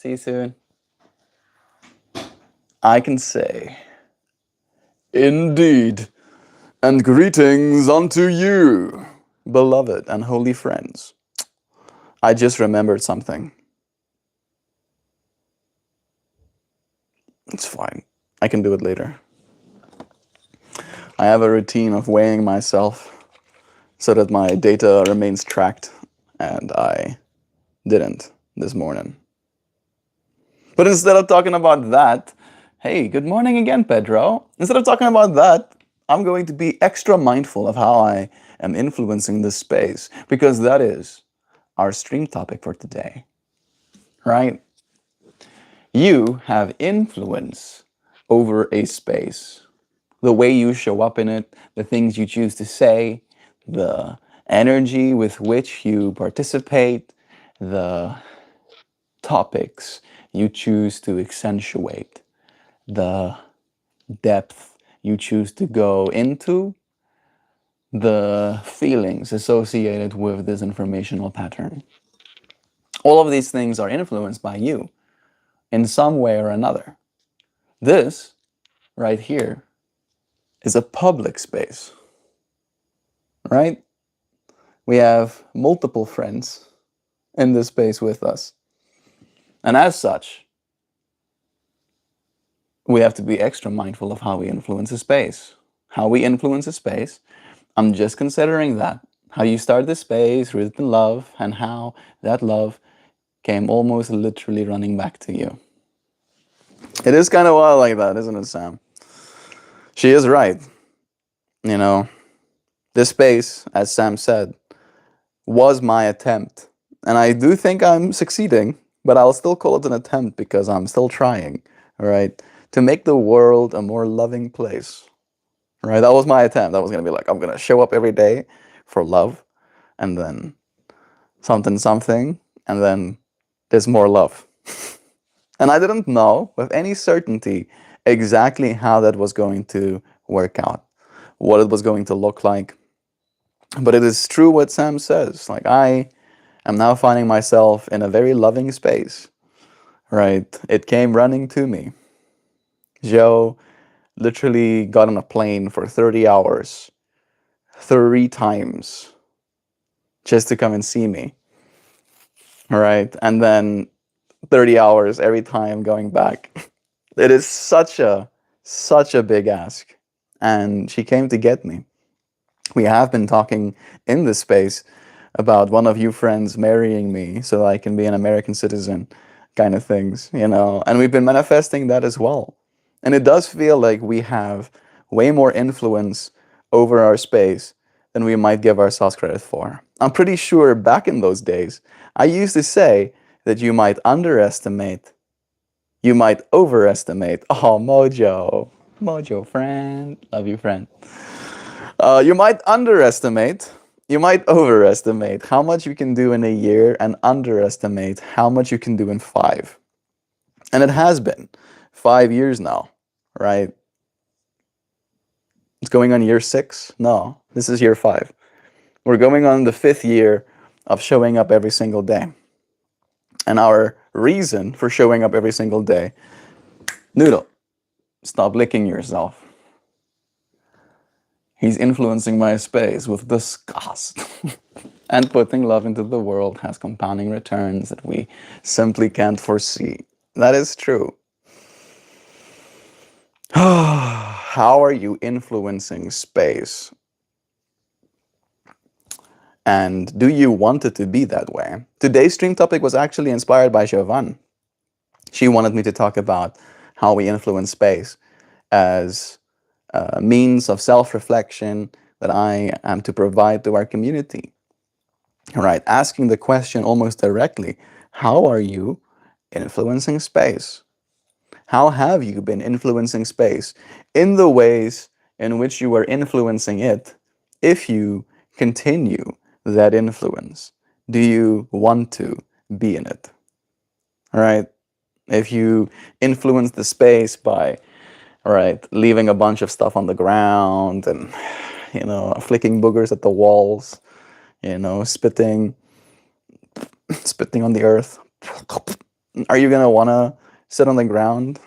See you soon. I can say, indeed, and greetings unto you, beloved and holy friends. I just remembered something. It's fine. I can do it later. I have a routine of weighing myself so that my data remains tracked, and I didn't this morning. But instead of talking about that, hey, good morning again, Pedro. Instead of talking about that, I'm going to be extra mindful of how I am influencing this space, because that is our stream topic for today, right? You have influence over a space. The way you show up in it, the things you choose to say, the energy with which you participate, the topics you choose to accentuate, the depth you choose to go into, the feelings associated with this informational pattern. All of these things are influenced by you in some way or another. This, right here, is a public space, right? We have multiple friends in this space with us. And as such, we have to be extra mindful of how we influence a space. How we influence a space, I'm just considering that. How you start the space, rooted in love, and how that love came almost literally running back to you. It is kind of wild like that, isn't it, Sam? She is right. You know, this space, as Sam said, was my attempt. And I do think I'm succeeding, but I'll still call it an attempt because I'm still trying, right? To make the world a more loving place, right? That was my attempt. That was going to be like, I'm going to show up every day for love, and then something, and then there's more love. And I didn't know with any certainty exactly how that was going to work out, what it was going to look like. But it is true what Sam says. Like, I am now finding myself in a very loving space, right? It came running to me. Joe literally got on a plane for 30 hours, 3 times, just to come and see me, right? And then 30 hours every time going back. It is such a big ask. And she came to get me. We have been talking in this space about one of you friends marrying me so I can be an American citizen kind of things, you know, and we've been manifesting that as well. And it does feel like we have way more influence over our space than we might give ourselves credit for. I'm pretty sure back in those days, I used to say that you might underestimate, you might overestimate. Oh, Mojo friend, love you friend. You might underestimate, you might overestimate how much you can do in a year and underestimate how much you can do in 5. And it has been 5 years now, right? It's going on year 6? No, this is year 5. We're going on the 5th year of showing up every single day. And our reason for showing up every single day, Noodle, stop licking yourself. He's influencing my space with disgust. And putting love into the world has compounding returns that we simply can't foresee. That is true. How are you influencing space? And do you want it to be that way? Today's stream topic was actually inspired by Jovan. She wanted me to talk about how we influence space as a means of self-reflection that I am to provide to our community. Right, asking the question almost directly, how are you influencing space? How have you been influencing space in the ways in which you are influencing it? If you continue that influence, do you want to be in it? Right? If you influence the space by, right, leaving a bunch of stuff on the ground and, you know, flicking boogers at the walls, you know, spitting on the earth, Are you gonna wanna sit on the ground?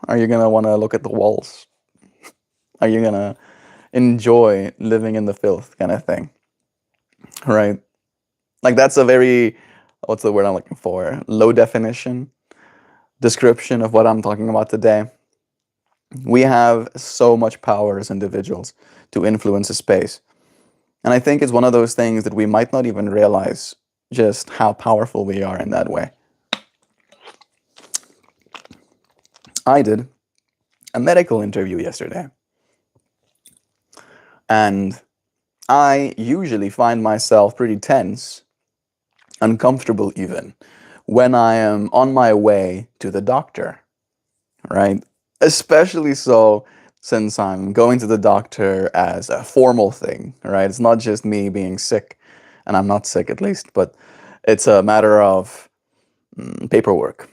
Are you gonna wanna look at the walls? Are you gonna enjoy living in the filth kind of thing? Right? Like that's a very, what's the word I'm looking for? Low definition description of what I'm talking about today. We have so much power as individuals to influence a space. And I think it's one of those things that we might not even realize just how powerful we are in that way. I did a medical interview yesterday, and I usually find myself pretty tense, uncomfortable even, when I am on my way to the doctor, right? Especially so since I'm going to the doctor as a formal thing, right? It's not just me being sick, and I'm not sick at least, but it's a matter of paperwork.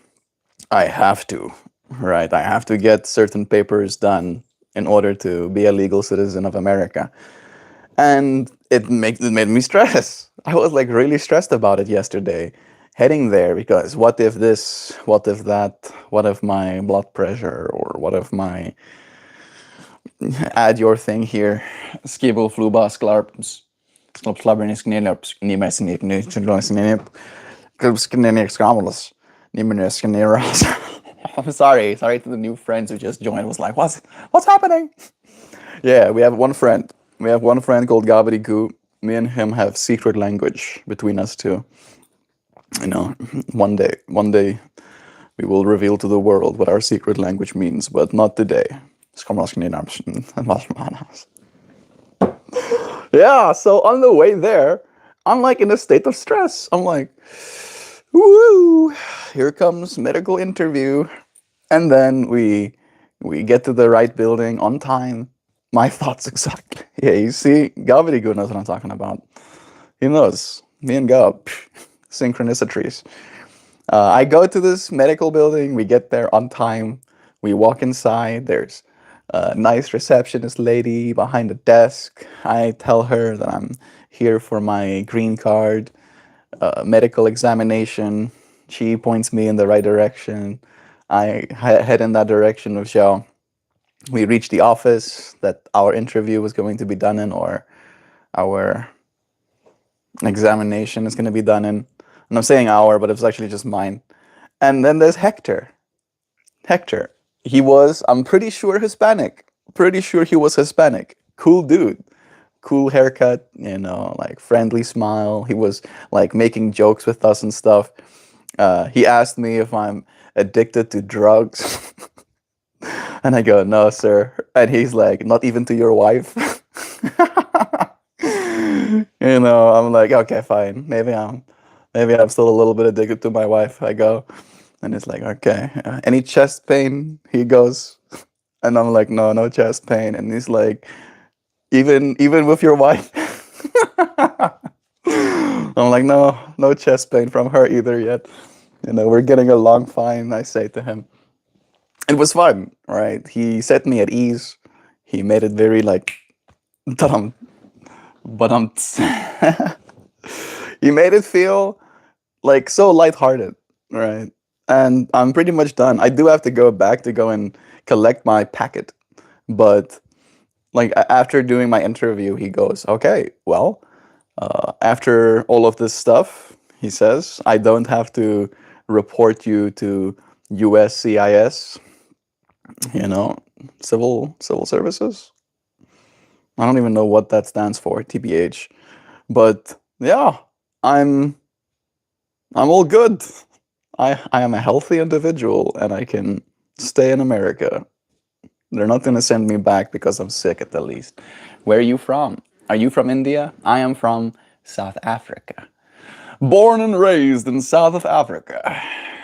I have to, right? I have to get certain papers done in order to be a legal citizen of America. And it made me stress. I was like really stressed about it yesterday, heading there because what if this, what if that, what if my blood pressure, or what if my add your thing here, skibble fluba sklarps, slopslabbernis knelorps, nimesnik nitchlosinip, klubskinenik scrambles, nimeneskineras. I'm sorry to the new friends who just joined. Was like, what's happening? Yeah, we have one friend. We have one friend called Goo. Me and him have secret language between us two. You know, one day we will reveal to the world what our secret language means, but not today. Yeah, so on the way there, I'm like in a state of stress. I'm like, woo, here comes medical interview. And then we get to the right building on time. My thoughts exactly. Yeah, you see, Gavirigu knows what I'm talking about. He knows. Me and Gab, synchronicities. I go to this medical building. We get there on time. We walk inside. There's a nice receptionist lady behind the desk. I tell her that I'm here for my green card medical examination. She points me in the right direction. I head in that direction of Xiao. We reach the office that our interview was going to be done in, or our examination is going to be done in. And I'm saying our, but it's actually just mine. And then there's Hector. Hector. He was, I'm pretty sure, Hispanic. Pretty sure he was Hispanic. Cool dude. Cool haircut, you know, like friendly smile. He was like making jokes with us and stuff. He asked me if I'm addicted to drugs. And I go, no, sir. And he's like, not even to your wife. You know, I'm like, okay, fine. Maybe I'm still a little bit addicted to my wife. I go, and it's like, okay, any chest pain? He goes, and I'm like, no, no chest pain. And he's like, even with your wife? I'm like, no, no chest pain from her either yet. You know, we're getting along fine. I say to him, it was fun, right? He set me at ease. He made it very like, but he made it feel like so lighthearted, right? And I'm pretty much done. I do have to go back to go and collect my packet, but like after doing my interview, he goes, "Okay, well, after all of this stuff," he says, "I don't have to report you to USCIS, you know, civil services. I don't even know what that stands for, TBH. But yeah, I'm I'm all good. I am a healthy individual and I can stay in America. They're not gonna send me back because I'm sick at the least." Where are you from? Are you from India? I am from South Africa. Born and raised in South of Africa.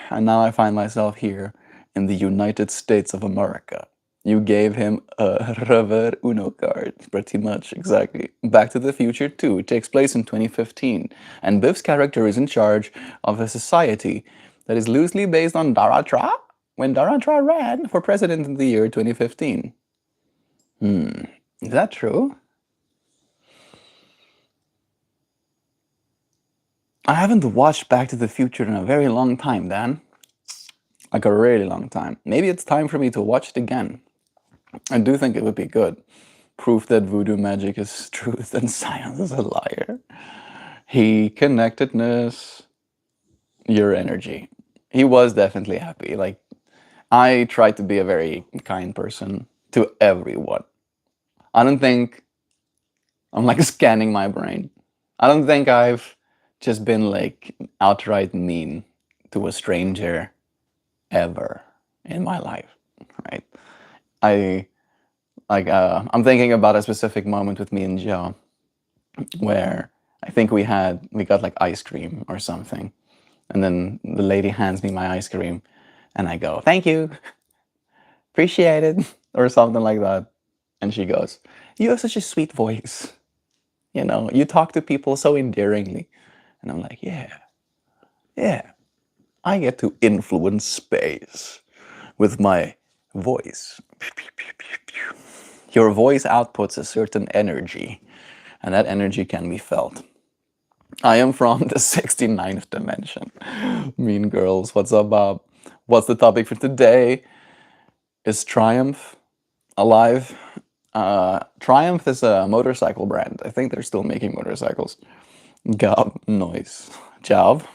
And now I find myself here in the United States of America. You gave him a Rever Uno card, pretty much, exactly. Back to the Future 2 takes place in 2015, and Biff's character is in charge of a society that is loosely based on Daratra, when Daratra ran for president in the year 2015. Is that true? I haven't watched Back to the Future in a very long time, Dan. like a really long time. Maybe it's time for me to watch it again. I do think it would be good. Proof that voodoo magic is truth and science is a liar. He connectedness, your energy. He was definitely happy. Like, I try to be a very kind person to everyone. I don't think I'm like scanning my brain. I don't think I've just been like outright mean to a stranger ever in my life, right? I I'm thinking about a specific moment with me and Joe where I think we got like ice cream or something, and then the lady hands me my ice cream, and I go, "Thank you, appreciate it," or something like that, and she goes, "You have such a sweet voice. You know, you talk to people so endearingly," and I'm like, "Yeah, yeah, I get to influence space with my voice. Your voice outputs a certain energy, and that energy can be felt." I am from the 69th dimension. Mean girls, what's up, Bob? What's the topic for today? Is Triumph alive? Triumph is a motorcycle brand. I think they're still making motorcycles. Gob, noise. Job,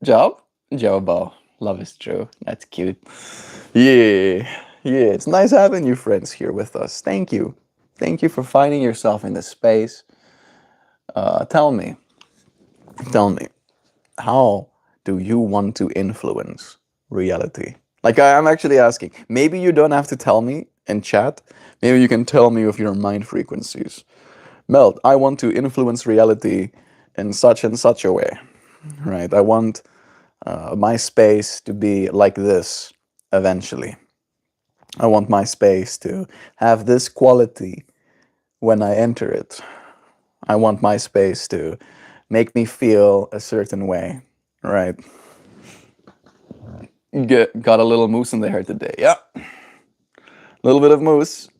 job, Jobo. Love is true. That's cute. Yeah, yeah. It's nice having you friends here with us. Thank you. Thank you for finding yourself in this space. Tell me, tell me, how do you want to influence reality? Like, I'm actually asking. Maybe you don't have to tell me in chat. Maybe you can tell me with your mind frequencies. Melt, I want to influence reality in such and such a way, right? I want my space to be like this eventually. I want my space to have this quality when I enter it. I want my space to make me feel a certain way, right? Got a little moose in the hair today. Yeah, a little bit of moose.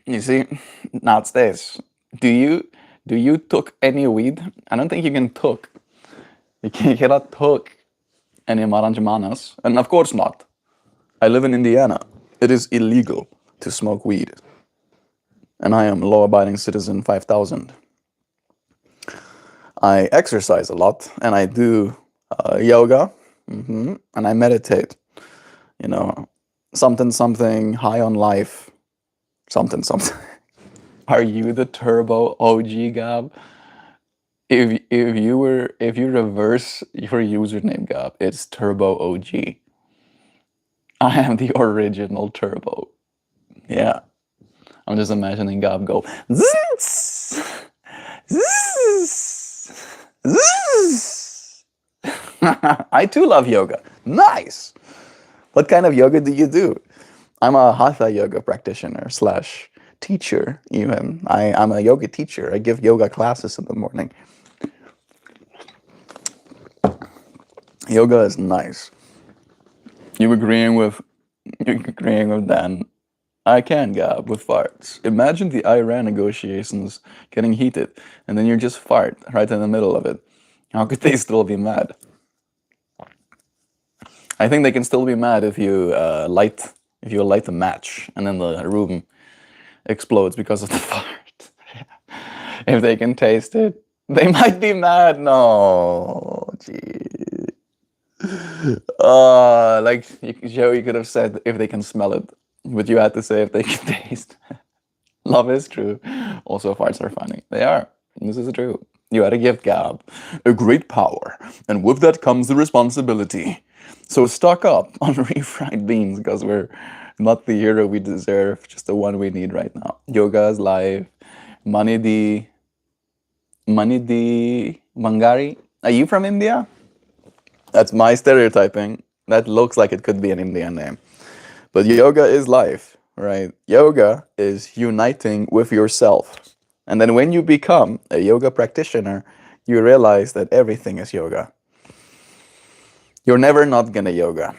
You see, now it stays. Do you took any weed? I don't think you can took. You cannot took any maranjamanas, and of course not. I live in Indiana. It is illegal to smoke weed, and I am a law-abiding citizen 5000. I exercise a lot, and I do yoga, and I meditate. You know, something something high on life, something something. Are you the turbo OG, Gab? If you reverse your username, Gab, it's turbo OG. I am the original turbo. Yeah, I'm just imagining Gab go zzz, zzz, zzz. I too love yoga. Nice. What kind of yoga do you do? I'm a hatha yoga practitioner slash teacher, even. I'm a yoga teacher. I give yoga classes in the morning. Yoga is nice. You agreeing with Dan? I can, Gab, with farts. Imagine the Iran negotiations getting heated, and then you just fart right in the middle of it. How could they still be mad? I think they can still be mad if you light a match and then the room explodes because of the fart. If they can taste it, they might be mad. No, gee. Like Joey could have said if they can smell it, but you had to say if they can taste. Love is true. Also, farts are funny. They are. This is true. You had a gift, Gab. A great power. And with that comes the responsibility. So stock up on refried beans because we're not the hero we deserve, just the one we need right now. Yoga is live. Mani di Mangari. Are you from India? That's my stereotyping. That looks like it could be an Indian name. But yoga is life, right? Yoga is uniting with yourself. And then when you become a yoga practitioner, you realize that everything is yoga. You're never not gonna yoga.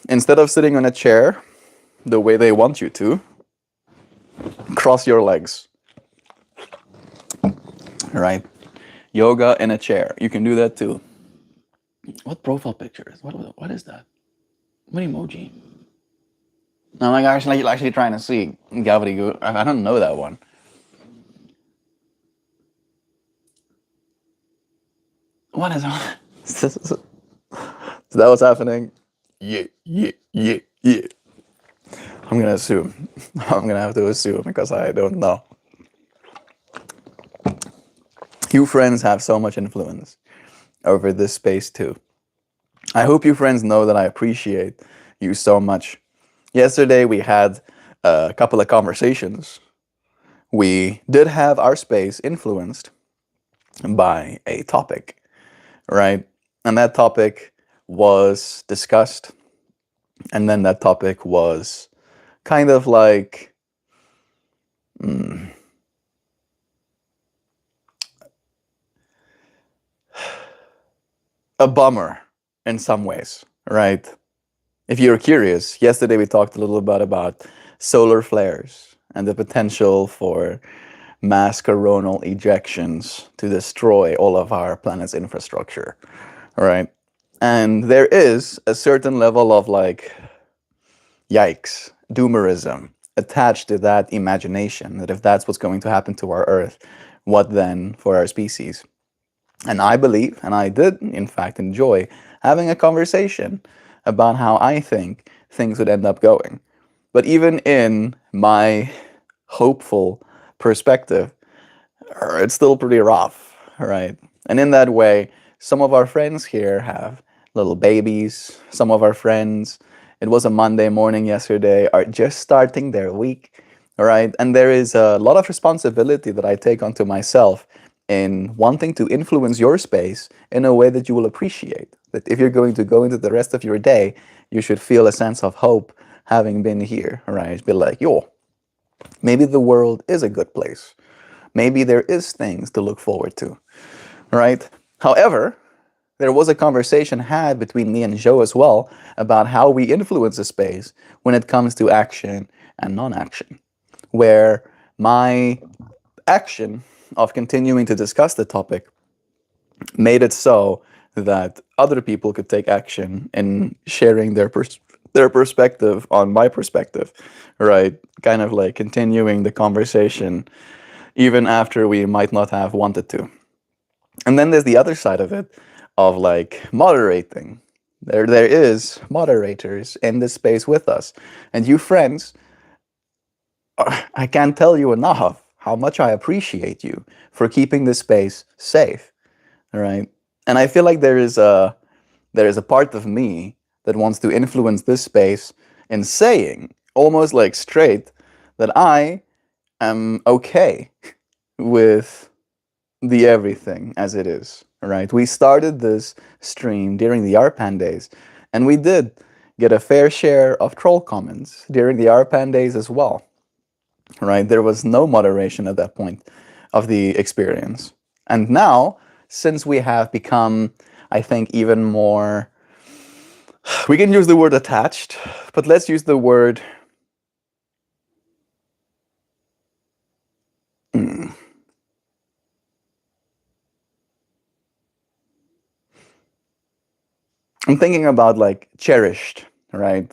Instead of sitting on a chair the way they want you to, cross your legs. Right? Yoga in a chair. You can do that too. What profile picture is? What is that? What emoji? I'm like actually trying to see Gavrigu. I don't know that one. What is that? Is that what's happening? Yeah, yeah, yeah, yeah. I'm gonna assume. I'm gonna have to assume because I don't know. You friends have so much influence over this space too. I hope you friends know that I appreciate you so much. Yesterday we had a couple of conversations. We did have our space influenced by a topic, right? And that topic was discussed, and then that topic was kind of like a bummer in some ways, right? If you're curious, yesterday we talked a little bit about solar flares and the potential for mass coronal ejections to destroy all of our planet's infrastructure, right? And there is a certain level of like, yikes, doomerism attached to that imagination that if that's what's going to happen to our Earth, what then for our species? And I believe, and I did in fact enjoy having a conversation about how I think things would end up going. But even in my hopeful perspective, it's still pretty rough, right? And in that way, some of our friends here have little babies. Some of our friends, it was a Monday morning yesterday, are just starting their week, right? And there is a lot of responsibility that I take onto myself in wanting to influence your space in a way that you will appreciate. That if you're going to go into the rest of your day, you should feel a sense of hope having been here, right? Be like, yo, maybe the world is a good place. Maybe there is things to look forward to, right? However, there was a conversation had between me and Joe as well about how we influence a space when it comes to action and non-action, where my action of continuing to discuss the topic made it so that other people could take action in sharing their perspective on my perspective, right? Kind of like continuing the conversation even after we might not have wanted to. And then there's the other side of it, of like moderating. There is moderators in this space with us. And you friends, I can't tell you enough how much I appreciate you for keeping this space safe. All right. And I feel like there is a part of me that wants to influence this space in saying, almost like straight, that I am okay with the everything as it is, right? We started this stream during the ARPAN days, and we did get a fair share of troll comments during the ARPAN days as well, right? There was no moderation at that point of the experience. And now, since we have become, I think, even more, we can use the word attached, but let's use the word I'm thinking about like cherished, right?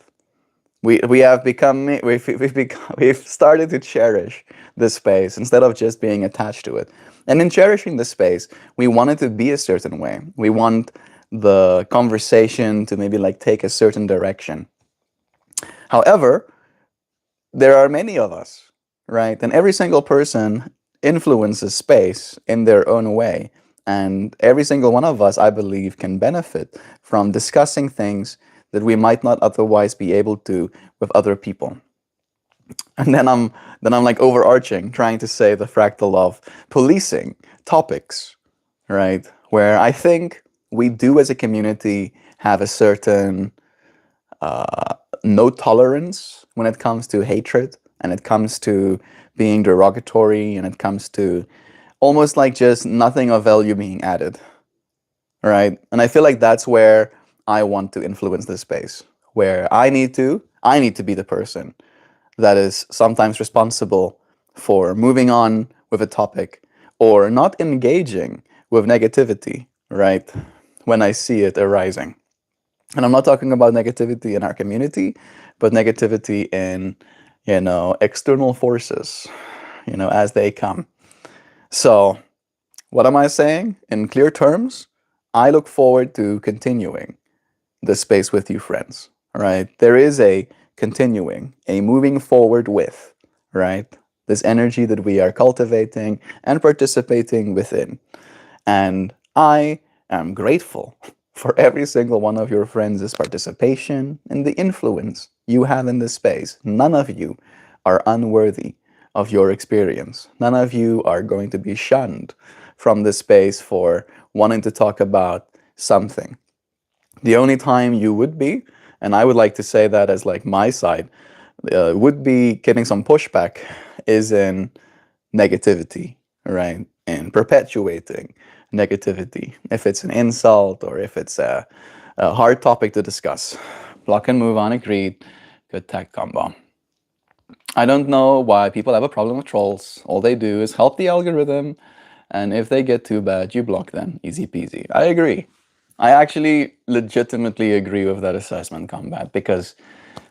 We have become we've started to cherish this space instead of just being attached to it. And in cherishing this space, we want it to be a certain way. We want the conversation to maybe like take a certain direction. However, there are many of us, right? And every single person influences space in their own way. And every single one of us, I believe, can benefit from discussing things that we might not otherwise be able to with other people. And then I'm like overarching, trying to say the fractal of policing topics, right? Where I think we do as a community have a certain no tolerance when it comes to hatred and it comes to being derogatory and it comes to almost like just nothing of value being added, right? And I feel like that's where I want to influence this space, where I need to be the person that is sometimes responsible for moving on with a topic or not engaging with negativity, right? when I see it arising. And I'm not talking about negativity in our community, but negativity in, external forces, as they come. So, what am I saying? In clear terms, I look forward to continuing this space with you, friends. Right? There is a continuing, a moving forward with, right? This energy that we are cultivating and participating within. And I am grateful for every single one of your friends' participation and the influence you have in this space. None of you are unworthy of your experience. None of you are going to be shunned from this space for wanting to talk about something. The only time you would be, and I would like to say that as like my side, would be getting some pushback is in negativity, right? And perpetuating negativity. If it's an insult or if it's a hard topic to discuss. Block and move on, agreed. Good tech combo. I don't know why people have a problem with trolls. All they do is help the algorithm, and if they get too bad, you block them. Easy peasy. I agree. I actually legitimately agree with that assessment, Combat, because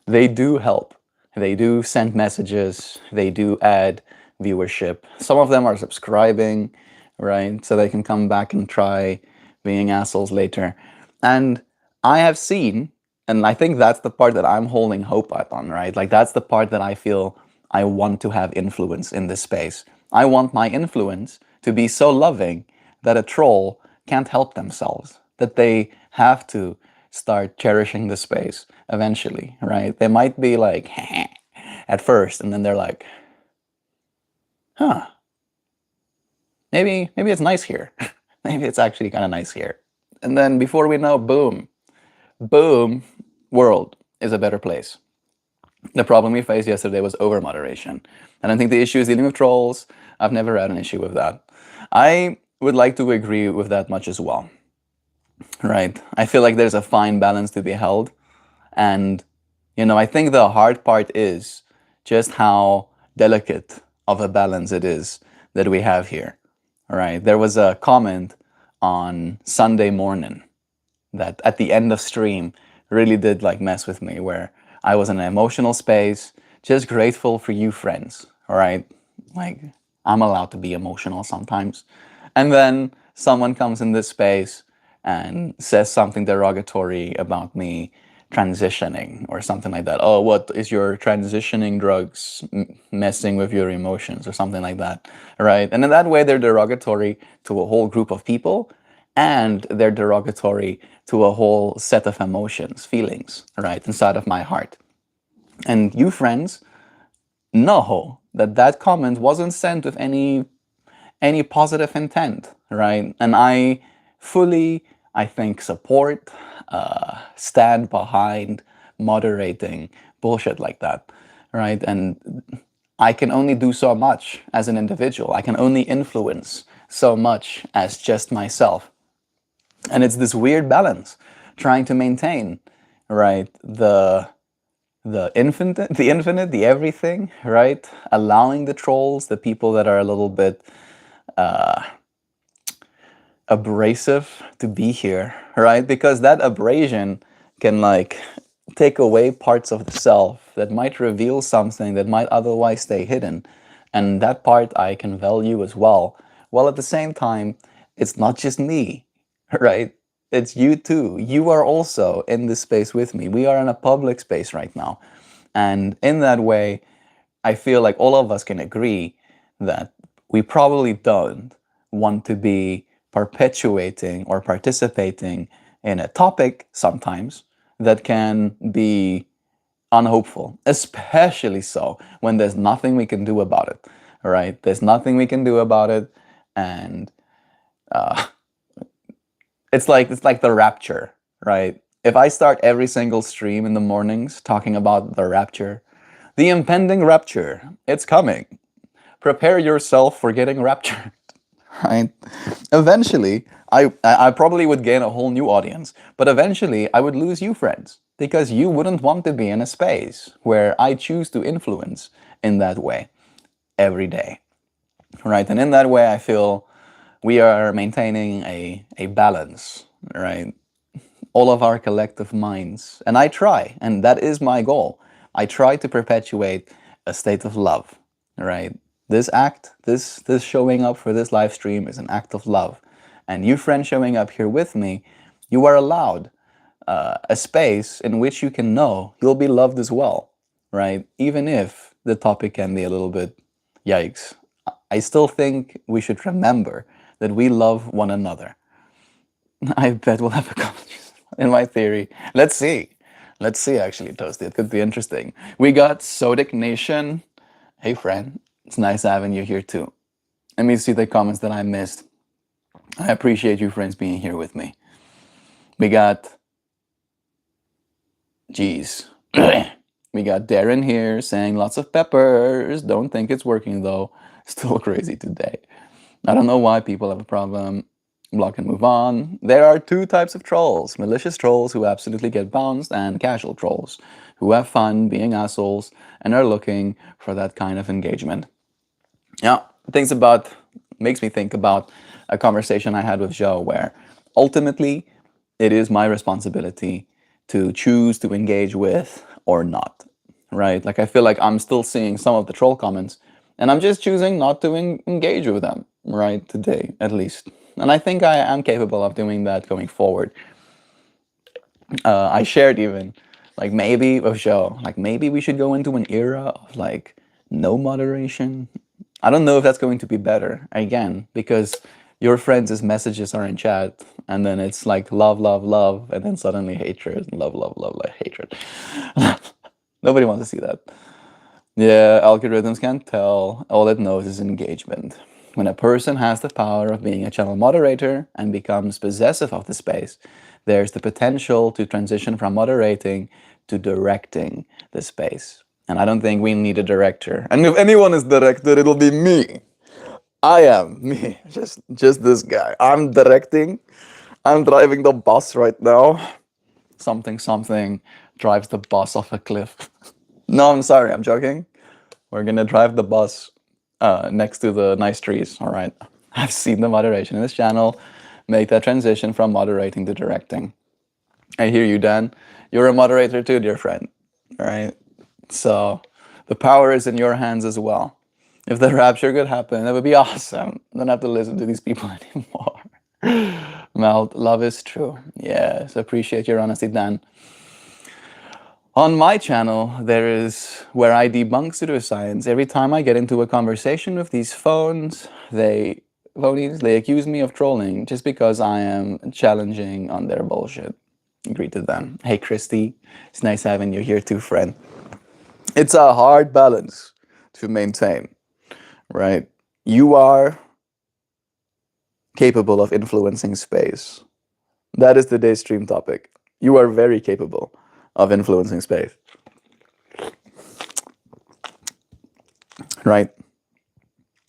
they do help. They do send messages. They do add viewership. Some of them are subscribing, right? So they can come back and try being assholes later. And I have seen, and I think that's the part that I'm holding hope on, right? Like that's the part that I feel I want to have influence in this space. I want my influence to be so loving that a troll can't help themselves, that they have to start cherishing the space eventually, right? They might be like, at first, and then they're like, huh, maybe it's nice here. Maybe it's actually kind of nice here. And then before we know, boom, world is a better place. The problem we faced yesterday was over-moderation. And I think the issue is dealing with trolls. I've never had an issue with that. I would like to agree with that much as well. Right? I feel like there's a fine balance to be held. And, I think the hard part is just how delicate of a balance it is that we have here. Right? There was a comment on Sunday morning that at the end of stream really did like mess with me, where I was in an emotional space, just grateful for you friends, all right? Like, I'm allowed to be emotional sometimes. And then someone comes in this space and says something derogatory about me transitioning or something like that. Oh, what is your transitioning drugs messing with your emotions or something like that, right? And in that way, they're derogatory to a whole group of people, and they're derogatory to a whole set of emotions, feelings, right, inside of my heart. And you friends know that that comment wasn't sent with any positive intent, right? And I fully, I think, support, stand behind moderating bullshit like that, right? And I can only do so much as an individual. I can only influence so much as just myself. And it's this weird balance trying to maintain, right, the infinite, the everything, right? Allowing the trolls, the people that are a little bit abrasive to be here, right? Because that abrasion can like take away parts of the self that might reveal something that might otherwise stay hidden. And that part I can value as well. While at the same time, it's not just me, right? It's you too. You are also in this space with me. We are in a public space right now. And in that way, I feel like all of us can agree that we probably don't want to be perpetuating or participating in a topic sometimes that can be unhopeful, especially so when there's nothing we can do about it, right? There's nothing we can do about it, and it's like the rapture, right? If I start every single stream in the mornings talking about the rapture, the impending rapture, it's coming. Prepare yourself for getting raptured, right? Eventually, I probably would gain a whole new audience, but eventually I would lose you friends because you wouldn't want to be in a space where I choose to influence in that way every day, right? And in that way, I feel we are maintaining a balance, right? All of our collective minds. And I try, and that is my goal. I try to perpetuate a state of love, right? This act, this showing up for this live stream is an act of love. And you friends showing up here with me, you are allowed a space in which you can know you'll be loved as well, right? Even if the topic can be a little bit yikes. I still think we should remember that we love one another. I bet we'll have a conversation in my theory. Let's see. Let's see, actually, Toasty. It could be interesting. We got Sodic Nation. Hey, friend. It's nice having you here, too. Let me see the comments that I missed. I appreciate you friends being here with me. We got... Jeez. We got Darren here saying lots of peppers. Don't think it's working, though. Still crazy today. I don't know why people have a problem. Block and move on. There are two types of trolls. Malicious trolls who absolutely get bounced, and casual trolls who have fun being assholes and are looking for that kind of engagement. Yeah, makes me think about a conversation I had with Joe where ultimately it is my responsibility to choose to engage with or not, right? Like I feel like I'm still seeing some of the troll comments and I'm just choosing not to engage with them, right? Today, at least. And I think I am capable of doing that going forward. I shared even, like maybe with Joe, like maybe we should go into an era of like no moderation. I don't know if that's going to be better, again, because your friends' messages are in chat, and then it's like love, love, love, and then suddenly hatred, love, love, love, like hatred. Nobody wants to see that. Yeah, algorithms can't tell. All it knows is engagement. When a person has the power of being a channel moderator and becomes possessive of the space, there's the potential to transition from moderating to directing the space. And I don't think we need a director. And if anyone is directed, it'll be me. I am me. Just this guy. I'm directing. I'm driving the bus right now. Something drives the bus off a cliff. No, I'm sorry. I'm joking. We're gonna drive the bus next to the nice trees. All right. I've seen the moderation in this channel make that transition from moderating to directing. I hear you, Dan. You're a moderator too, dear friend. All right. So the power is in your hands as well. If the rapture could happen, that would be awesome. I don't have to listen to these people anymore. Melt, love is true. Yes, appreciate your honesty, Dan. On my channel, there is where I debunk pseudoscience. Every time I get into a conversation with these phonies, they accuse me of trolling just because I am challenging on their bullshit. Agree to them. Hey, Christy, it's nice having you here too, friend. It's a hard balance to maintain, right? You are capable of influencing space. That is today's stream topic. You are very capable of influencing space, right?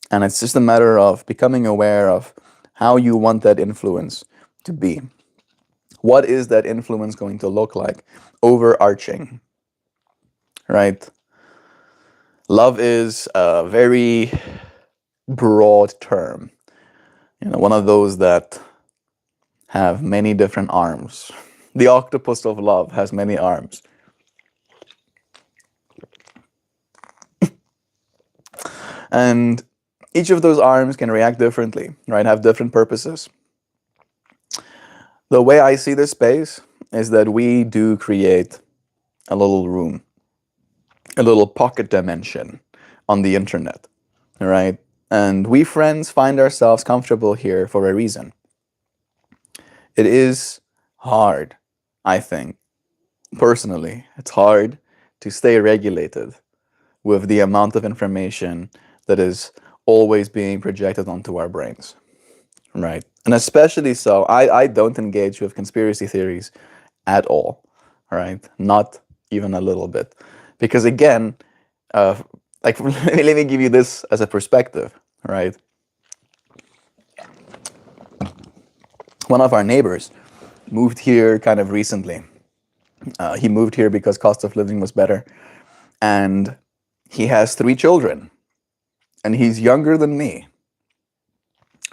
And it's just a matter of becoming aware of how you want that influence to be. What is that influence going to look like? Overarching, right? Love is a very broad term. You know, one of those that have many different arms. The octopus of love has many arms. And each of those arms can react differently, right? Have different purposes. The way I see this space is that we do create a little room, a little pocket dimension on the internet, right? And we friends find ourselves comfortable here for a reason. It is hard, I think. Personally, it's hard to stay regulated with the amount of information that is always being projected onto our brains, right? And especially so, I don't engage with conspiracy theories at all, right? Not even a little bit. Because again, like let me give you this as a perspective, right? One of our neighbors moved here kind of recently. He moved here because cost of living was better. And he has 3 children. And he's younger than me,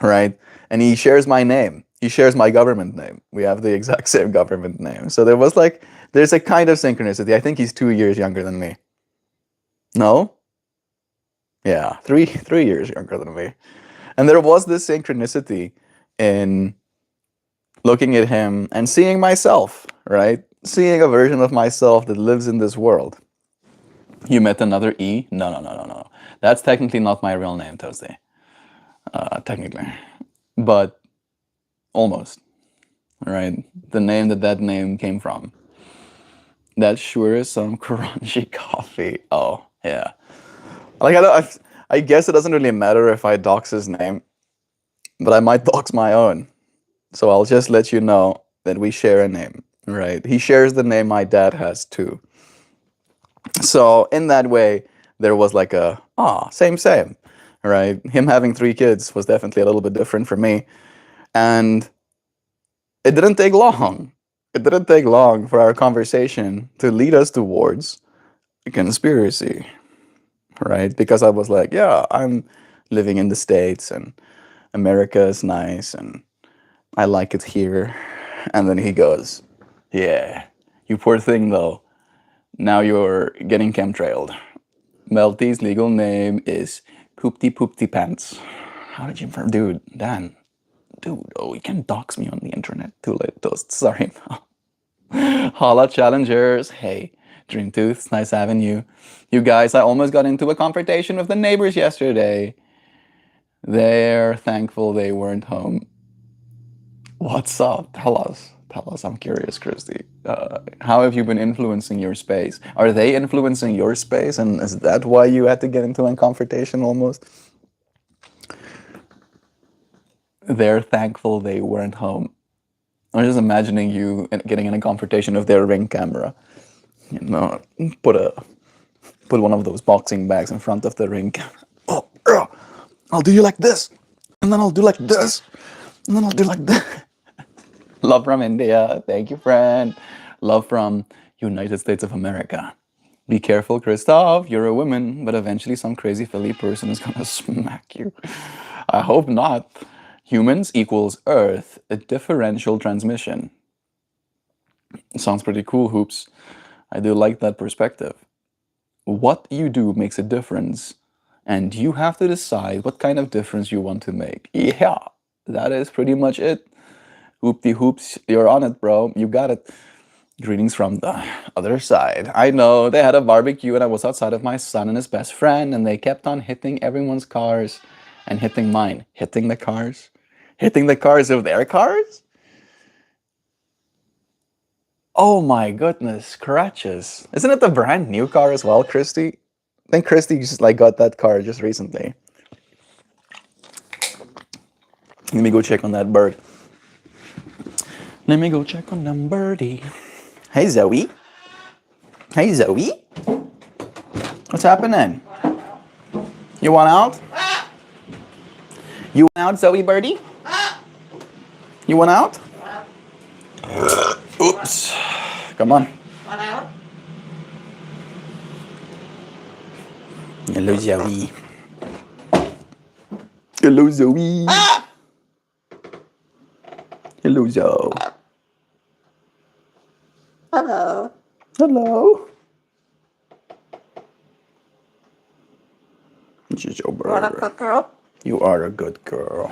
right? And he shares my name. he shares my government name. We have the exact same government name. So there was like, there's a kind of synchronicity. I think he's 2 years younger than me. No? Yeah, three years younger than me. And there was this synchronicity in looking at him and seeing myself, right? Seeing a version of myself that lives in this world. You met another E? No, no, no, no, no. That's technically not my real name, Toasty. Technically. But almost, right? The name that name came from. That sure is some crunchy coffee. Oh, yeah. Like, I guess it doesn't really matter if I dox his name, but I might dox my own. So I'll just let you know that we share a name, right? He shares the name my dad has too. So in that way, there was like a, same, right? Him having 3 kids was definitely a little bit different for me. And it didn't take long. It didn't take long for our conversation to lead us towards a conspiracy, right? Because I was like, yeah, I'm living in the States and America is nice and I like it here. And then he goes, yeah, you poor thing though. Now you're getting chemtrailed. Melty's legal name is Poopty Poopty Pants. How did you, dude, Dan, dude, oh, you can't dox me on the internet. Too late, Toast. Sorry. Holla challengers. Hey, Dream Tooth, nice having you. You guys, I almost got into a confrontation with the neighbors yesterday. They're thankful they weren't home. What's up? Tell us. Tell us. I'm curious, Christy. How have you been influencing your space? Are they influencing your space? And is that why you had to get into a confrontation almost? They're thankful they weren't home. I'm just imagining you getting in a confrontation with their Ring camera. You know, put one of those boxing bags in front of the Ring camera. Oh, I'll do you like this, and then I'll do like this, and then I'll do like that. Love from India. Thank you, friend. Love from United States of America. Be careful, Christoph. You're a woman, but eventually some crazy Philly person is gonna smack you. I hope not. Humans equals Earth, a differential transmission. Sounds pretty cool, Hoops. I do like that perspective. What you do makes a difference, and you have to decide what kind of difference you want to make. Yeah, that is pretty much it. Hoopty Hoops, you're on it, bro. You got it. Greetings from the other side. I know, they had a barbecue and I was outside of my son and his best friend, and they kept on hitting everyone's cars and hitting mine. Hitting the cars? Hitting the cars of their cars? Oh my goodness, crutches. Isn't it a brand new car as well, Christy? I think Christy just like got that car just recently. Let me go check on that bird. Let me go check on them birdie. Hey Zoe. Hey Zoe. What's happening? You want out? You want out, Zoe birdie? You want out? Oops. Come on. Hello, Zoe. Hello, Zoe. Hello, Zoe. Hello. Hello. This is your What up, bird. good girl? You are a good girl.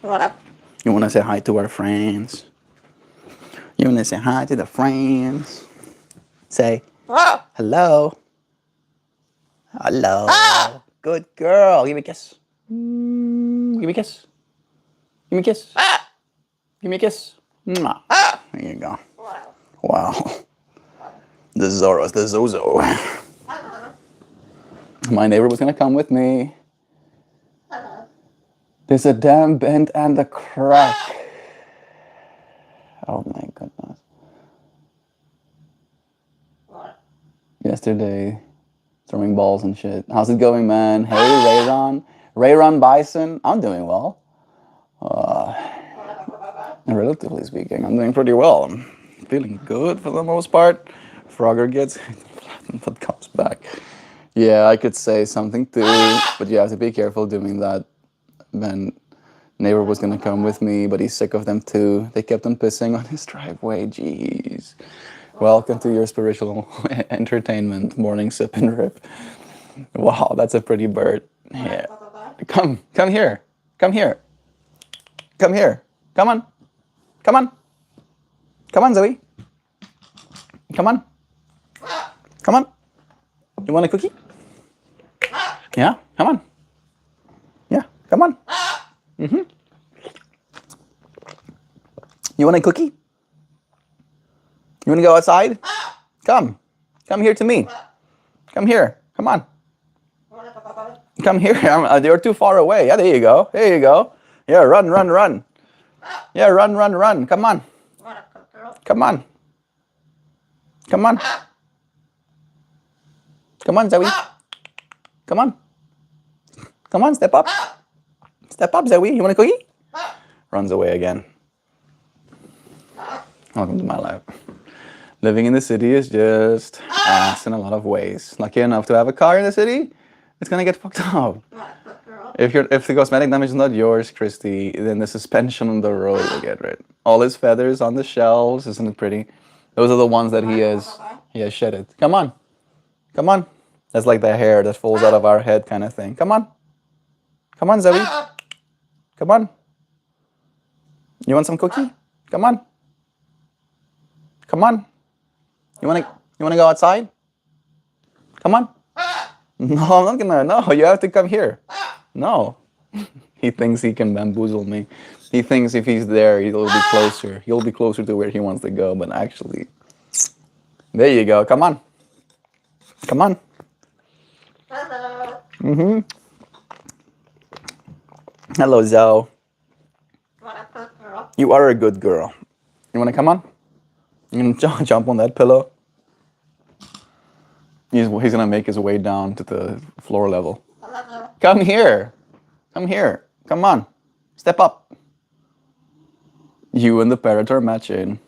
What up? You want to say hi to our friends? You want to say hi to the friends? Say Whoa! hello. Hello. Ah! Good girl. Give me a kiss. Give me a kiss. Give me a kiss. Ah! Give me a kiss. Mwah. Ah! There you go. Wow. Wow. The Zoros, the Zozo. Hello. My neighbor was going to come with me. Hello. There's a damn bend and a crack. Oh my goodness. What? Yesterday, throwing balls and shit. How's it going, man? Hey, Rayron. Rayron Bison. I'm doing well. Relatively speaking, I'm doing pretty well. I'm feeling good for the most part. Frogger gets flattened but comes back. Yeah, I could say something too, but you have to be careful doing that. Then Neighbor was gonna come with me, but he's sick of them too. They kept on pissing on his driveway. Jeez. Welcome to your spiritual entertainment morning sip and rip. Wow, that's a pretty bird. Yeah. Come here. Come here. Come here. Come on. Come on. Come on, Zoe. Come on. Come on. You want a cookie? Yeah, come on. Yeah, come on. Mm-hmm. You want a cookie? You want to go outside? Come. Come here to me. Come here. Come on. Come here. You're too far away. Yeah, there you go. There you go. Yeah, run, run, run. Yeah, run, run, run. Come on. Come on. Come on. Come on, Zoe. Come on. Come on, step up. Step up, Zoe. You want a cookie? Runs away again. Welcome to my life. Living in the city is just ass in a lot of ways. Lucky enough to have a car in the city, it's gonna get fucked up. If the cosmetic damage is not yours, Christy, then the suspension on the road will get rid. All his feathers on the shelves, isn't it pretty? Those are the ones that he has shedded. Come on. Come on. That's like the hair that falls out of our head kind of thing. Come on. Come on, Zoe. Come on. You want some cookie? Come on. Come on. You wanna go outside? Come on. No, I'm not gonna. No, you have to come here. No. He thinks he can bamboozle me. He thinks if he's there, he'll be closer. He'll be closer to where he wants to go. But actually, there you go. Come on. Come on. Mm-hmm. Hello, Zoe. You are a good girl. You wanna come on? You gonna jump on that pillow? He's gonna make his way down to the floor level. Come here. Come here. Come on. Step up. You and the parrot are matching.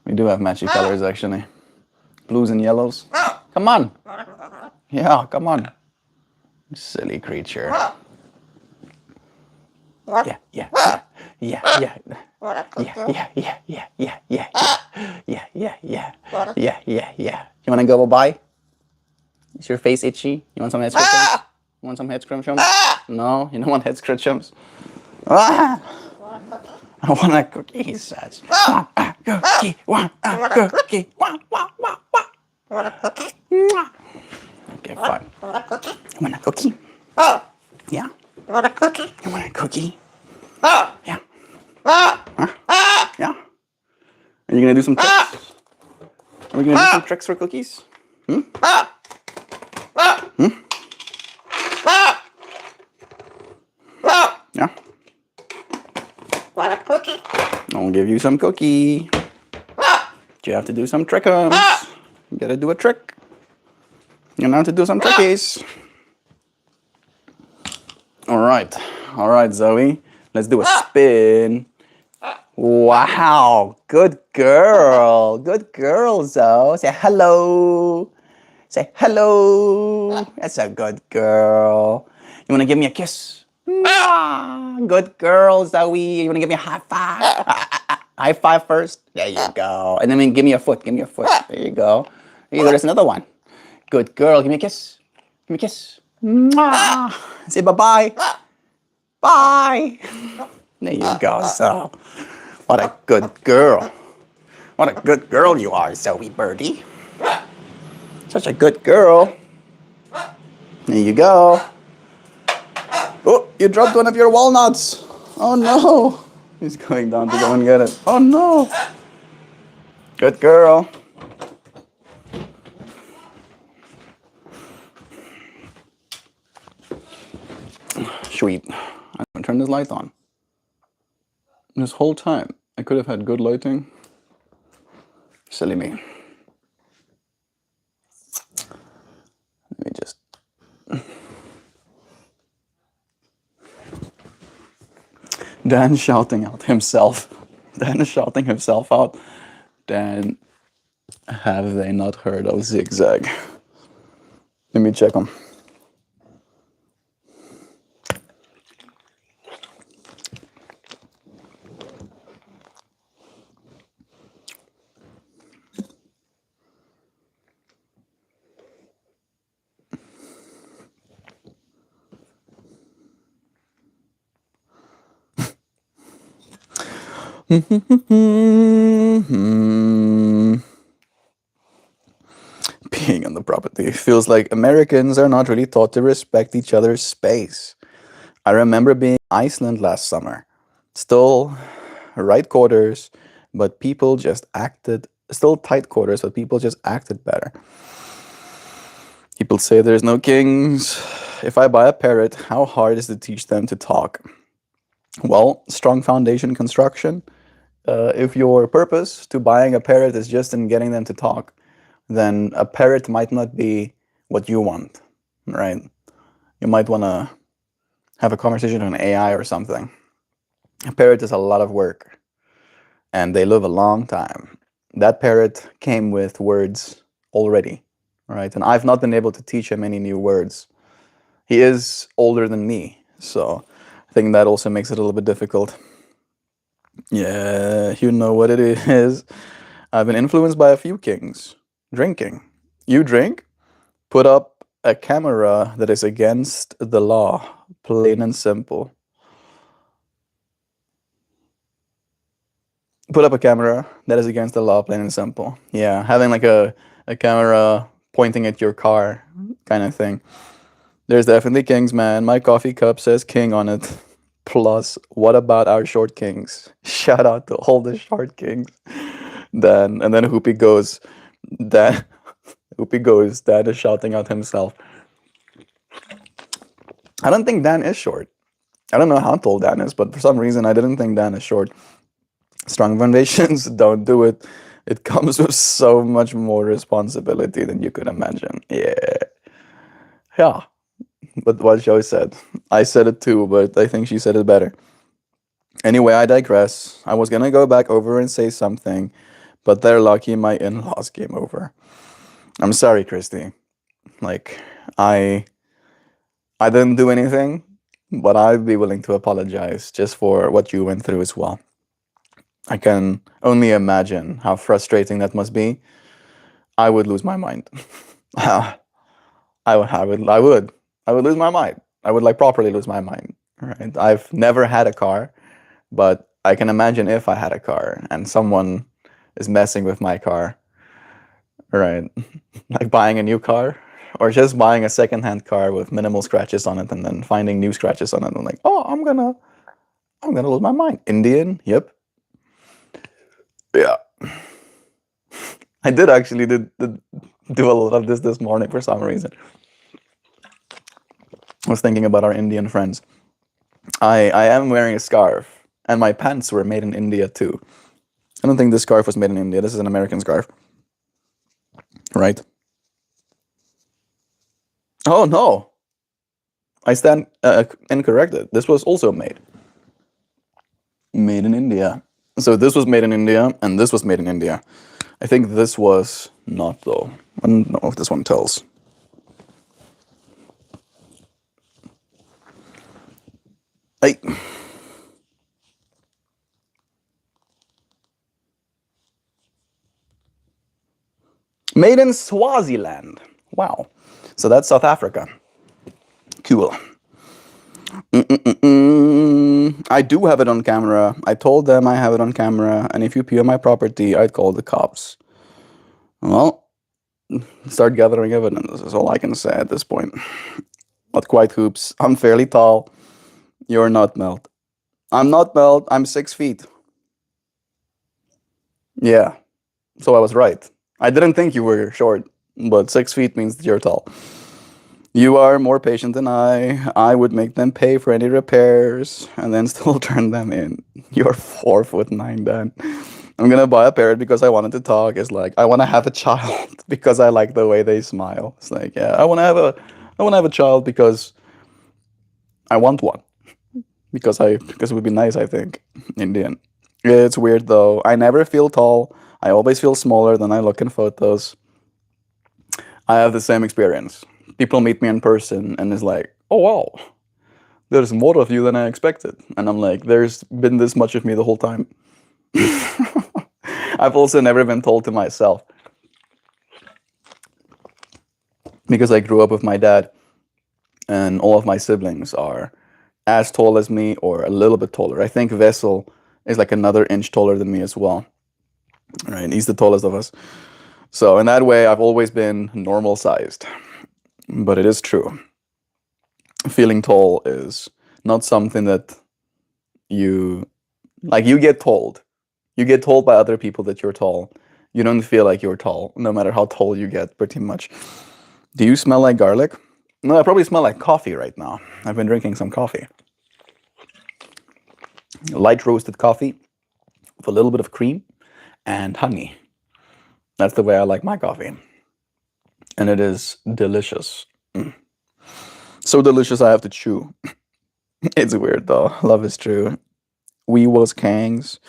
We do have matchy colors, actually. Blues and yellows. Come on. Yeah, come on. Silly creature. Yeah, yeah, yeah, yeah, yeah. Yeah, yeah, yeah, yeah, yeah, yeah, yeah, yeah, yeah, yeah, yeah, yeah. You wanna go bye? Is your face itchy? You want some head scratchums? You want some head scratchums? No, you don't want head scratchums. I want a cookie, he says. Want a cookie, want a cookie, want. Okay, fine. You want a cookie? Yeah. You want a cookie? You want a cookie? Yeah. Yeah. Are you gonna do some tricks? Are we gonna do some tricks for cookies? Hmm? Hmm? Yeah. Want a cookie? I'll give you some cookie. You have to do some trickums. You gotta do a trick. You know how to do some trickies. Alright, Zoe. Let's do a spin. Wow, good girl, Zoe. Say hello. Say hello. That's a good girl. You wanna give me a kiss? Mwah. Good girl, Zoe. You wanna give me a high five? High five first. There you go. And then give me a foot. Give me a foot. There you go. There's another one. Good girl. Give me a kiss. Give me a kiss. Mwah. Say bye-bye. Bye. There you go, so. What a good girl. What a good girl you are, Zoe Birdie. Such a good girl. There you go. Oh, you dropped one of your walnuts. Oh no. He's going down to go and get it. Oh no. Good girl. Sweet. I'm gonna turn this light on. This whole time, I could have had good lighting. Silly me. Let me just... Dan shouting out himself. Dan is shouting himself out. Dan, have they not heard of Zigzag? Let me check them. Being on the property feels like Americans are not really taught to respect each other's space. I remember being in Iceland last summer. Still right quarters, but people just acted, still tight quarters, but people just acted better. People say there's no kings. If I buy a parrot, how hard is it to teach them to talk? Well, strong foundation construction. If your purpose to buying a parrot is just in getting them to talk, then a parrot might not be what you want, right? You might want to have a conversation with an AI or something. A parrot is a lot of work, and they live a long time. That parrot came with words already, right? And I've not been able to teach him any new words. He is older than me, so I think that also makes it a little bit difficult. Yeah, you know what it is. I've been influenced by a few kings. Drinking. You drink? Put up a camera that is against the law. Plain and simple. Put up a camera that is against the law, plain and simple. Yeah, having like a camera pointing at your car kind of thing. There's definitely kings, man. My coffee cup says king on it. Plus, what about our short kings? Shout out to all the short kings. Dan, and then Hoopy goes, Dan, Hoopy goes, Dan is shouting out himself. I don't think Dan is short. I don't know how tall Dan is, but for some reason I didn't think Dan is short. Strong foundations, don't do it. It comes with so much more responsibility than you could imagine. Yeah. Yeah. But what Joe said. I said it too, but I think she said it better. Anyway, I digress. I was gonna go back over and say something, but they're lucky my in-laws came over. I'm sorry, Christy. Like, I I didn't do anything, but I'd be willing to apologize just for what you went through as well. I can only imagine how frustrating that must be. I would lose my mind. I would lose my mind. I would like properly lose my mind. Right? I've never had a car, but I can imagine if I had a car and someone is messing with my car, right? Like buying a new car or just buying a secondhand car with minimal scratches on it and then finding new scratches on it. I'm like, oh, I'm gonna lose my mind. Indian, yep, yeah. I did actually do a lot of this morning for some reason. I was thinking about our Indian friends. I am wearing a scarf, and my pants were made in India too. I don't think this scarf was made in India. This is an American scarf, right? Oh no, I stand incorrected. This was also made in India. So this was made in India, and this was made in India. I think this was not though. I don't know if this one tells. Hey. Made in Swaziland. Wow. So that's South Africa. Cool. I do have it on camera. I told them I have it on camera, and if you pee on my property, I'd call the cops. Well, start gathering evidence is all I can say at this point. Not quite hoops. I'm fairly tall. You're not Melt. I'm not Melt. I'm 6 feet. Yeah. So I was right. I didn't think you were short, but 6 feet means that you're tall. You are more patient than I. I would make them pay for any repairs and then still turn them in. You're 4'9", Dan. I'm gonna buy a parrot because I wanted to talk. It's like I want to have a child because I like the way they smile. It's like, yeah, I want to have a child because I want one because it would be nice. I think Indian. It's weird though. I never feel tall. I always feel smaller than I look in photos. I have the same experience. People meet me in person and it's like, oh wow, there's more of you than I expected. And I'm like, there's been this much of me the whole time. I've also never been told to myself. Because I grew up with my dad and all of my siblings are as tall as me or a little bit taller. I think Vessel is like another inch taller than me as well. Right? He's the tallest of us. So in that way, I've always been normal sized. But it is true. Feeling tall is not something that you like. You get told. You get told by other people that you're tall. You don't feel like you're tall, no matter how tall you get, pretty much. Do you smell like garlic? No, I probably smell like coffee right now. I've been drinking some coffee. Light roasted coffee with a little bit of cream and honey. That's the way I like my coffee. And it is delicious. So delicious I have to chew. It's weird though. Love is true. We was kangs.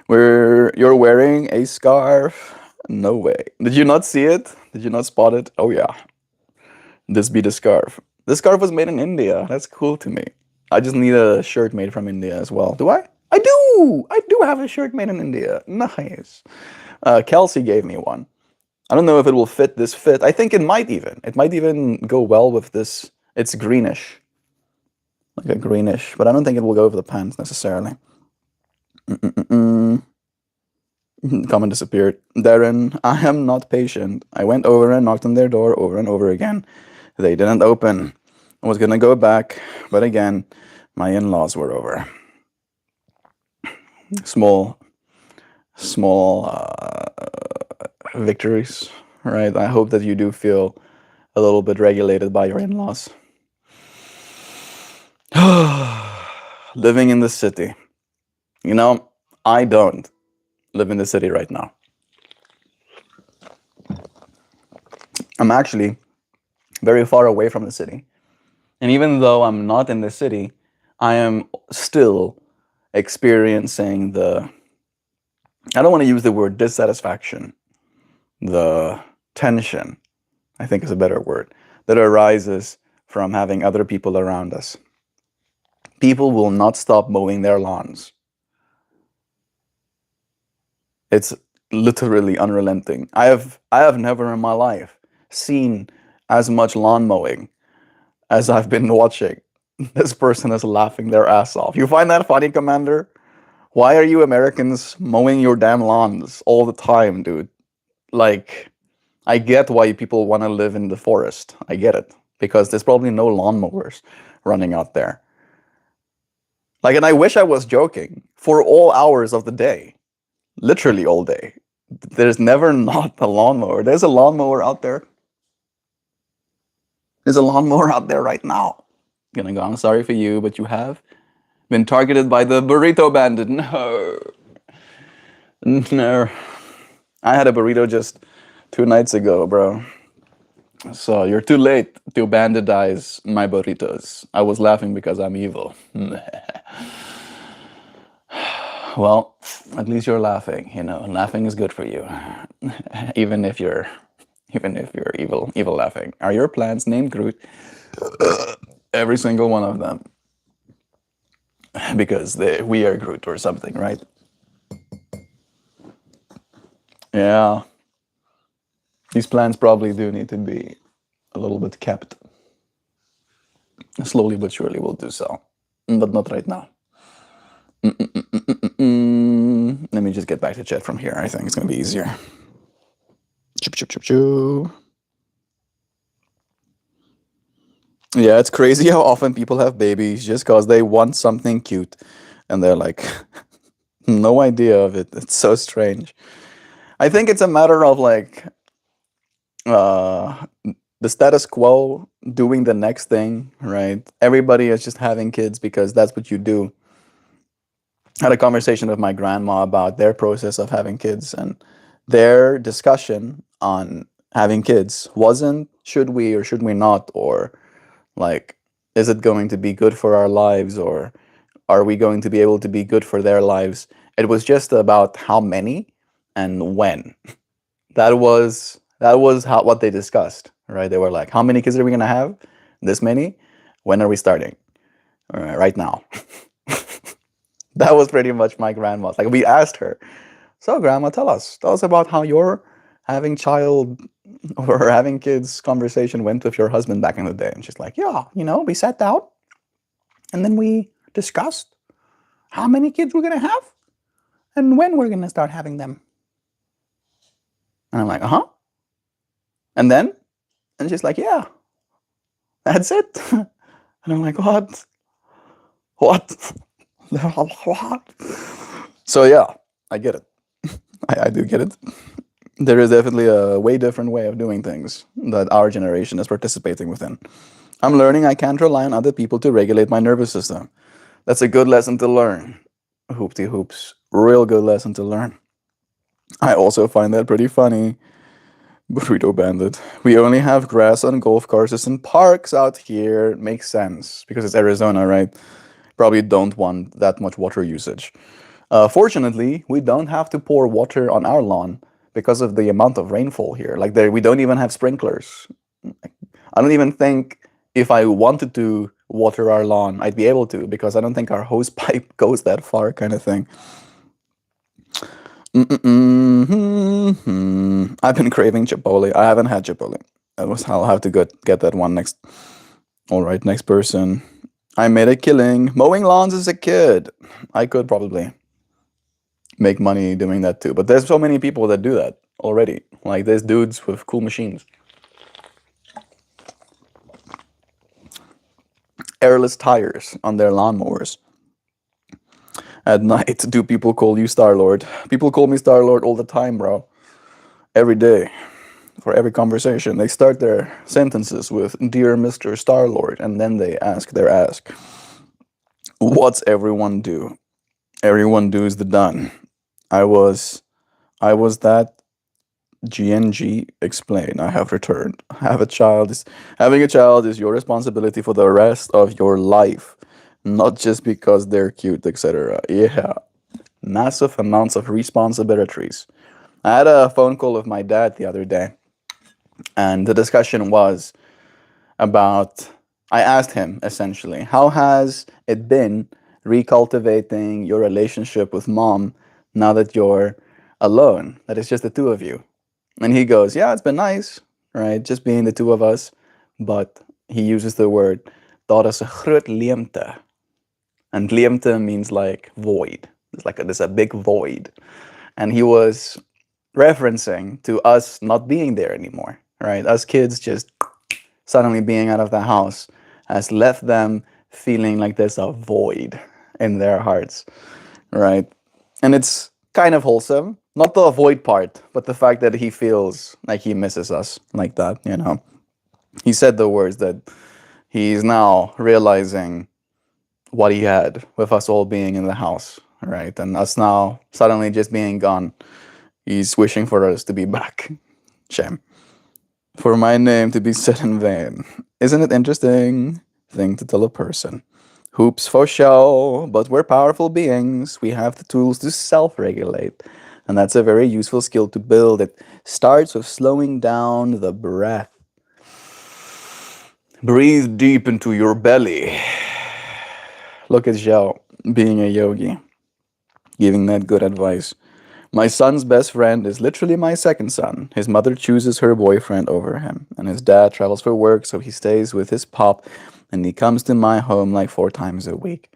Where you're wearing a scarf. No way. Did you not see it? Did you not spot it? Oh yeah. This be the scarf. This scarf was made in India. That's cool to me. I just need a shirt made from India as well. Do I? I do! I do have a shirt made in India. Nice. Kelsey gave me one. I don't know if it will fit this fit. I think it might even. It might even go well with this. It's greenish. Like a greenish. But I don't think it will go with the pants necessarily. Comment disappeared. Darren, I am not patient. I went over and knocked on their door over and over again. They didn't open. I was gonna go back, but again, my in-laws were over. Small victories, right? I hope that you do feel a little bit regulated by your in-laws. Living in the city. You know, I don't live in the city right now. I'm actually very far away from the city. And even though I'm not in the city, I am still experiencing the, I don't want to use the word dissatisfaction, the tension, I think is a better word, that arises from having other people around us. People will not stop mowing their lawns. It's literally unrelenting. I have never in my life seen as much lawn mowing as I've been watching. This person is laughing their ass off. You find that funny, Commander? Why are you Americans mowing your damn lawns all the time, dude? Like, I get why people want to live in the forest. I get it. Because there's probably no lawnmowers running out there. Like, and I wish I was joking. For all hours of the day. Literally all day. There's never not a lawnmower. There's a lawnmower out there. There's a lawnmower out there right now. Gonna go, I'm sorry for you, but you have been targeted by the burrito bandit. No. No. I had a burrito just 2 nights ago, bro. So you're too late to banditize my burritos. I was laughing because I'm evil. Well, at least you're laughing, you know. Laughing is good for you. even if you're evil laughing. Are your plants named Groot? Every single one of them. Because we are Groot or something, right? Yeah. These plants probably do need to be a little bit kept. Slowly but surely we'll do so. But not right now. Let me just get back to chat from here. I think it's going to be easier. Choo choo choo choo. Yeah, it's crazy how often people have babies just because they want something cute. And they're like, no idea of it. It's so strange. I think it's a matter of like the status quo doing the next thing, right? Everybody is just having kids because that's what you do. I had a conversation with my grandma about their process of having kids, and their discussion on having kids wasn't should we or should we not, or like, is it going to be good for our lives, or are we going to be able to be good for their lives? It was just about how many and when. That was what they discussed, right? They were like, how many kids are we gonna have? This many? When are we starting? All right now. That was pretty much my grandma. Like, we asked her, so grandma, tell us about how your having child or having kids conversation went with your husband back in the day. And she's like, yeah, you know, we sat down and then we discussed how many kids we're gonna have. And when we're gonna start having them? And I'm like, uh-huh. And then? And she's like, yeah, that's it. And I'm like, what? What? What? So yeah, I get it. I do get it. There is definitely a way different way of doing things that our generation is participating within. I'm learning I can't rely on other people to regulate my nervous system. That's a good lesson to learn. Hoopty hoops. Real good lesson to learn. I also find that pretty funny. Burrito Bandit. We only have grass on golf courses and parks out here. It makes sense because it's Arizona, right? Probably don't want that much water usage. Fortunately, we don't have to pour water on our lawn because of the amount of rainfall here. Like there, we don't even have sprinklers. I don't even think if I wanted to water our lawn, I'd be able to because I don't think our hose pipe goes that far, kind of thing. I've been craving Chipotle. I haven't had Chipotle. I'll have to get that one next. All right, next person. I made a killing mowing lawns as a kid. I could probably make money doing that too, but there's so many people that do that already. Like there's dudes with cool machines. Airless tires on their lawnmowers. At night, do people call you Star-Lord? People call me Star-Lord all the time, bro. Every day. For every conversation. They start their sentences with Dear Mr. Star-Lord, and then they ask their ask. What's everyone do? Everyone does the done. I was that GNG explain. I have returned. Having a child is your responsibility for the rest of your life, not just because they're cute, etc. Yeah, massive amounts of responsibilities. I had a phone call with my dad the other day, and the discussion was about. I asked him essentially, how has it been recultivating your relationship with mom now that you're alone? That it's just the two of you. And he goes, yeah, it's been nice, right? Just being the two of us. But he uses the word, daar is 'n groot leemte. And leemte means like void. It's like there's a big void. And he was referencing to us not being there anymore, right? Us kids just suddenly being out of the house has left them feeling like there's a void in their hearts, right? And it's kind of wholesome. Not the avoid part, but the fact that he feels like he misses us like that, you know. He said the words that he's now realizing what he had with us all being in the house, right? And us now suddenly just being gone. He's wishing for us to be back. Shame. For my name to be said in vain. Isn't it interesting thing to tell a person? Hoops for show, but we're powerful beings. We have the tools to self regulate. And that's a very useful skill to build. It starts with slowing down the breath. Breathe deep into your belly. Look at Zhao being a yogi, giving that good advice. My son's best friend is literally my second son. His mother chooses her boyfriend over him, and his dad travels for work, so he stays with his pop, and he comes to my home like 4 times a week.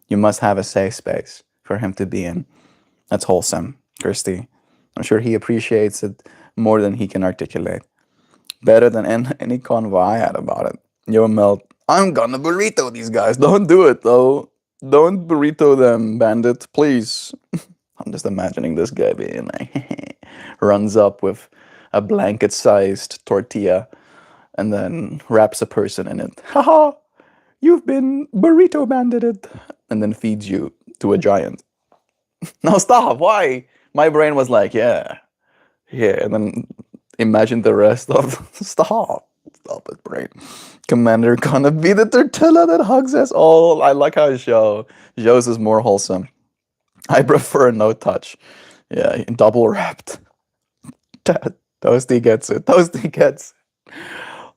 You must have a safe space for him to be in. That's wholesome, Kirsty. I'm sure he appreciates it more than he can articulate. Better than any convo I had about it. Yo, Melt, I'm gonna burrito these guys. Don't do it, though. Don't burrito them, bandit, please. I'm just imagining this guy being like, runs up with a blanket-sized tortilla and then wraps a person in it. Haha, you've been burrito bandited. And then feeds you to a giant. No, stop, why? My brain was like, yeah, yeah. And then imagine the rest of, stop it, brain. Commander gonna be the tortilla that hugs us all. I like how Joe's is more wholesome. I prefer no touch. Yeah, double wrapped. Toasty gets it. Toasty gets it.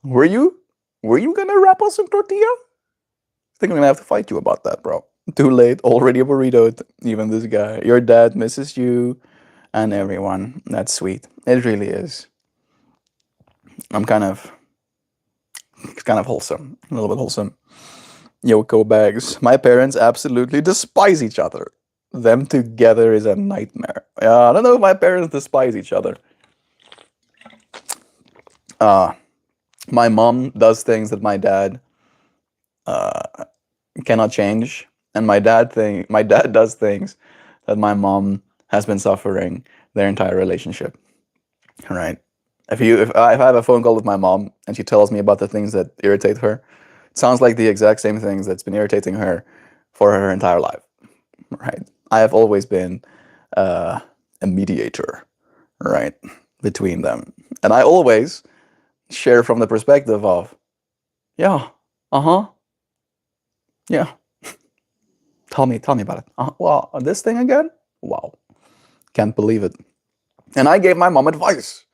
Were you? Were you gonna wrap us in tortilla? I think I'm gonna have to fight you about that, bro. Too late. Already a burrito. Even this guy. Your dad misses you, and everyone. That's sweet. It really is. I'm kind of. It's kind of wholesome. A little bit wholesome. Yoko bags. My parents absolutely despise each other. them together is a nightmare. I don't know if my parents despise each other. My mom does things that my dad cannot change, and my dad does things that my mom has been suffering their entire relationship. Right? If I have a phone call with my mom and she tells me about the things that irritate her, it sounds like the exact same things that's been irritating her for her entire life. Right? I have always been a mediator, right, between them, and I always share from the perspective of, yeah, uh-huh, yeah, tell me about it. Well, this thing again? Wow, can't believe it. And I gave my mom advice.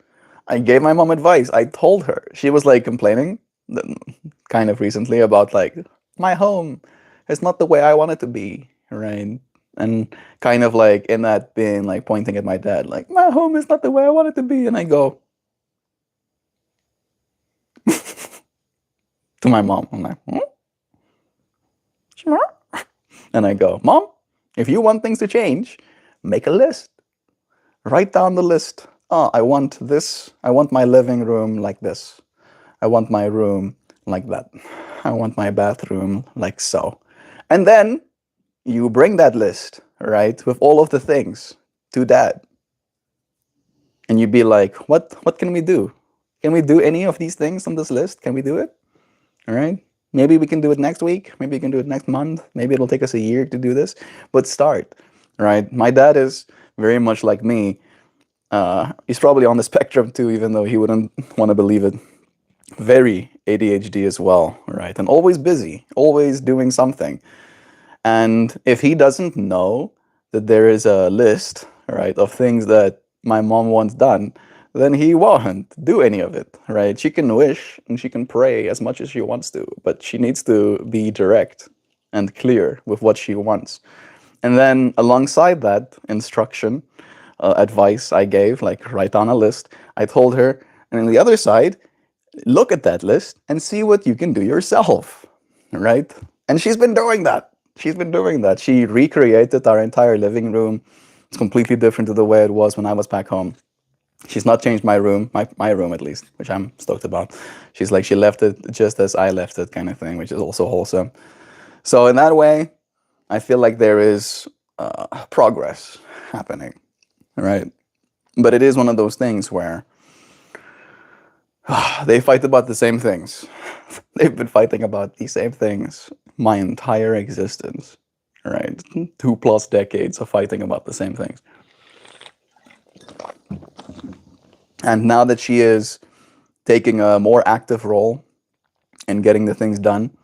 I told her. She was like complaining kind of recently about like my home is not the way I want it to be, right? And kind of like in that being like pointing at my dad, like my home is not the way I want it to be. And I go to my mom. I'm like, hmm? Sure. And I go, Mom, if you want things to change, make a list. Write down the list. Oh, I want this. I want my living room like this. I want my room like that. I want my bathroom like so. And then you bring that list, right, with all of the things to dad. And you be like, what can we do? Can we do any of these things on this list? Can we do it? All right. Maybe we can do it next week. Maybe we can do it next month. Maybe it'll take us a year to do this. But start, right? My dad is very much like me. He's probably on the spectrum too, even though he wouldn't want to believe it. Very ADHD as well, right? And always busy, always doing something. And if he doesn't know that there is a list, right, of things that my mom wants done, then he won't do any of it, right? She can wish and she can pray as much as she wants to, but she needs to be direct and clear with what she wants. And then alongside that instruction, advice I gave, like write down a list, I told her, and on the other side, look at that list and see what you can do yourself, right? And she's been doing that. She's been doing that. She recreated our entire living room. It's completely different to the way it was when I was back home. She's not changed my room, my room at least, which I'm stoked about. She's like, she left it just as I left it, kind of thing, which is also wholesome. So in that way, I feel like there is progress happening, right? But it is one of those things where they fight about the same things. They've been fighting about the same things my entire existence, right? 2+ decades of fighting about the same things. And now that she is taking a more active role in getting the things done,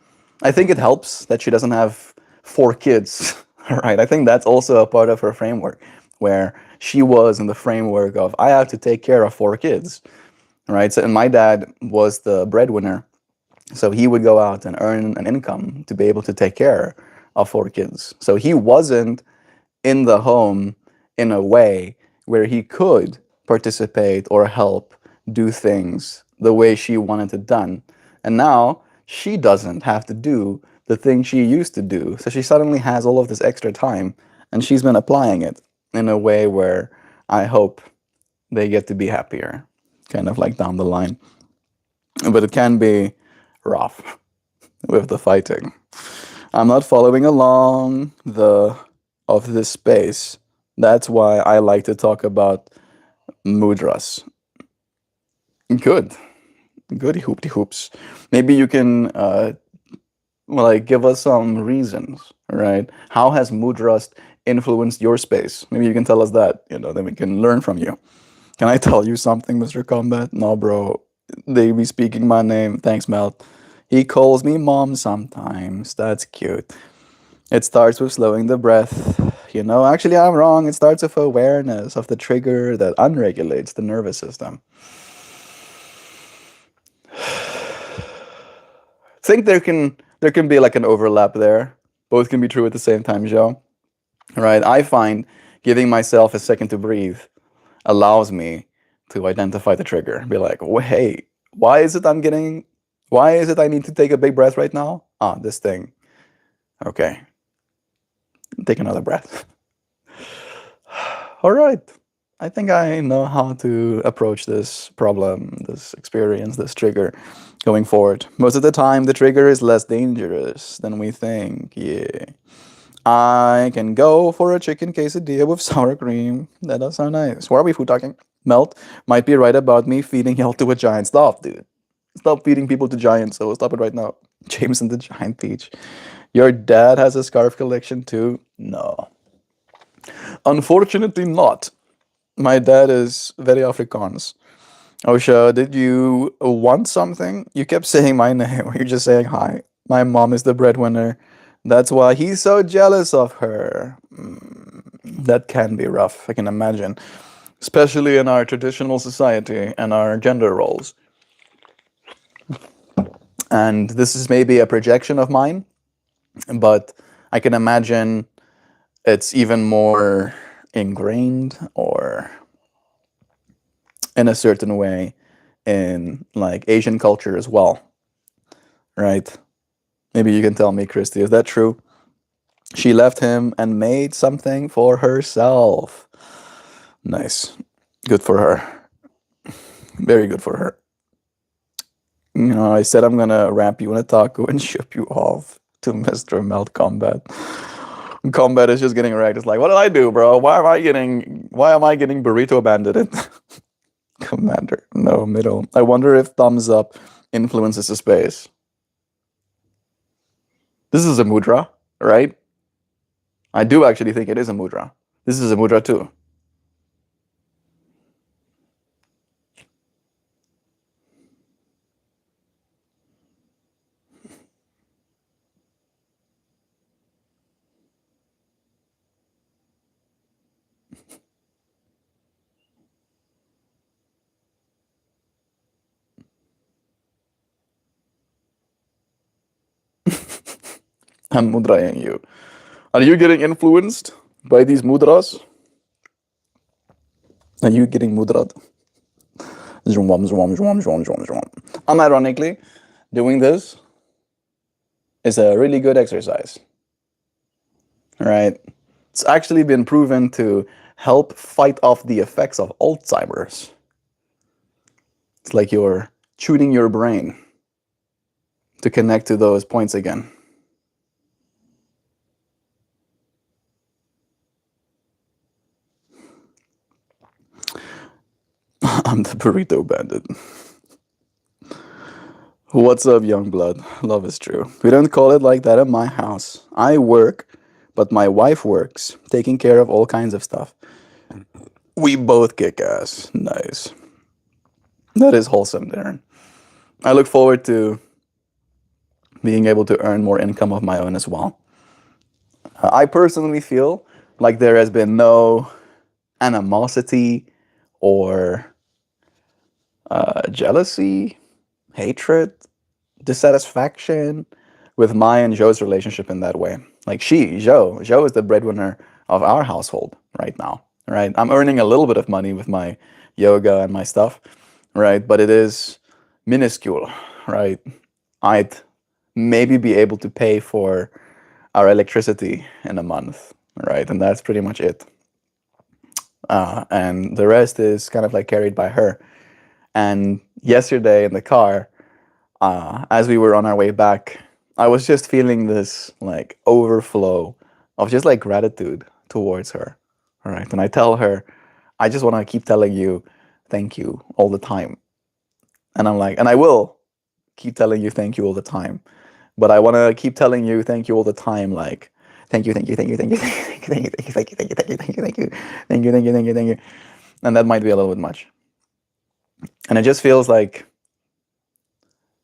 I think it helps that she doesn't have 4 kids, right? I think that's also a part of her framework, where she was in the framework of, I have to take care of 4 kids, right? So, and my dad was the breadwinner. So he would go out and earn an income to be able to take care of 4 kids. So he wasn't in the home in a way where he could participate or help do things the way she wanted it done. And now she doesn't have to do the thing she used to do. So she suddenly has all of this extra time and she's been applying it in a way where I hope they get to be happier, kind of like down the line. But it can be rough with the fighting. I'm not following along the of this space. That's why I like to talk about mudras. Good, goody hoopty hoops. Maybe you can like give us some reasons, right? How has mudras influenced your space? Maybe you can tell us that. Then we can learn from you. Can I tell you something, Mr. Combat? No, bro. They be speaking my name. Thanks, Melt. He calls me mom sometimes. That's cute. It starts with slowing the breath. Actually, I'm wrong. It starts with awareness of the trigger that unregulates the nervous system. Think there can be like an overlap there. Both can be true at the same time, Joe. Right? I find giving myself a second to breathe allows me to identify the trigger. Be like, hey, why is it I need to take a big breath right now? This thing. Okay. Take another breath. All right. I think I know how to approach this problem, this experience, this trigger going forward. Most of the time, the trigger is less dangerous than we think. Yeah. I can go for a chicken quesadilla with sour cream. That does sound nice. Why are we food talking? Melt might be right about me feeding hell to a giant. Stop, dude. Stop feeding people to giants. So stop it right now. Jameson the Giant Peach. Your dad has a scarf collection too? No. Unfortunately, not. My dad is very Afrikaans. Osha, did you want something? You kept saying my name, or you're just saying hi. My mom is the breadwinner. That's why he's so jealous of her. That can be rough, I can imagine. Especially in our traditional society and our gender roles. And this is maybe a projection of mine, but I can imagine it's even more ingrained or in a certain way in like Asian culture as well, right? Maybe you can tell me, Christy, is that true? She left him and made something for herself. Nice. Good for her. Very good for her. You know, I said I'm gonna wrap you in a taco and ship you off to Mr. Melt Combat. Combat is just getting wrecked. It's like, what did I do, bro? Why am I getting burrito banded? Commander. No, middle. I wonder if thumbs up influences the space. This is a mudra, right? I do actually think it is a mudra. This is a mudra too. I'm mudraing you. Are you getting influenced by these mudras? Are you getting mudrad? Unironically, doing this is a really good exercise. Right? It's actually been proven to help fight off the effects of Alzheimer's. It's like you're tuning your brain to connect to those points again. I'm the burrito bandit. What's up, young blood? Love is true. We don't call it like that at my house. I work, but my wife works, taking care of all kinds of stuff. We both kick ass. Nice. That is wholesome, Darren. I look forward to being able to earn more income of my own as well. I personally feel like there has been no animosity or jealousy, hatred, dissatisfaction with my and Joe's relationship in that way. Like Joe is the breadwinner of our household right now, right? I'm earning a little bit of money with my yoga and my stuff, right? But it is minuscule, right? I'd maybe be able to pay for our electricity in a month, right? And that's pretty much it. And the rest is kind of like carried by her. And yesterday in the car, as we were on our way back, I was just feeling this like overflow of just like gratitude towards her. All right. And I tell her, I just want to keep telling you thank you all the time. And I'm like, and I will keep telling you thank you all the time. But I want to keep telling you thank you all the time, like, thank you, thank you, thank you, thank you, thank you, thank you, thank you, thank you, thank you, thank you, thank you, thank you, thank you, thank you, thank you. And that might be a little bit much. And it just feels like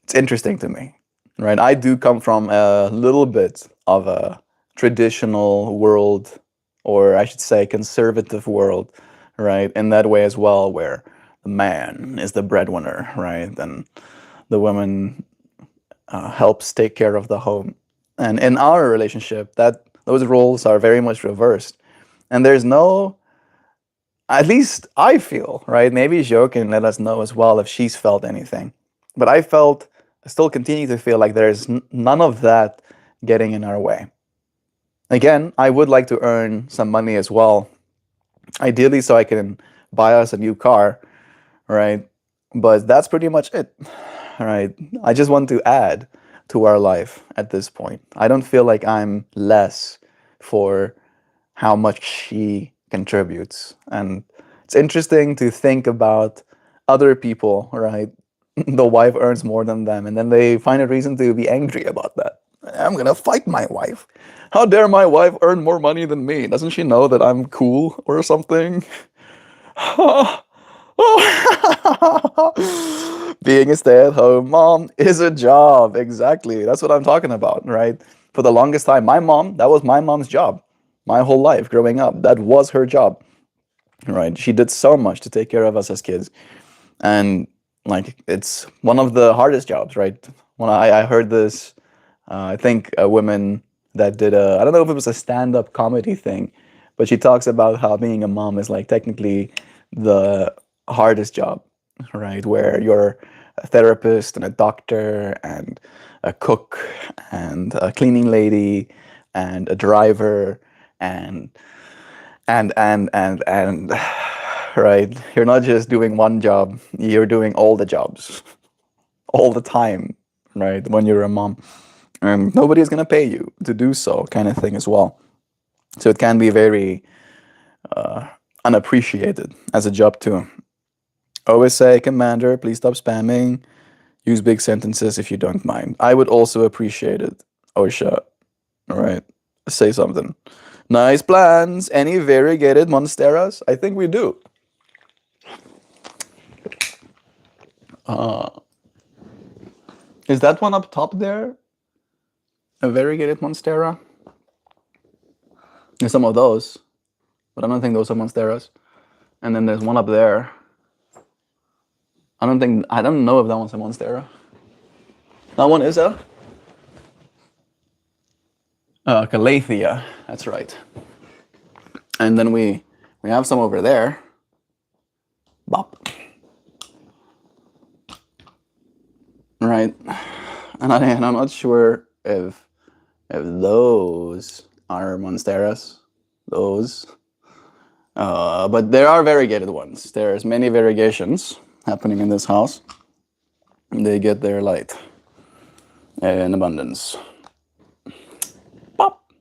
it's interesting to me, right? I do come from a little bit of a traditional world, or I should say conservative world, right? In that way as well, where the man is the breadwinner, right? And the woman helps take care of the home. And in our relationship, that those roles are very much reversed. And there's no, at least I feel, right? Maybe Jo can let us know as well if she's felt anything. But I still continue to feel like there's none of that getting in our way. Again, I would like to earn some money as well, Ideally, so I can buy us a new car, right? But that's pretty much it, right? I just want to add to our life at this point. I don't feel like I'm less for how much she contributes. And it's interesting to think about other people, right? The wife earns more than them, and then they find a reason to be angry about that. I'm gonna fight my wife. How dare my wife earn more money than me? Doesn't she know that I'm cool or something? Being a stay-at-home mom is a job. Exactly. That's what I'm talking about, right? For the longest time, my mom, that was my mom's job. My whole life growing up, that was her job, right? She did so much to take care of us as kids. And like, it's one of the hardest jobs, right? When I heard this, I think a woman that did I don't know if it was a stand-up comedy thing, but she talks about how being a mom is like technically the hardest job, right? Where you're a therapist and a doctor and a cook and a cleaning lady and a driver and and right? You're not just doing one job, you're doing all the jobs all the time, right? When you're a mom. And nobody is going to pay you to do so, kind of thing as well. So it can be very unappreciated as a job too. Always say, Commander, please stop spamming. Use big sentences if you don't mind. I would also appreciate it. OSHA, all right? Say something. Nice plans. Any variegated monsteras? I think we do. Is that one up top there? A variegated monstera? There's some of those, but I don't think those are monsteras. And then there's one up there. I don't know if that one's a monstera. That one is a Calathea. That's right. And then we have some over there. Bop. Right. And I'm not sure if those are monsteras. Those. But there are variegated ones. There's many variegations happening in this house. They get their light in abundance. Pop.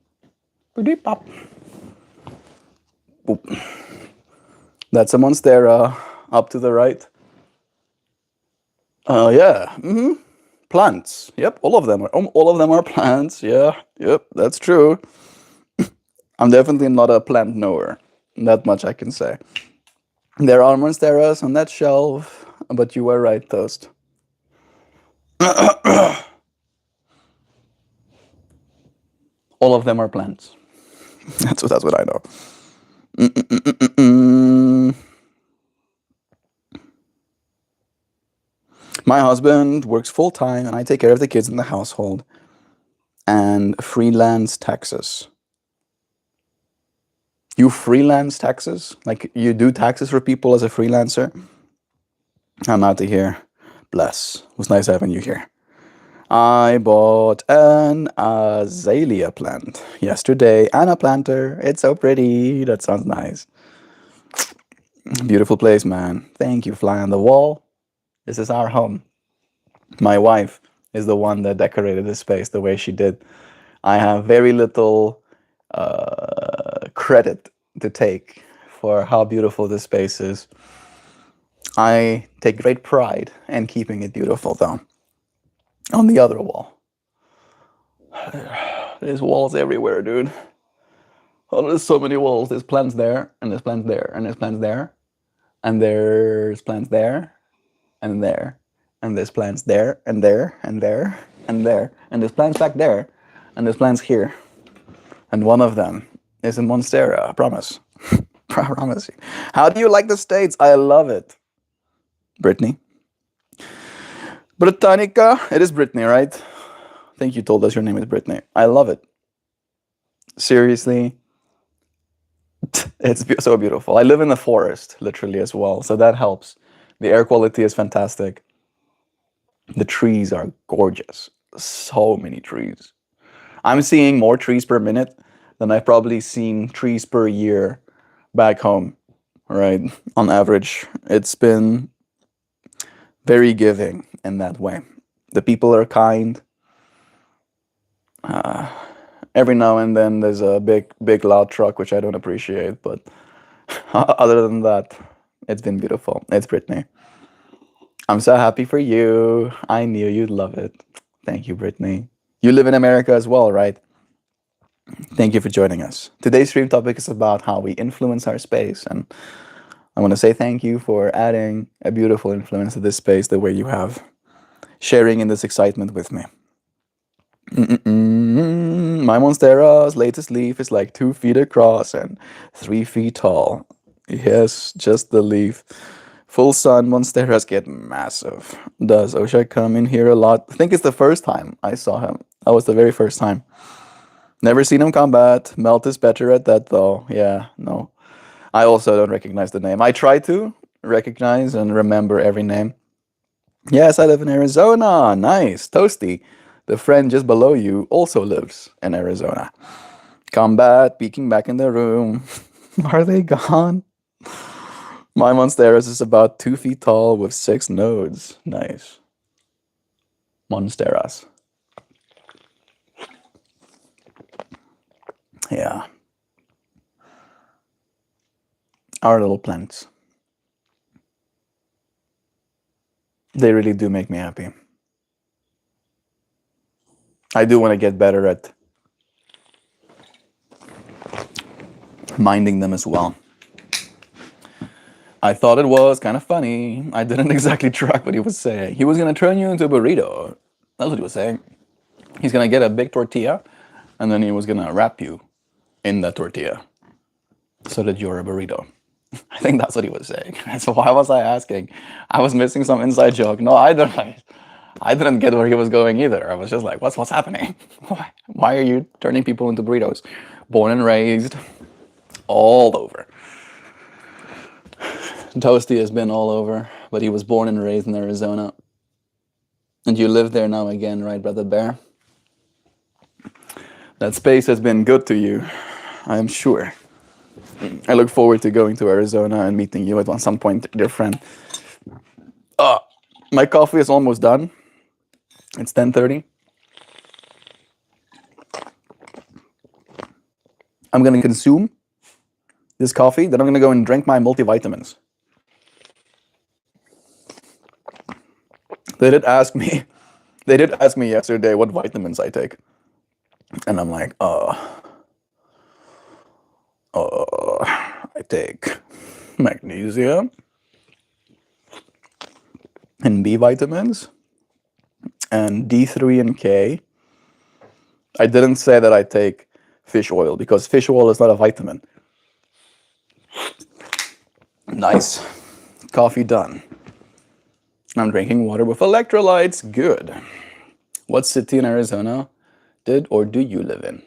Boop. Pop. Boop. That's a monstera up to the right. Yeah. Mm-hmm. Plants. Yep, all of them are plants. Yeah. Yep, that's true. I'm definitely not a plant knower. That much I can say. There are monsteras on that shelf, but you were right, Toast. All of them are plants. That's what I know. My husband works full time, and I take care of the kids in the household. And freelance taxes. You freelance taxes? Like you do taxes for people as a freelancer? I'm out of here. Bless. It was nice having you here. I bought an azalea plant yesterday and a planter. It's so pretty. That sounds nice. Beautiful place, man. Thank you, fly on the wall. This is our home. My wife is the one that decorated this space the way she did. I have very little credit to take for how beautiful this space is. I take great pride in keeping it beautiful, though. On the other wall, there's walls everywhere, dude. Oh, there's so many walls. There's plants there, and there's plants there, and there's plants there, and there's plants there, and there, and there's plants there, and there, and there, and there, and there's plants back there, and there's plants here. And one of them is in Monstera, I promise. I promise you. How do you like the States? I love it. Brittany. Britannica. It is Brittany, right? I think you told us your name is Brittany. I love it. Seriously. It's so beautiful. I live in the forest, literally, as well. So that helps. The air quality is fantastic. The trees are gorgeous. So many trees. I'm seeing more trees per minute than I've probably seen trees per year back home right? On average, it's been very giving in that way. The people are kind. Every now and then there's a big loud truck, which I don't appreciate, but other than that, it's been beautiful. It's Brittany. I'm so happy for you. I knew you'd love it. Thank you, Brittany. You live in America as well, right? Thank you for joining us. Today's stream topic is about how we influence our space, and I want to say thank you for adding a beautiful influence to this space the way you have, sharing in this excitement with me. My Monstera's latest leaf is like 2 feet across and 3 feet tall. Yes, just the leaf. Full sun Monsteras get massive. Does Osha come in here a lot? I think it's the first time I saw him. That was the very first time. Never seen him combat. Melt is better at that though. Yeah, no. I also don't recognize the name. I try to recognize and remember every name. Yes, I live in Arizona. Nice. Toasty, the friend just below you, also lives in Arizona. Combat, peeking back in the room. Are they gone? My Monsteras is about 2 feet tall with 6 nodes. Nice. Monsteras. Yeah. Our little plants. They really do make me happy. I do want to get better at minding them as well. I thought it was kind of funny. I didn't exactly track what he was saying. He was going to turn you into a burrito. That's what he was saying. He's going to get a big tortilla, and then he was going to wrap you in that tortilla so that you're a burrito. I think that's what he was saying. So why was I asking? I was missing some inside joke. No, I didn't get where he was going either. I was just like, what's happening? Why are you turning people into burritos? Born and raised all over. Toasty has been all over, but he was born and raised in Arizona. And you live there now again, right, Brother Bear? That space has been good to you, I am sure. I look forward to going to Arizona and meeting you at some point, dear friend. My coffee is almost done. It's 10:30. I'm going to consume this coffee, then I'm going to go and drink my multivitamins. They did ask me yesterday what vitamins I take. And I'm like, I take magnesium and B vitamins and D3 and K. I didn't say that I take fish oil because fish oil is not a vitamin. Nice. Coffee done. I'm drinking water with electrolytes. Good. What city in Arizona did or do you live in?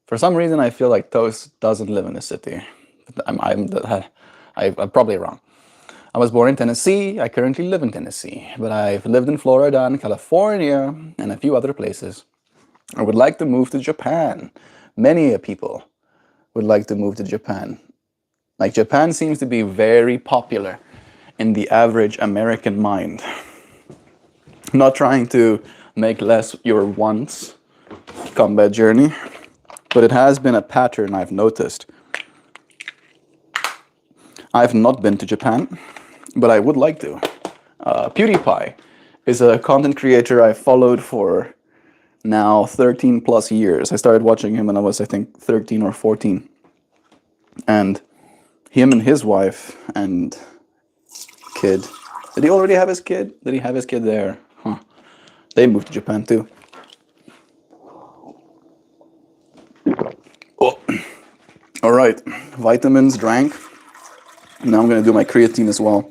For some reason, I feel like Toast doesn't live in a city. I'm probably wrong. I was born in Tennessee. I currently live in Tennessee, but I've lived in Florida and California and a few other places. I would like to move to Japan. Many people would like to move to Japan. Like, Japan seems to be very popular in the average American mind. I'm not trying to make less your once combat journey, but it has been a pattern I've noticed. I've not been to Japan, but I would like to. PewDiePie is a content creator I followed for now 13 plus years. I started watching him when I was, I think, 13 or 14. And him and his wife and kid. Did he already have his kid? Did he have his kid there? Huh. They moved to Japan too. Oh. All right, vitamins drank. Now I'm gonna do my creatine as well.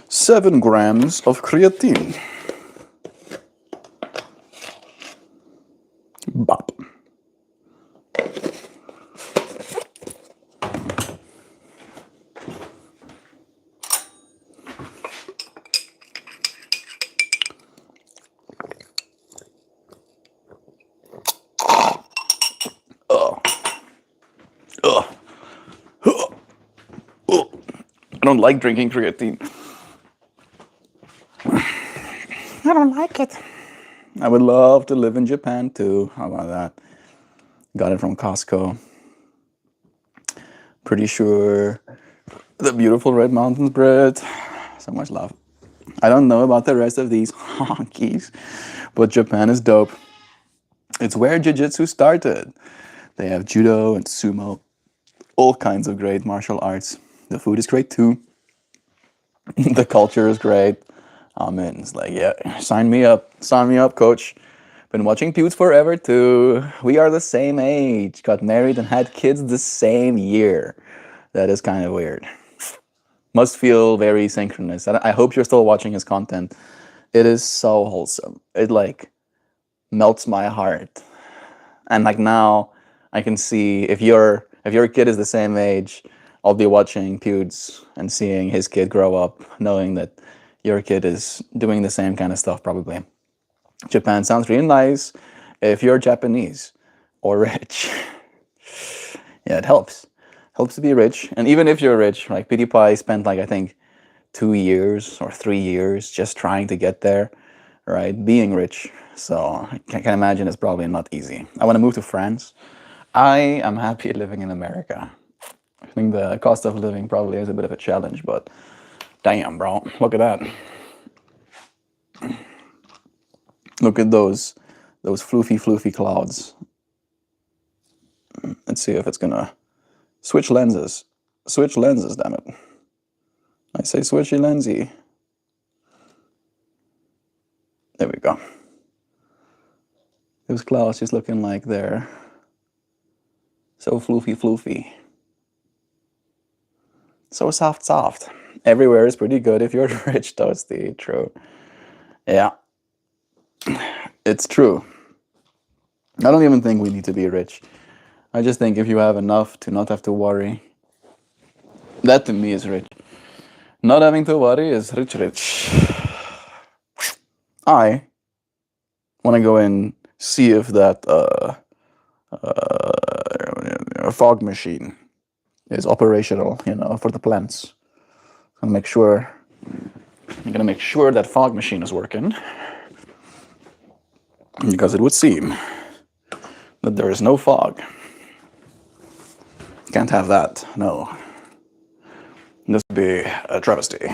7 grams of creatine. Bop. don't like drinking creatine. I don't like it. I would love to live in Japan too. How about that? Got it from Costco. Pretty sure the beautiful Red Mountains bread. So much love. I don't know about the rest of these honkies, but Japan is dope. It's where jiu-jitsu started. They have judo and sumo, all kinds of great martial arts. The food is great too. The culture is great. It's like, yeah, sign me up, coach. Been watching Pewds forever too. We are the same age, got married and had kids the same year. That is kind of weird. Must feel very synchronous. I hope you're still watching his content. It is so wholesome. It like melts my heart. And like now I can see if your kid is the same age, I'll be watching Pewds and seeing his kid grow up, knowing that your kid is doing the same kind of stuff probably. Japan sounds really nice if you're Japanese or rich. Yeah, it helps. Helps to be rich. And even if you're rich, like PewDiePie spent like I think 2 years or 3 years just trying to get there, right? Being rich. So I can imagine it's probably not easy. I want to move to France. I am happy living in America. I think the cost of living probably is a bit of a challenge, but damn, bro, look at that. Look at those floofy clouds. Let's see if it's gonna switch lenses. Switch lenses, damn it. I say switchy lensy. There we go. Those clouds just looking like they're so floofy. So soft. Everywhere is pretty good if you're rich, Toasty. True. Yeah. It's true. I don't even think we need to be rich. I just think if you have enough to not have to worry, that to me is rich. Not having to worry is rich. I want to go and see if that fog machine is operational, for the plants. I'm gonna make sure that fog machine is working, because it would seem that there is no fog. Can't have that, no. This would be a travesty.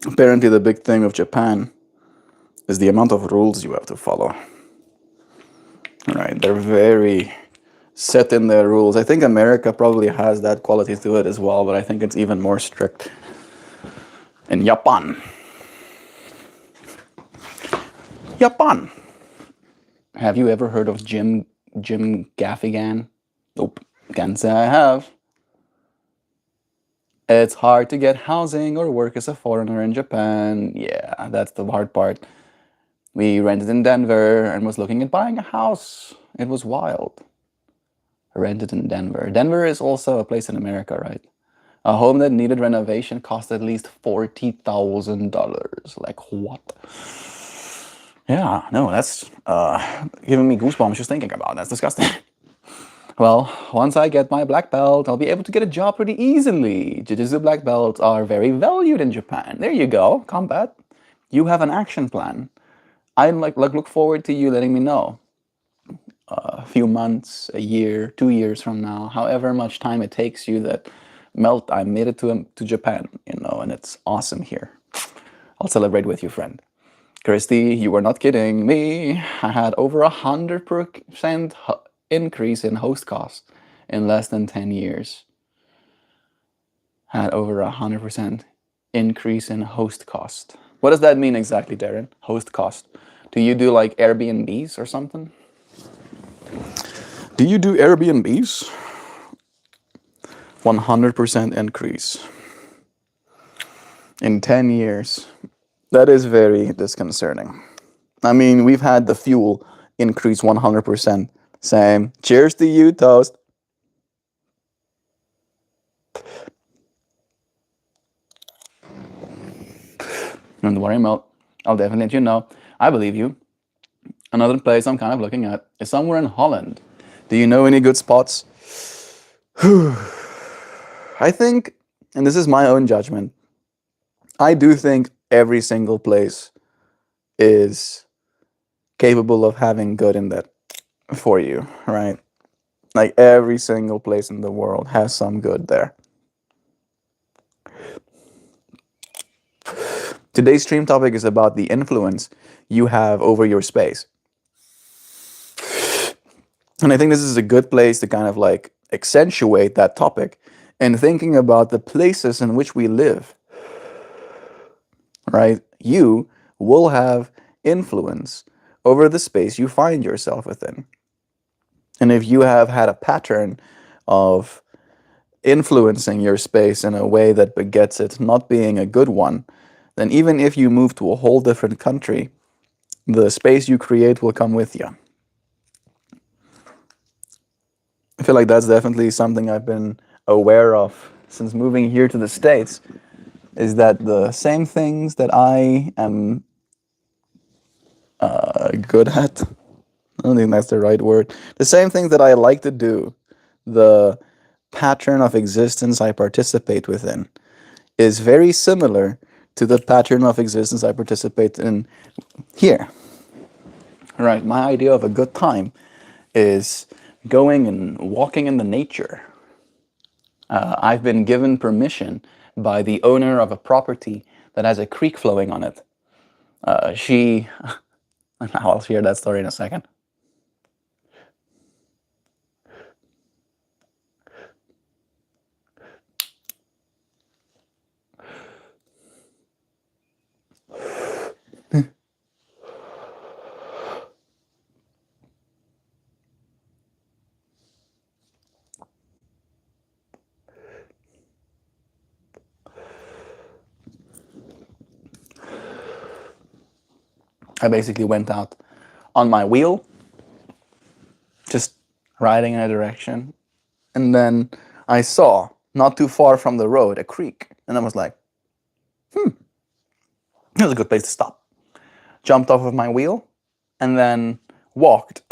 Apparently the big thing of Japan is the amount of rules you have to follow. Right, they're very set in their rules. I think America probably has that quality to it as well, but I think it's even more strict in Japan. Japan. Have you ever heard of Jim Gaffigan? Nope, can't say I have. It's hard to get housing or work as a foreigner in Japan. Yeah, that's the hard part. We rented in Denver and was looking at buying a house. It was wild. Rented in Denver. Denver is also a place in America, right? A home that needed renovation cost at least $40,000. Like, what? Yeah, no, that's giving me goosebumps just thinking about it. That's disgusting. Well, once I get my black belt, I'll be able to get a job pretty easily. Jiu-jitsu black belts are very valued in Japan. There you go, combat. You have an action plan. I look forward to you letting me know. A few months, a year, 2 years from now, however much time it takes you that Melt, I made it to Japan, and it's awesome here. I'll celebrate with you, friend. Christy, you were not kidding me. I had over 100% increase in host cost in less than 10 years. Had over 100% increase in host cost. What does that mean exactly, Darren? Host cost. Do you do like Airbnbs or something? Do you do Airbnbs? 100% increase in 10 years. That is very disconcerting. I mean, we've had the fuel increase 100%. Same. Cheers to you, Toast. Don't worry, Mel. I'll definitely let you know. I believe you. Another place I'm kind of looking at is somewhere in Holland. Do you know any good spots? I think, and this is my own judgment, I do think every single place is capable of having good in that for you, right? Like every single place in the world has some good there. Today's stream topic is about the influence you have over your space. And I think this is a good place to kind of like accentuate that topic and thinking about the places in which we live, right? You will have influence over the space you find yourself within. And if you have had a pattern of influencing your space in a way that begets it not being a good one, then even if you move to a whole different country, the space you create will come with you. I feel like that's definitely something I've been aware of since moving here to the States, is that the same things that I am good at, I don't think that's the right word, the same things that I like to do, the pattern of existence I participate within, is very similar to the pattern of existence I participate in here. Right, my idea of a good time is going and walking in the nature. I've been given permission by the owner of a property that has a creek flowing on it. I'll share that story in a second. I basically went out on my wheel, just riding in a direction, and then I saw, not too far from the road, a creek, and I was like, here's a good place to stop. Jumped off of my wheel, and then walked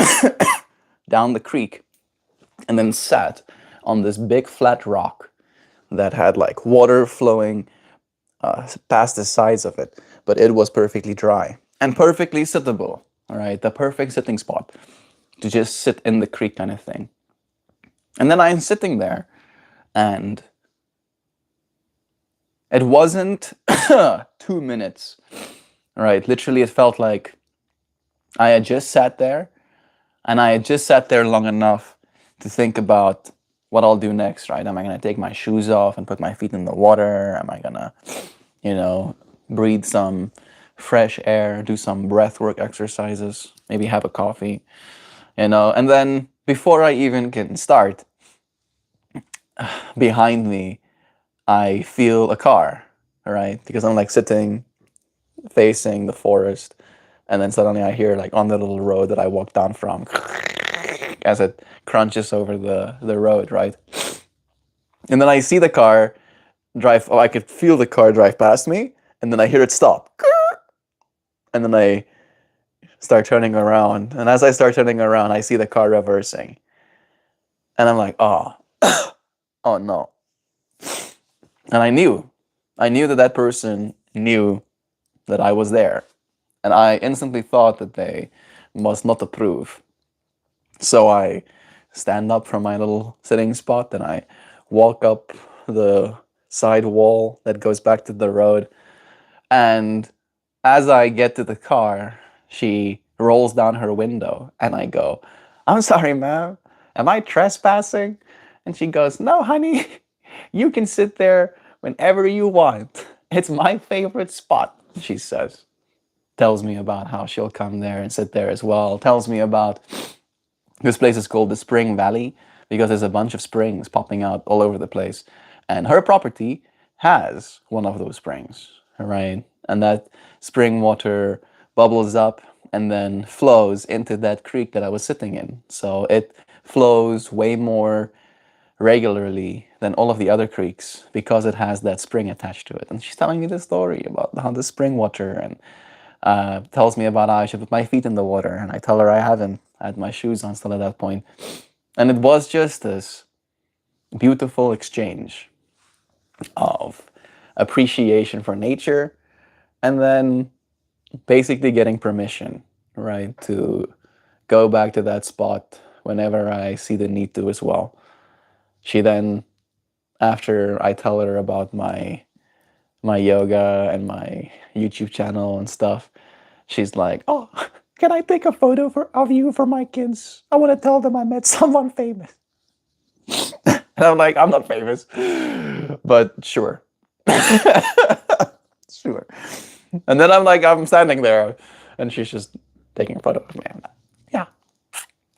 down the creek, and then sat on this big flat rock that had like water flowing past the sides of it, but it was perfectly dry and perfectly sittable. All right, the perfect sitting spot to just sit in the creek kind of thing. And then I'm sitting there, and it wasn't 2 minutes. All right, literally, it felt like I had just sat there, and I had just sat there long enough to think about what I'll do next, right? Am I gonna take my shoes off and put my feet in the water? Am I gonna, breathe some fresh air, do some breath work exercises, maybe have a coffee, And then before I even can start, behind me, I feel a car, right? Because I'm like sitting facing the forest, and then suddenly I hear like on the little road that I walked down from as it crunches over the road, right? And then I see the car drive, I could feel the car drive past me, and then I hear it stop. And then I start turning around, and as I start turning around, I see the car reversing. And I'm like, oh, oh no. And I knew that that person knew that I was there. And I instantly thought that they must not approve. So I stand up from my little sitting spot and I walk up the side wall that goes back to the road. And as I get to the car, she rolls down her window and I go, I'm sorry, ma'am. Am I trespassing? And she goes, no, honey, you can sit there whenever you want. It's my favorite spot, she says. Tells me about how she'll come there and sit there as well. Tells me about this place is called the Spring Valley because there's a bunch of springs popping out all over the place. And her property has one of those springs, right? And that spring water bubbles up and then flows into that creek that I was sitting in. So it flows way more regularly than all of the other creeks because it has that spring attached to it. And she's telling me the story about how the spring water, and tells me about how I should put my feet in the water. And I tell her I haven't had my shoes on still at that point. And it was just this beautiful exchange of appreciation for nature and then basically getting permission, right, to go back to that spot whenever I see the need to as well. She then, after I tell her about my yoga and my YouTube channel and stuff, she's like, "Oh, can I take a photo of you for my kids? I want to tell them I met someone famous." And I'm like, "I'm not famous, but sure." Sure. And then I'm standing there, and she's just taking a photo of me. I'm like, yeah.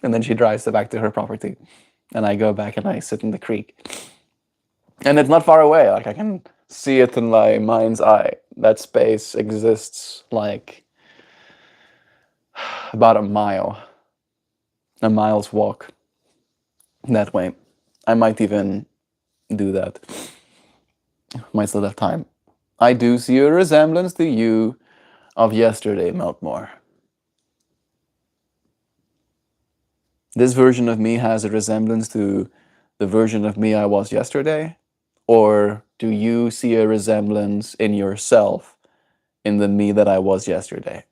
And then she drives back to her property, and I go back and I sit in the creek. And it's not far away. Like I can see it in my mind's eye. That space exists like about a mile's walk that way. I might even do that. Might still have time. I do see a resemblance to you of yesterday, MeltMore. This version of me has a resemblance to the version of me I was yesterday? Or do you see a resemblance in yourself in the me that I was yesterday?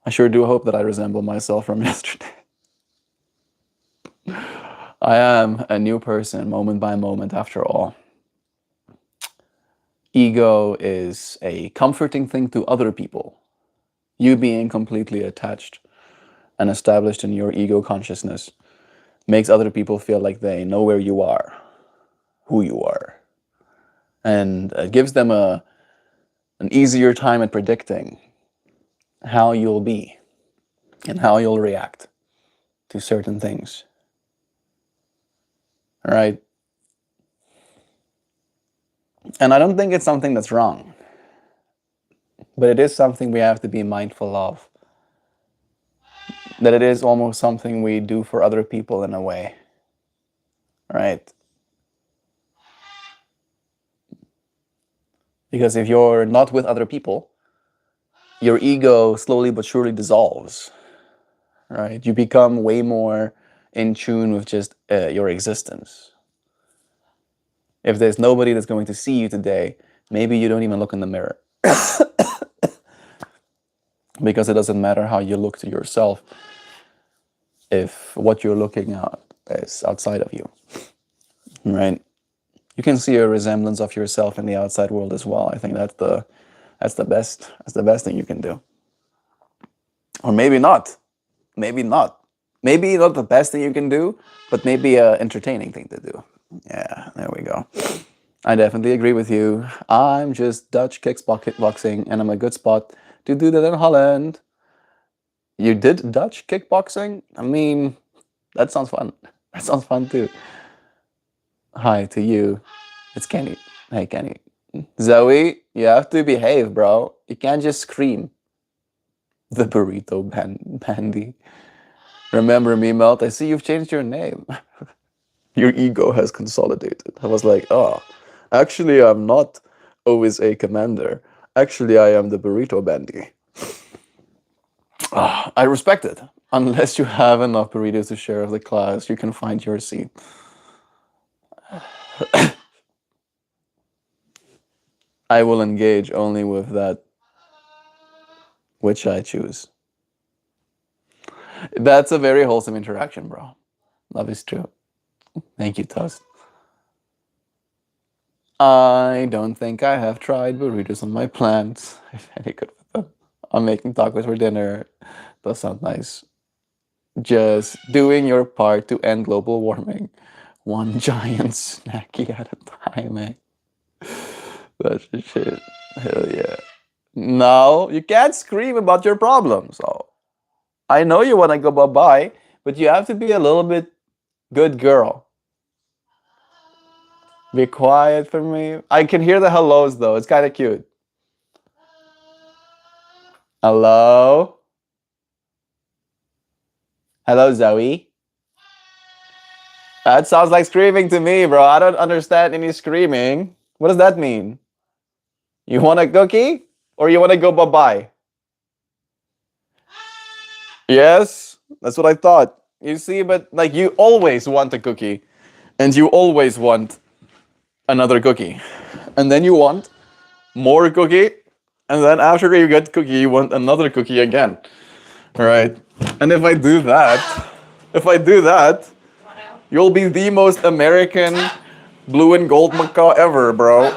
I sure do hope that I resemble myself from yesterday. I am a new person moment by moment after all. Ego is a comforting thing to other people. You being completely attached and established in your ego consciousness makes other people feel like they know where you are, who you are, and it gives them an easier time at predicting how you'll be and how you'll react to certain things. All right? And I don't think it's something that's wrong, but it is something we have to be mindful of. That it is almost something we do for other people in a way, right? Because if you're not with other people, your ego slowly but surely dissolves, right? You become way more in tune with just your existence. If there's nobody that's going to see you today, maybe you don't even look in the mirror. Because it doesn't matter how you look to yourself if what you're looking at is outside of you, right? You can see a resemblance of yourself in the outside world as well. I think that's the best thing you can do. Or maybe not. Maybe not. Maybe not the best thing you can do, but maybe an entertaining thing to do. Yeah, there we go. I definitely agree with you. I'm just Dutch kickboxing, and I'm a good spot to do that in Holland. You did Dutch kickboxing? I mean, that sounds fun. That sounds fun too. Hi to you. It's Kenny. Hey, Kenny. Zoe, you have to behave, bro. You can't just scream. The burrito bandy. Remember me, Melt? I see you've changed your name. Your ego has consolidated. I was like, oh, actually, I'm not always a commander. Actually, I am the burrito bandy. I respect it. Unless you have enough burritos to share with the class, you can find your seat. I will engage only with that which I choose. That's a very wholesome interaction, bro. Love is true. Thank you, Toast. I don't think I have tried burritos on my plants. If any good with them. I'm making tacos for dinner. Does sound nice. Just doing your part to end global warming. One giant snacky at a time, eh? That's the shit. Hell yeah. No, you can't scream about your problems. So I know you want to go bye-bye, but you have to be a little bit good girl. Be quiet for me. I can hear the hellos though. It's kind of cute. Hello? Hello, Zoe? That sounds like screaming to me, bro. I don't understand any screaming. What does that mean? You want a cookie? Or you want to go bye-bye? Yes, that's what I thought. You see, but like you always want a cookie. And you always want another cookie. And then you want more cookie. And then after you get cookie, you want another cookie again. All right. And if I do that, you'll be the most American blue and gold macaw ever, bro.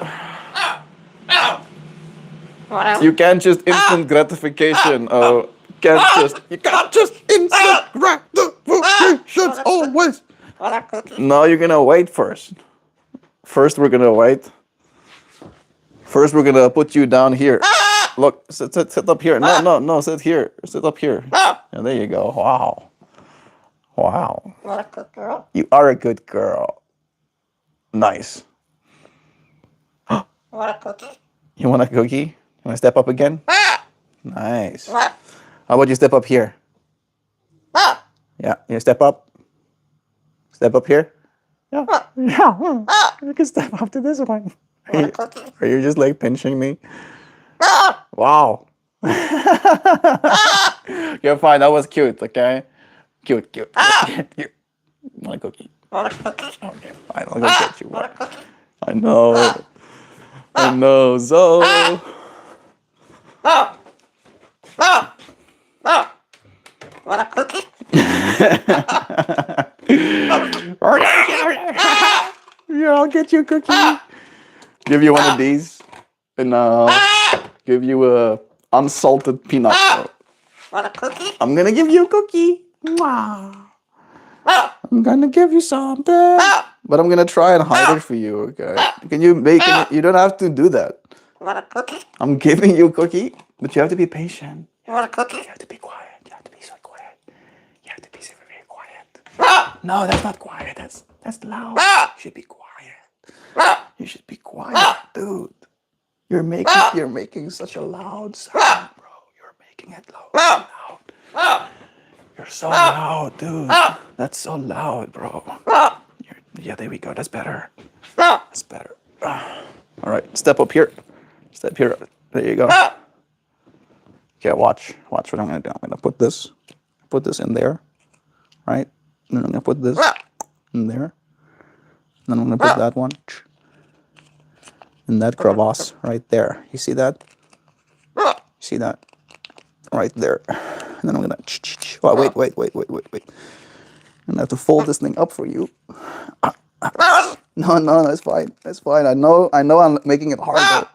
You can't just instant gratification. Oh, you can't just instant gratification always. No, you're gonna wait first. First, we're gonna wait. First, we're gonna put you down here. Look, sit up here. No, sit here. Sit up here. And there you go. Wow. Wow. What a good girl. You are a good girl. Nice. What a cookie. You want a cookie? You want to step up again? Nice. What? How about you step up here? Yeah, you step up. Step up here. Yeah. You can step up to this one. What a cookie. Are you just like pinching me? Wow. You're fine. That was cute. Okay. Cute. Cute. You want a cookie? What a cookie. Okay. Fine. I'll go get you What a one. cookie. I know. I know. Zoe. What a cookie. Yeah, I'll get you a cookie. Give you one of these, and give you a unsalted peanut. What a cookie. I'm gonna give you a cookie. Mwah. I'm gonna give you something, but I'm gonna try and hide it for you. Okay? Can you make it? You don't have to do that. What a cookie. I'm giving you a cookie, but you have to be patient. What a cookie. You have to be quiet. You have to be so quiet. You have to be very, very quiet. No, that's not quiet. That's loud. You should be quiet. You should be quiet, dude. You're making such a loud sound, bro. You're making it loud. You're so loud, dude. That's so loud, bro. Yeah, there we go. That's better. That's better. All right, step up here. Step here. There you go. Okay, watch what I'm gonna do. I'm gonna put this in there, right? And then I'm gonna put this in there. And then I'm gonna put that one in that crevasse right there. You see that? You see that? Right there. And then I'm gonna. Oh, wait. I'm gonna have to fold this thing up for you. No, that's fine. That's fine. I know I'm making it harder,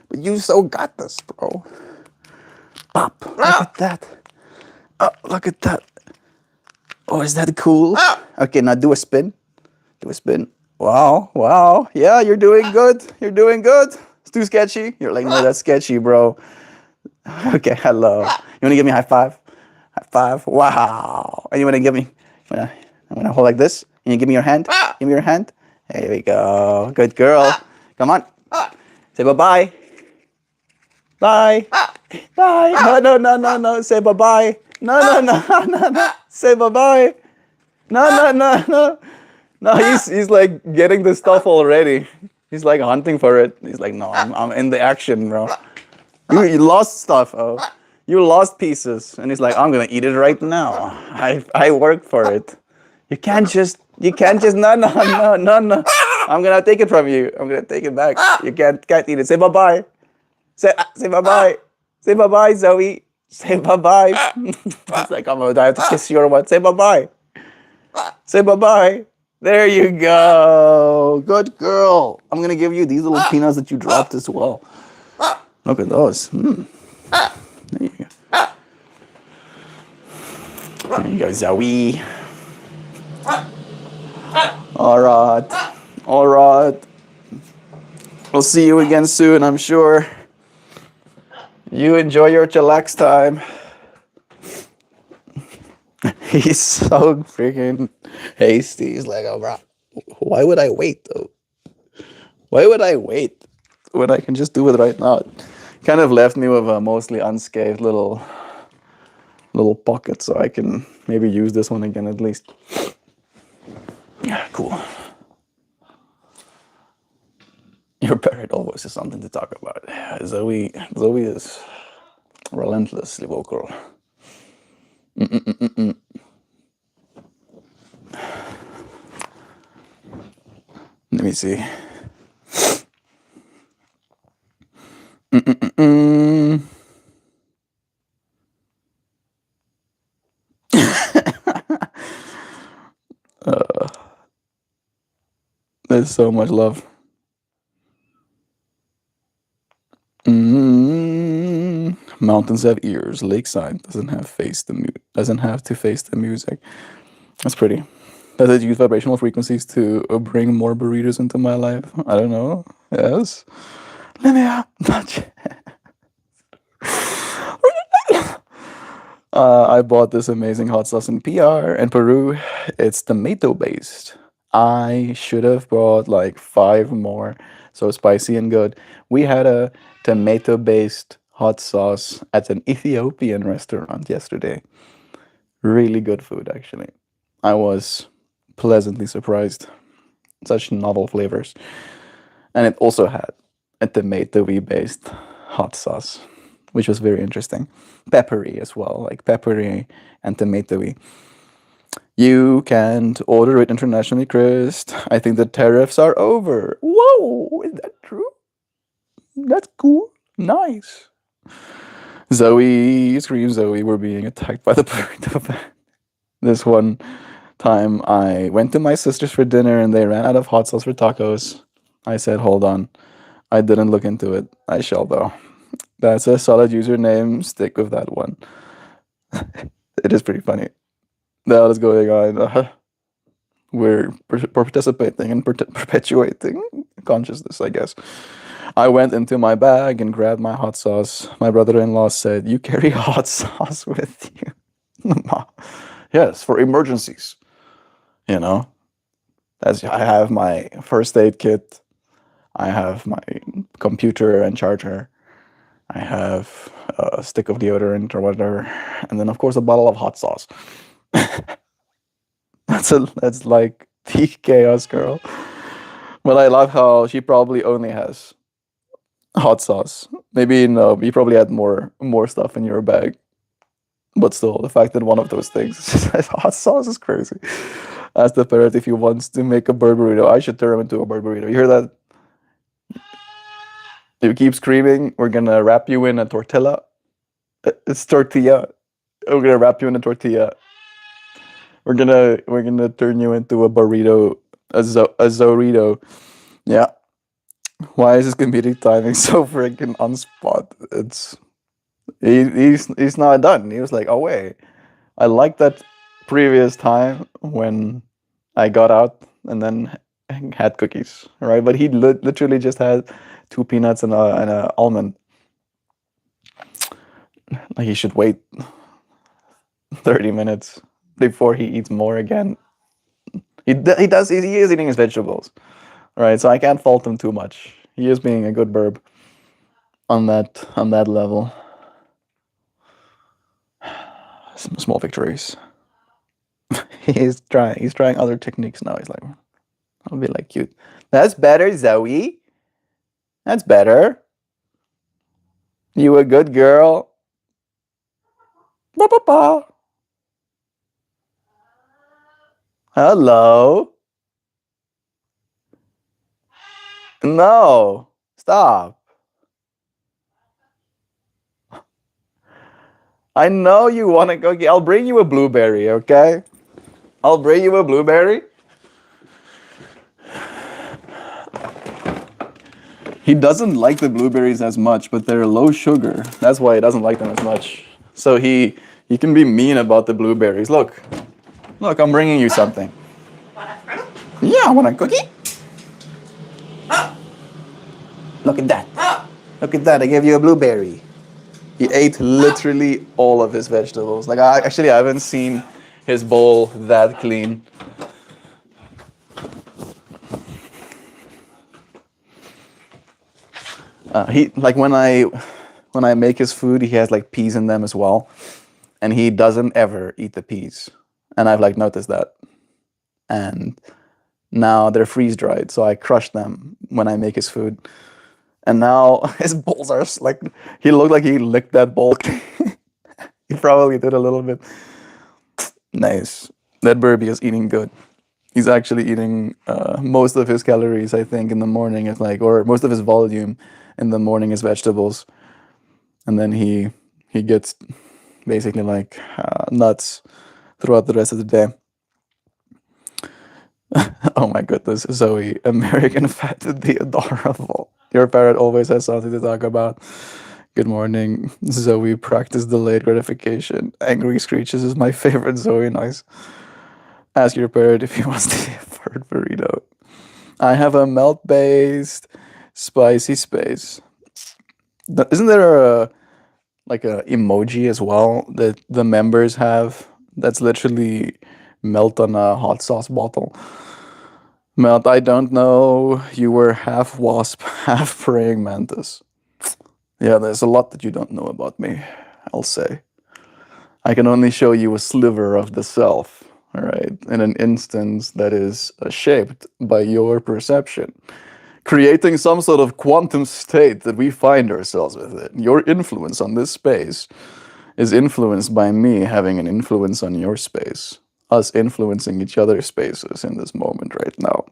but you so got this, bro. Pop. Look at that. Look at that. Oh, is that cool? Okay, now do a spin. Do a spin. Wow. Yeah, you're doing good. You're doing good. It's too sketchy. You're like, no, that's sketchy, bro. Okay, hello. You wanna give me a high five? High five. Wow. And you wanna give me? I'm gonna hold like this. And you give me your hand. Give me your hand. There we go. Good girl. Come on. Say bye-bye. Bye. Bye. No. Say bye-bye. No. Say bye-bye. No. No, he's like getting the stuff already. He's like hunting for it. He's like, no, I'm in the action, bro. You lost stuff. Oh, you lost pieces, and he's like, I'm gonna eat it right now. I worked for it. You can't just. No. I'm gonna take it from you. I'm gonna take it back. You can't eat it. Say bye-bye. Say bye-bye. Say bye-bye, Zoe. Say bye-bye. It's like, do I have to kiss you or what? Say bye-bye. Say bye-bye. There you go. Good girl. I'm gonna give you these little peanuts that you dropped as well. Look at those. There you go. There you go, Zoe. All right. We'll see you again soon, I'm sure. You enjoy your chillax time. He's so freaking hasty. He's like, oh, bro, why would I wait though? Why would I wait when I can just do it right now? It kind of left me with a mostly unscathed little pocket, so I can maybe use this one again at least. Yeah, cool. Your parrot always is something to talk about. Zoe is relentlessly vocal. Let me see. There's so much love. Mountains have ears. Lakeside doesn't have to face the music. That's pretty. Does it use vibrational frequencies to bring more burritos into my life? I don't know. Yes. Let me out. I bought this amazing hot sauce in PR and Peru. It's tomato based. I should have bought like 5 more. So spicy and good. We had a tomato based hot sauce at an Ethiopian restaurant yesterday. Really good food, actually. I was pleasantly surprised. Such novel flavors. And it also had a tomato based hot sauce, which was very interesting. Peppery as well, like peppery and tomatoey. You can't order it internationally, Chris. I think the tariffs are over. Whoa, is that true? That's cool. Nice. Zoe, scream Zoe, we're being attacked by the burrito. This one time I went to my sister's for dinner and they ran out of hot sauce for tacos. I said, hold on. I didn't look into it. I shall though. That's a solid username. Stick with that one. It is pretty funny. The hell is going on? We're participating and perpetuating consciousness, I guess. I went into my bag and grabbed my hot sauce. My brother-in-law said, "You carry hot sauce with you?" Yes, for emergencies. You know, as I have my first aid kit, I have my computer and charger, I have a stick of deodorant or whatever, and then of course a bottle of hot sauce. That's like the chaos girl. But I love how she probably only has hot sauce. Maybe no, you probably had more stuff in your bag. But still, the fact that one of those things has hot sauce is crazy. Ask the parrot if he wants to make a bird burrito. I should turn him into a bird burrito. You hear that? If you keep screaming, we're gonna wrap you in a tortilla. It's tortilla. We're gonna wrap you in a tortilla. We're gonna turn you into a burrito, a zorito. Yeah. Why is this comedic timing so freaking on spot? He's not done. He was like, oh wait, I like that previous time when I got out and then had cookies, right? But he literally just had 2 peanuts and a almond. Like he should wait 30 minutes before he eats more again. He is eating his vegetables, right? So I can't fault him too much. He is being a good burb on that level. Some small victories. He's trying other techniques now. He's like, I'll be like cute. That's better, Zoe. That's better. You a good girl. Ba ba ba. Hello. No. Stop. I know you want a cookie. I'll bring you a blueberry, okay? I'll bring you a blueberry. He doesn't like the blueberries as much, but they're low sugar. That's why he doesn't like them as much. So he can be mean about the blueberries. Look, I'm bringing you something. Want a fruit? Yeah, want a cookie? Oh, Look at that. oh. Look at that. I gave you a blueberry. He ate literally all of his vegetables. Like I haven't seen his bowl that clean. He like when I make his food, he has like peas in them as well, and he doesn't ever eat the peas, and I've like noticed that, and now they're freeze dried, so I crush them when I make his food, and now his balls are like he looked like he licked that bowl. He probably did a little bit. Nice. That Burby is eating good. He's actually eating most of his calories, I think, in the morning. Is like, or most of his volume in the morning is vegetables, and then he gets basically like nuts throughout the rest of the day. Oh my goodness, Zoe, American Fat, the adorable. Your parrot always has something to talk about. Good morning, Zoe. Practice delayed gratification. Angry screeches is my favorite Zoe noise. Ask your parrot if he wants to be a bird burrito. I have a melt based spicy space. Isn't there a like a emoji as well that the members have? That's literally melt on a hot sauce bottle. Melt, I don't know. You were half wasp, half praying mantis. Yeah, there's a lot that you don't know about me, I'll say. I can only show you a sliver of the self, all right, in an instance that is shaped by your perception, creating some sort of quantum state that we find ourselves within. Your influence on this space is influenced by me having an influence on your space, us influencing each other's spaces in this moment right now.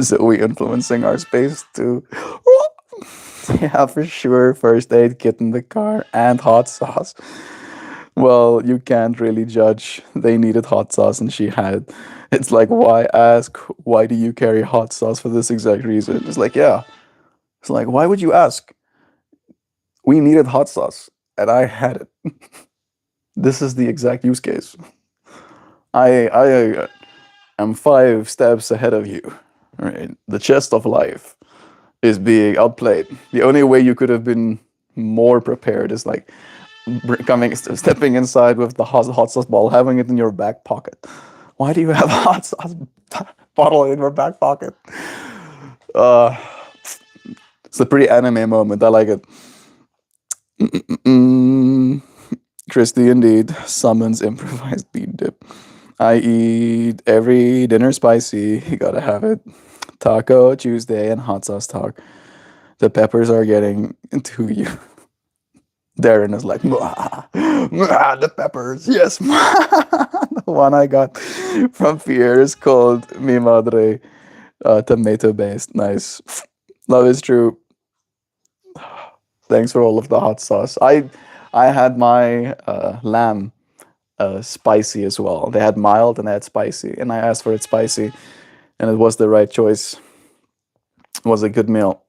Zoe influencing our space too. Yeah, for sure. First aid kit in the car and hot sauce. Well, you can't really judge. They needed hot sauce and she had it. It's like, why ask? Why do you carry hot sauce for this exact reason? It's like, yeah. It's like, why would you ask? We needed hot sauce and I had it. This is the exact use case. I am 5 steps ahead of you. Right? The chest of life is being outplayed. The only way you could have been more prepared is like stepping inside with the hot sauce bottle, having it in your back pocket. Why do you have a hot sauce bottle in your back pocket? Uh, it's a pretty anime moment. I like it. Christy indeed summons improvised bean dip. I eat every dinner spicy. You gotta have it. Taco Tuesday and hot sauce talk. The peppers are getting to you. Darren is like, "Mwah, mwah, the peppers, yes." The one I got from Pierre is called Mi Madre, tomato based. Nice. Love is true. Thanks for all of the hot sauce. I had my lamb spicy as well. They had mild and they had spicy, and I asked for it spicy, and it was the right choice. It was a good meal.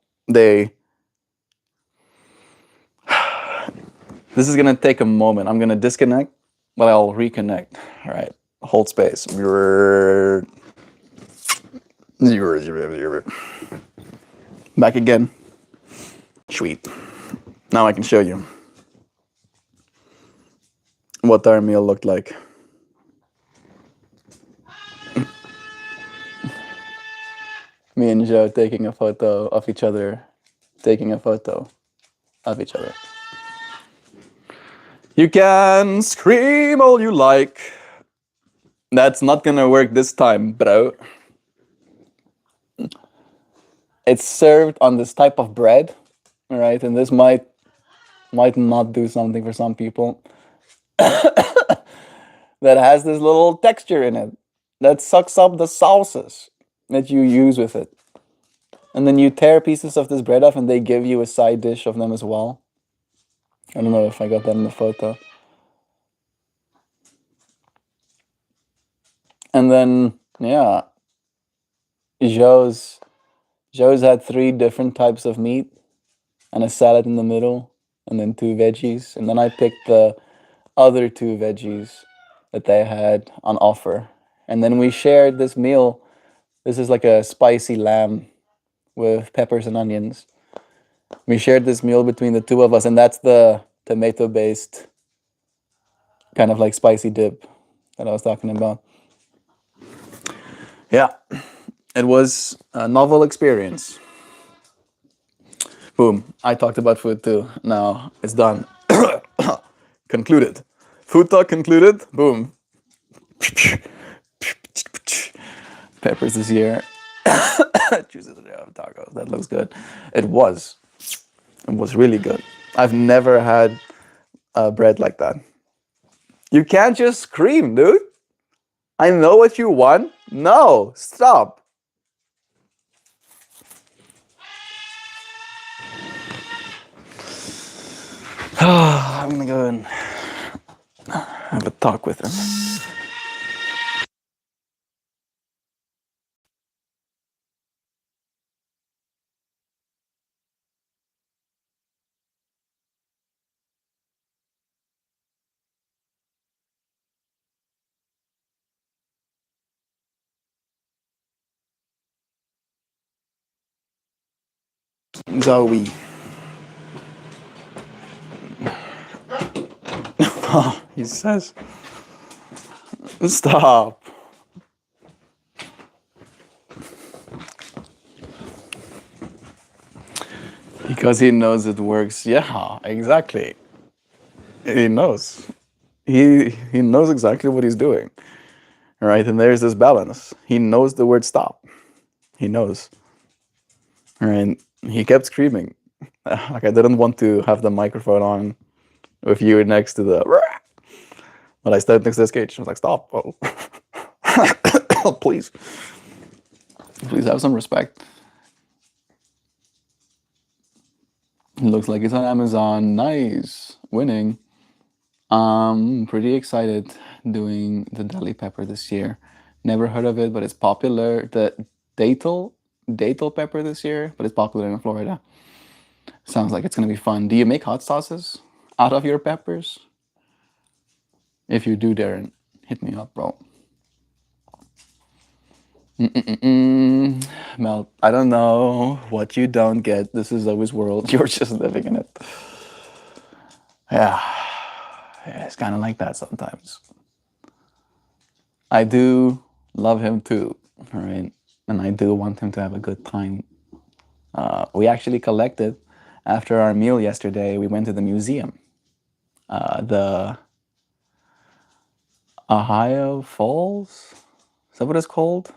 This is gonna take a moment. I'm gonna disconnect, but I'll reconnect. All right, hold space. Back again. Sweet. Now I can show you what our meal looked like. Me and Joe taking a photo of each other, taking a photo of each other. You can scream all you like. That's not gonna work this time, bro. It's served on this type of bread, all right? And this might not do something for some people. That has this little texture in it that sucks up the sauces that you use with it. And then you tear pieces of this bread off and they give you a side dish of them as well. I don't know if I got that in the photo. And then, yeah, Joe's had 3 different types of meat and a salad in the middle and then 2 veggies. And then I picked the other 2 veggies that they had on offer. And then we shared this meal. This is like a spicy lamb with peppers and onions. We shared this meal between the 2 of us, and that's the tomato-based kind of like spicy dip that I was talking about. Yeah, it was a novel experience. Boom. I talked about food too. Now it's done. Concluded. Food talk concluded. Boom. Peppers this year. Chooses to have tacos. That looks good. It was. It was really good. I've never had bread like that. You can't just scream, dude. I know what you want. No, stop. I'm gonna go and have a talk with him. Zoe. He says, stop. Because he knows it works. Yeah, exactly. He knows. He knows exactly what he's doing. Right? And there's this balance. He knows the word stop. He knows. Right? He kept screaming. Like I didn't want to have the microphone on with you next to the. But I stood next to this cage. I was like, stop. Oh. Please. Please have some respect. It looks like it's on Amazon. Nice. Winning. Pretty excited doing the Deli pepper this year. Never heard of it, but it's popular. The datel pepper this year, but it's popular in Florida. Sounds like it's gonna be fun. Do you make hot sauces out of your peppers? If you do, Darren, hit me up, bro. Mel, I don't know what you don't get. This is Zoe's world. You're just living in it. Yeah, it's kind of like that sometimes. I do love him too, right? And I do want him to have a good time. We actually collected, after our meal yesterday, we went to the museum. The Ohio Falls? Is that what it's called?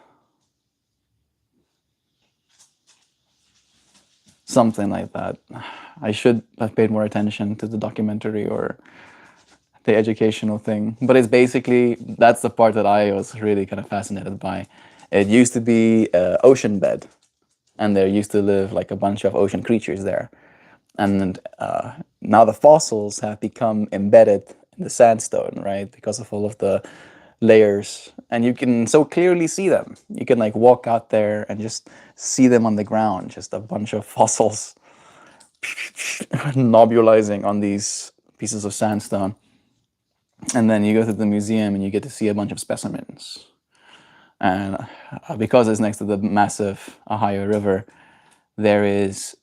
Something like that. I should have paid more attention to the documentary or the educational thing. But it's basically, that's the part that I was really kind of fascinated by. It used to be an ocean bed, and there used to live like a bunch of ocean creatures there. And now the fossils have become embedded in the sandstone, right? Because of all of the layers. And you can so clearly see them. You can like walk out there and just see them on the ground, just a bunch of fossils nobulizing on these pieces of sandstone. And then you go to the museum and you get to see a bunch of specimens. And because it's next to the massive Ohio River, there is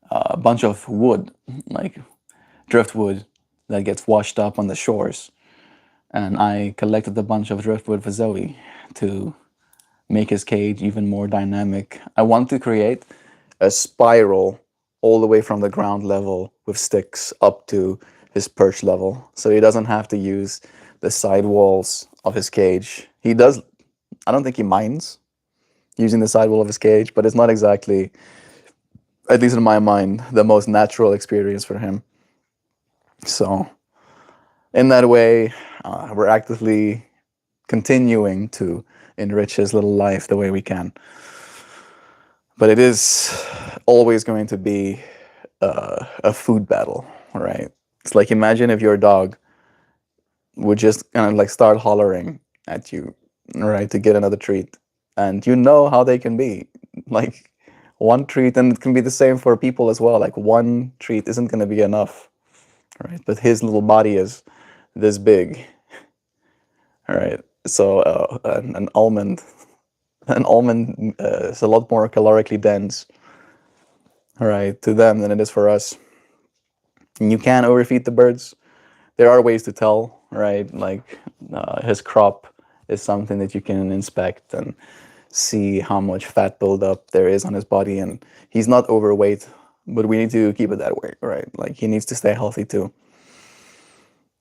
a bunch of wood, like driftwood, that gets washed up on the shores. And I collected a bunch of driftwood for Zoe to make his cage even more dynamic. I want to create a spiral all the way from the ground level with sticks up to his perch level. So he doesn't have to use the side walls of his cage. He does, I don't think he minds using the side wall of his cage, but it's not exactly, at least in my mind, the most natural experience for him. So in that way, we're actively continuing to enrich his little life the way we can. But it is always going to be a food battle, right? It's like, imagine if your dog would just kind of like start hollering at you, right, to get another treat. And you know how they can be. Like one treat, and it can be the same for people as well. Like one treat isn't going to be enough, right? But his little body is this big, all right? So an almond is a lot more calorically dense, all right, to them than it is for us. And you can't overfeed the birds. There are ways to tell, right? Like his crop is something that you can inspect and see how much fat buildup there is on his body, and he's not overweight, but we need to keep it that way, right? Like he needs to stay healthy too.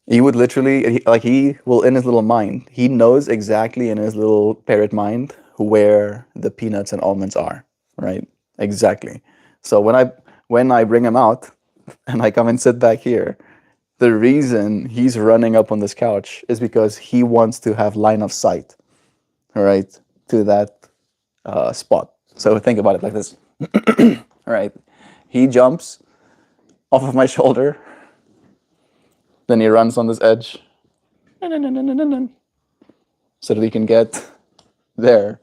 He would literally, like he will in his little mind, he knows exactly in his little parrot mind where the peanuts and almonds are, right? Exactly. So when I bring him out and I come and sit back here, the reason he's running up on this couch is because he wants to have line of sight, right, to that spot. So think about it like this, right? He jumps off of my shoulder, then he runs on this edge, so that he can get there,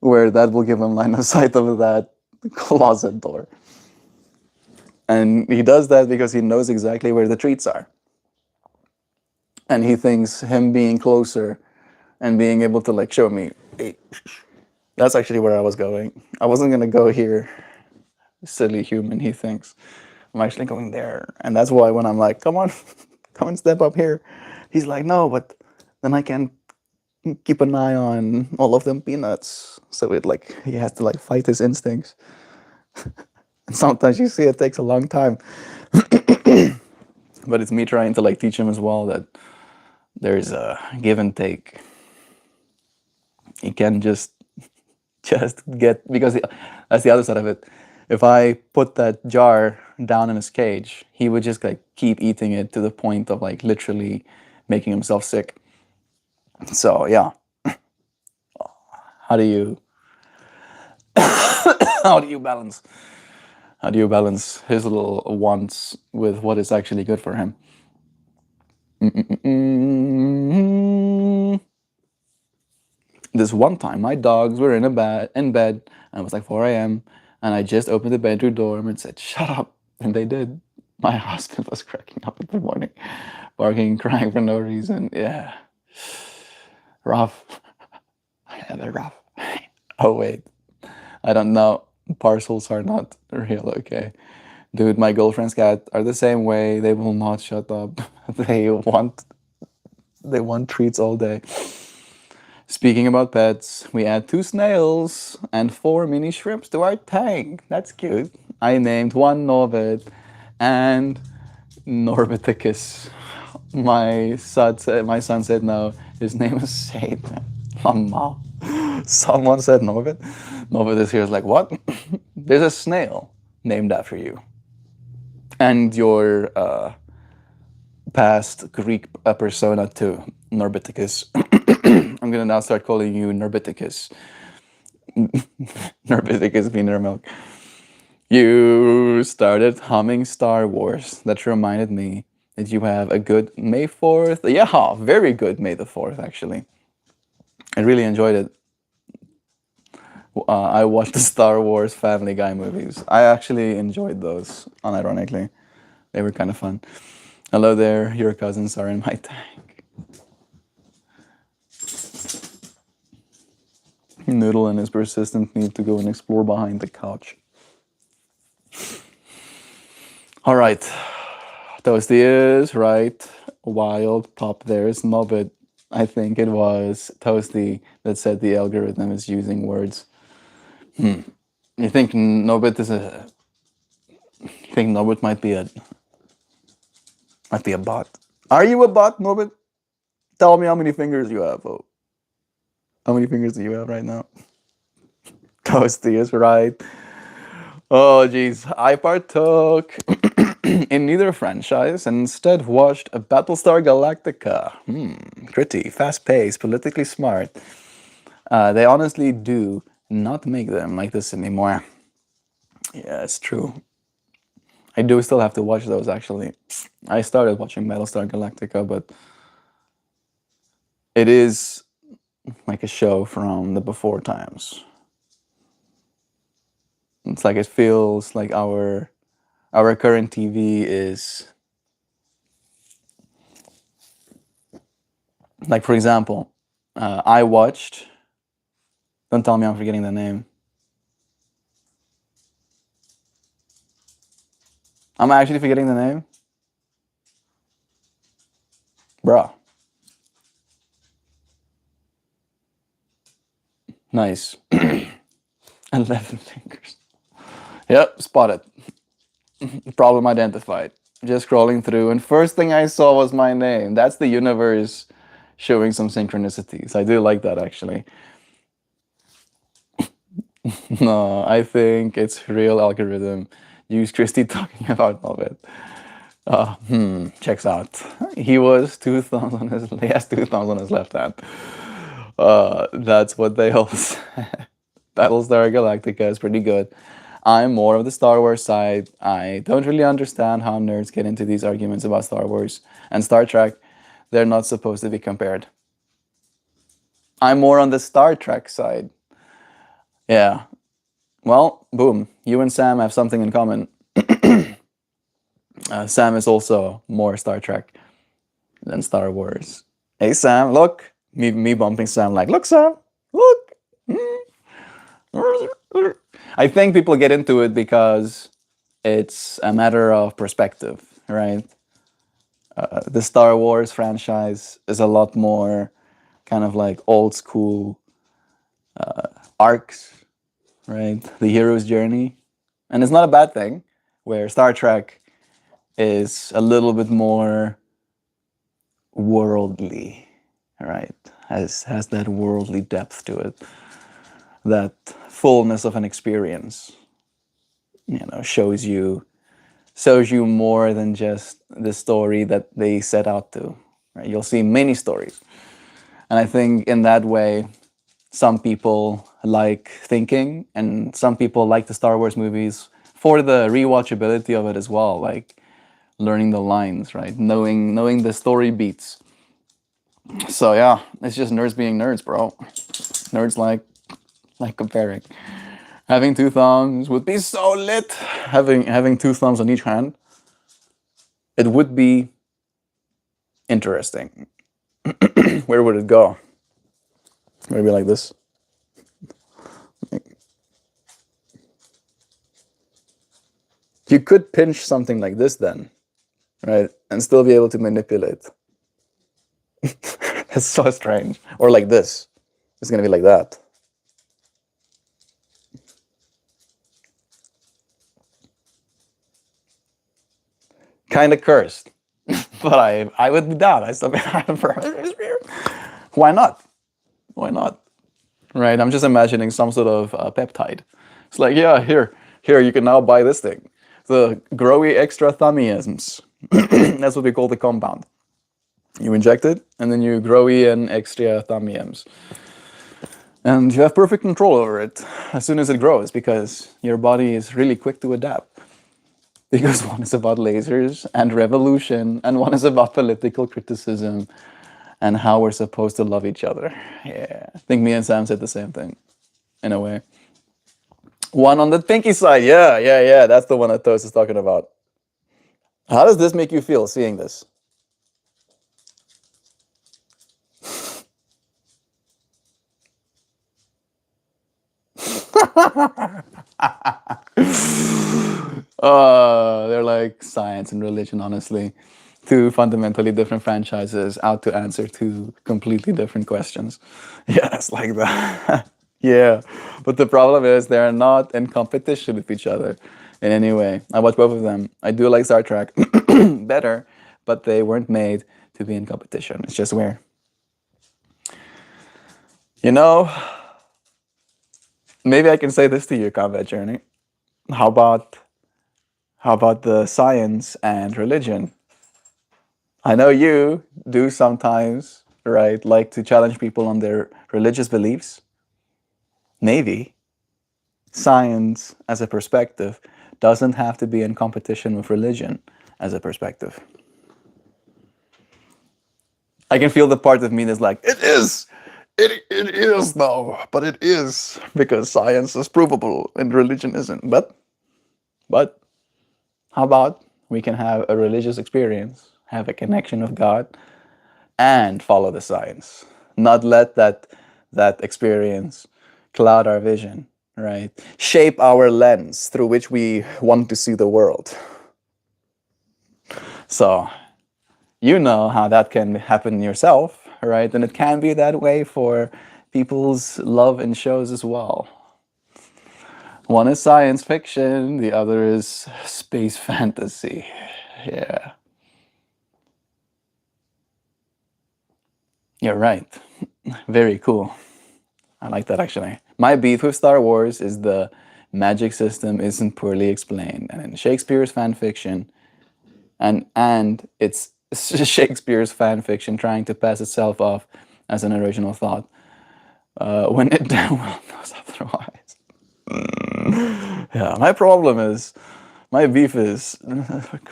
where that will give him line of sight of that closet door. And he does that because he knows exactly where the treats are. And he thinks him being closer and being able to like show me, hey, that's actually where I was going. I wasn't gonna go here, silly human, he thinks. I'm actually going there. And that's why when I'm like, come on, come and step up here, he's like, no, but then I can keep an eye on all of them peanuts. So it like he has to like fight his instincts. And sometimes you see it takes a long time. But it's me trying to like teach him as well that there's a give and take. You can just get, because that's the other side of it. If I put that jar down in his cage, he would just like keep eating it to the point of like literally making himself sick. So yeah, how do you how do you balance his little wants with what is actually good for him? This one time, my dogs were in bed, and it was like 4 a.m. and I just opened the bedroom door and said, "Shut up," and they did. My husband was cracking up in the morning, barking, crying for no reason. Yeah, rough. Yeah, they're rough. Oh wait, I don't know. Parcels are not real. Okay, dude, my girlfriend's cat are the same way. They will not shut up. They want treats all day. Speaking about pets, we add 2 snails and 4 mini shrimps to our tank. That's cute. I named one Norbit and Norbiticus. My son said no. His name is Satan. Mama. Someone said Norbit. Norbit is here is like, what? There's a snail named after you. And your past Greek persona too, Norbiticus. I'm gonna now start calling you Norbiticus. Norbiticus Wienermilk. You started humming Star Wars. That reminded me that you have a good May 4th. Yeah, very good May the 4th, actually. I really enjoyed it. I watched the Star Wars Family Guy movies. I actually enjoyed those, unironically. They were kind of fun. Hello there, your cousins are in my tank. Noodle and his persistent need to go and explore behind the couch. All right, Toasty is right. Wild pop there is Mobbit. I think it was Toasty that said the algorithm is using words. You think Norbit is a? You think Norbit might be a bot? Are you a bot, Norbit? Tell me how many fingers you have. Oh. How many fingers do you have right now? Toasty is right. Oh, geez. I partook in neither franchise and instead watched a Battlestar Galactica. Pretty, fast-paced, politically smart. They honestly do not make them like this anymore. Yeah, it's true. I do still have to watch those, actually. I started watching Battlestar Galactica, but it is like a show from the before times. It's like it feels like our current TV is like, for example, I watched. Don't tell me I'm forgetting the name. I'm actually forgetting the name, bruh. Nice. 11 fingers. Yep, spotted. Problem identified. Just scrolling through, and first thing I saw was my name. That's the universe showing some synchronicities. I do like that actually. No, I think it's real algorithm. Use Christie talking about all of it. Checks out. He was two thumbs on his. He has two thumbs on his left hand. That's what they all say. Battlestar Galactica is pretty good. I'm more of the Star Wars side. I don't really understand how nerds get into these arguments about Star Wars and Star Trek. They're not supposed to be compared. I'm more on the Star Trek side. Yeah. Well, boom. You and Sam have something in common. Sam is also more Star Trek than Star Wars. Hey, Sam, look. Me bumping Sam like, look, Sam, look. I think people get into it because it's a matter of perspective, right? The Star Wars franchise is a lot more kind of like old school arcs, right? The hero's journey. And it's not a bad thing, where Star Trek is a little bit more worldly, right? Has that worldly depth to it, that fullness of an experience. Shows you more than just the story that they set out to. Right? You'll see many stories, and I think in that way, some people like thinking, and some people like the Star Wars movies for the rewatchability of it as well, like learning the lines, right? Knowing the story beats. So yeah, it's just nerds being nerds, bro. Nerds like comparing. Having two thumbs would be so lit. Having two thumbs on each hand, it would be interesting. Where would it go? Maybe like this. You could pinch something like this then, right? And still be able to manipulate. That's so strange. Or like this. It's gonna be like that. Kind of cursed. But I would be down. I still be Why not? Why not? Right? I'm just imagining some sort of peptide. It's like, yeah, here, you can now buy this thing. The Growy extra thummiums. That's what we call the compound. You inject it, and then you Growy and extra thummiums. And you have perfect control over it as soon as it grows, because your body is really quick to adapt. Because one is about lasers and revolution, and one is about political criticism and how we're supposed to love each other. Yeah, I think me and Sam said the same thing, in a way. One on the pinky side, yeah, that's the one that Toast is talking about. How does this make you feel, seeing this? They're like science and religion, honestly. Two fundamentally different franchises out to answer two completely different questions. Yeah, it's like that. Yeah, but the problem is they're not in competition with each other in any way. I watch both of them. I do like Star Trek better, but they weren't made to be in competition. It's just weird. You know, maybe I can say this to you, Combat Journey. How about the science and religion? I know you do sometimes, right, like to challenge people on their religious beliefs. Maybe science as a perspective doesn't have to be in competition with religion as a perspective. I can feel the part of me that's like, it is! It is though, but it is, because science is provable and religion isn't. But how about we can have a religious experience, have a connection with God, and follow the science. Not let that experience cloud our vision, right? Shape our lens through which we want to see the world. So you know how that can happen yourself, right? And it can be that way for people's love in shows as well. One is science fiction, the other is space fantasy. Yeah. You're right. Very cool. I like that actually. My beef with Star Wars is the magic system isn't poorly explained. And in Shakespeare's fan fiction, and it's Shakespeare's fan fiction trying to pass itself off as an original thought, when it damn well knows otherwise. Yeah, my problem is, my beef is,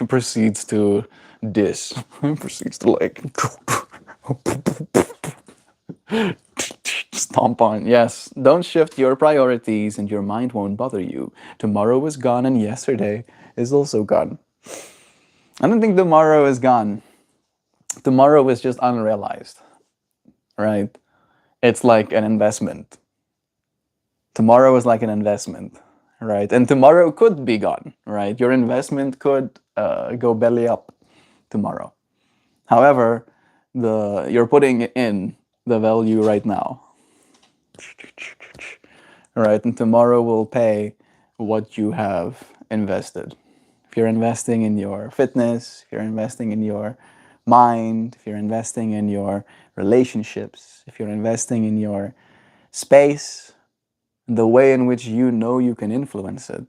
proceeds to diss. Proceeds to like stomp on. Yes, don't shift your priorities and your mind won't bother you. Tomorrow is gone and yesterday is also gone. I don't think tomorrow is gone. Tomorrow is just unrealized, right? It's like an investment. Tomorrow is like an investment, right? And tomorrow could be gone, right? Your investment could go belly up tomorrow. However, you're putting in the value right now, right? And tomorrow will pay what you have invested. If you're investing in your fitness, if you're investing in your mind, if you're investing in your relationships, if you're investing in your space, the way in which you know you can influence it,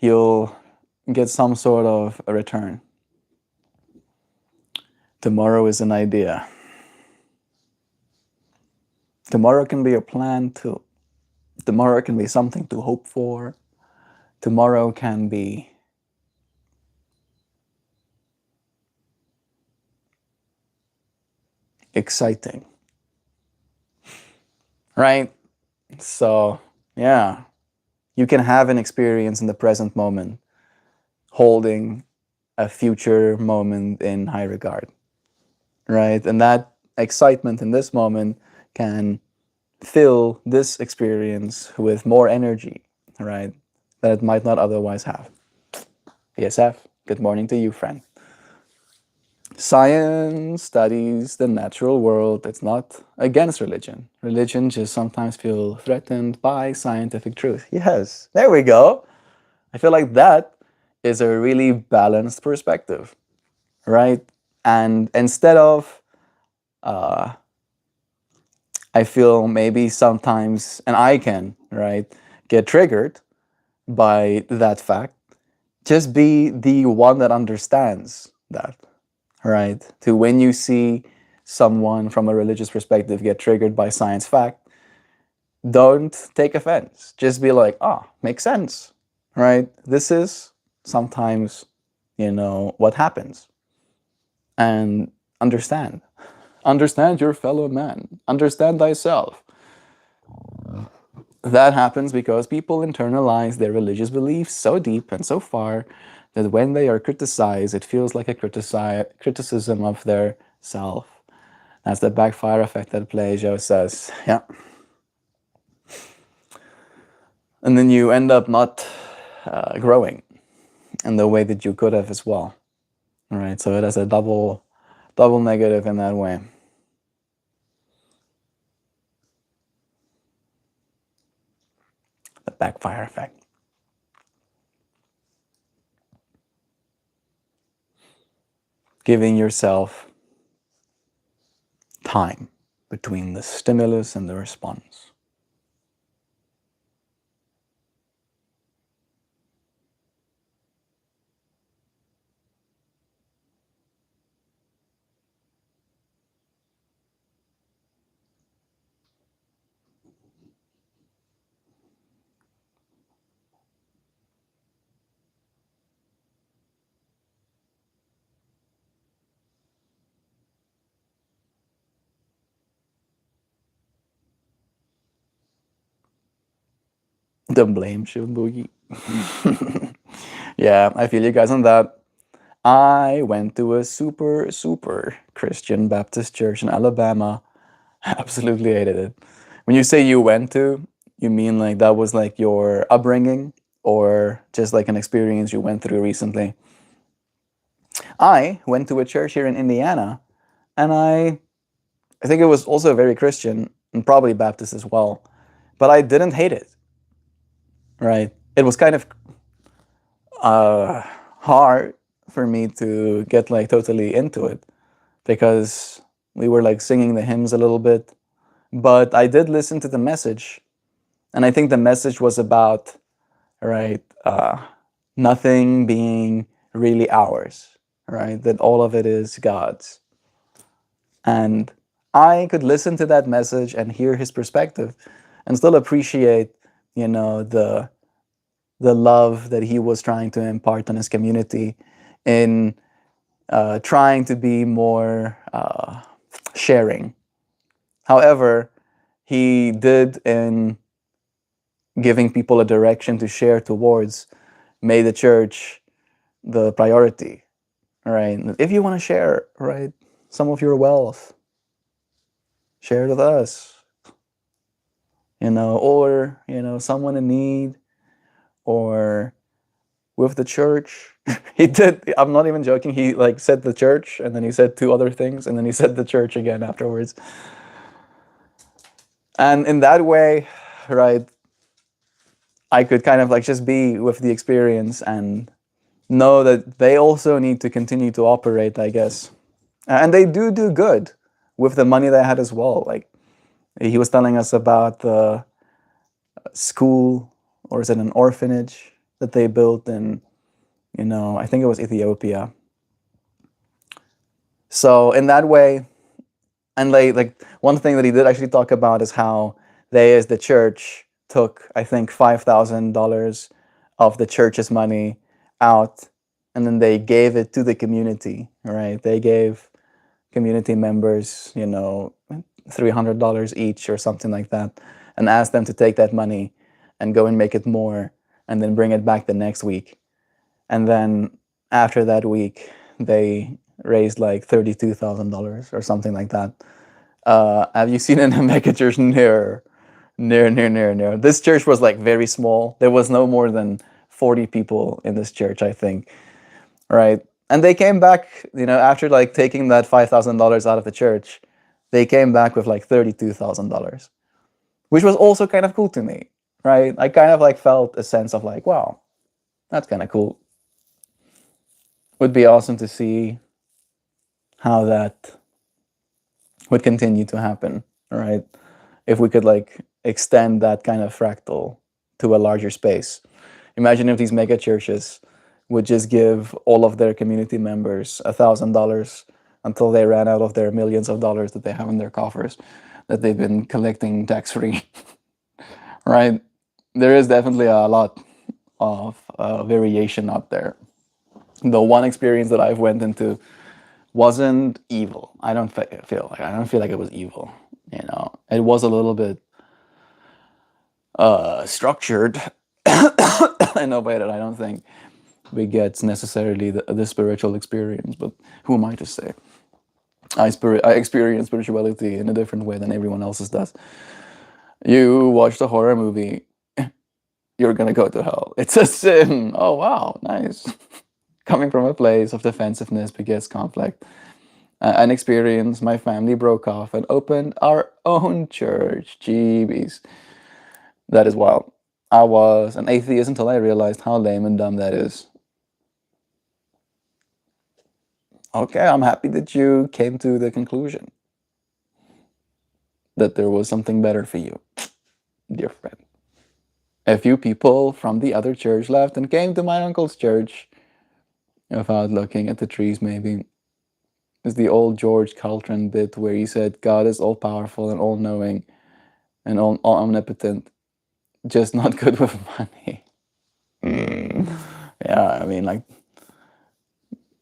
you'll get some sort of a return. Tomorrow is an idea. Tomorrow can be a plan too. Tomorrow can be something to hope for. Tomorrow can be exciting. Right? So, yeah, you can have an experience in the present moment, holding a future moment in high regard. Right? And that excitement in this moment can fill this experience with more energy, right, that it might not otherwise have. PSF, good morning to you, friend. Science studies the natural world. It's not against religion. Religion just sometimes feel threatened by scientific truth. Yes, there we go. I feel like that is a really balanced perspective, right? And instead of, I feel maybe sometimes, and I can, right, get triggered by that fact, just be the one that understands that, right? To when you see someone from a religious perspective get triggered by science fact, don't take offense. Just be like, makes sense, right? This is sometimes, what happens. And understand. Understand your fellow man. Understand thyself. That happens because people internalize their religious beliefs so deep and so far that when they are criticized, it feels like a criticism of their self. That's the backfire effect that Plato says. Yeah. And then you end up not growing in the way that you could have as well. All right. So it has a double negative in that way. The backfire effect. Giving yourself time between the stimulus and the response. The blame shield boogie. Yeah, I feel you guys on that. I went to a super Christian Baptist church in Alabama. Absolutely hated it. When you say you went to, you mean like that was like your upbringing or just like an experience you went through recently? I went to a church here in Indiana and I I think it was also very Christian and probably Baptist as well. But I didn't hate it, right? It was kind of uh, hard for me to get like totally into it because we were like singing the hymns a little bit. But I did listen to the message, and I think the message was about, right, nothing being really ours, right? That all of it is God's. And I could listen to that message and hear his perspective and still appreciate, the love that he was trying to impart on his community in trying to be more sharing. However, he did in giving people a direction to share towards, made the church the priority, right? If you want to share, right, some of your wealth, share it with us, or, someone in need, or with the church. He did, I'm not even joking, he like said the church, and then he said two other things, and then he said the church again afterwards. And in that way, right, I could kind of like just be with the experience and know that they also need to continue to operate, I guess. And they do good with the money they had as well. Like he was telling us about the school, or is it an orphanage that they built in, I think it was Ethiopia. So in that way, and like one thing that he did actually talk about is how they, as the church, took, I think, $5,000 of the church's money out, and then they gave it to the community, right? They gave community members, $300 each or something like that, and asked them to take that money and go and make it more, and then bring it back the next week. And then after that week, they raised like $32,000 or something like that. Have you seen in a mega church near? This church was like very small. There was no more than 40 people in this church, I think. Right. And they came back, after like taking that $5,000 out of the church, they came back with like $32,000, which was also kind of cool to me. Right. I kind of like felt a sense of like, wow, that's kind of cool. Would be awesome to see how that would continue to happen, right? If we could like extend that kind of fractal to a larger space. Imagine if these mega churches would just give all of their community members $1,000 until they ran out of their millions of dollars that they have in their coffers that they've been collecting tax-free, right? There is definitely a lot of variation out there. The one experience that I've went into wasn't evil. I don't feel like it was evil. It was a little bit structured in a way that I don't think we get necessarily the spiritual experience. But who am I to say? I experience spirituality in a different way than everyone else's does. You watched a horror movie, you're gonna go to hell. It's a sin. Oh wow, nice. Coming from a place of defensiveness begets conflict. An experience, my family broke off and opened our own church. Jeebies. That is wild. I was an atheist until I realized how lame and dumb that is. Okay, I'm happy that you came to the conclusion that there was something better for you, dear friend. A few people from the other church left and came to my uncle's church without looking at the trees, maybe. It's the old George Caltron bit where he said, God is all-powerful and all-knowing and omnipotent, just not good with money. Yeah, I mean, like,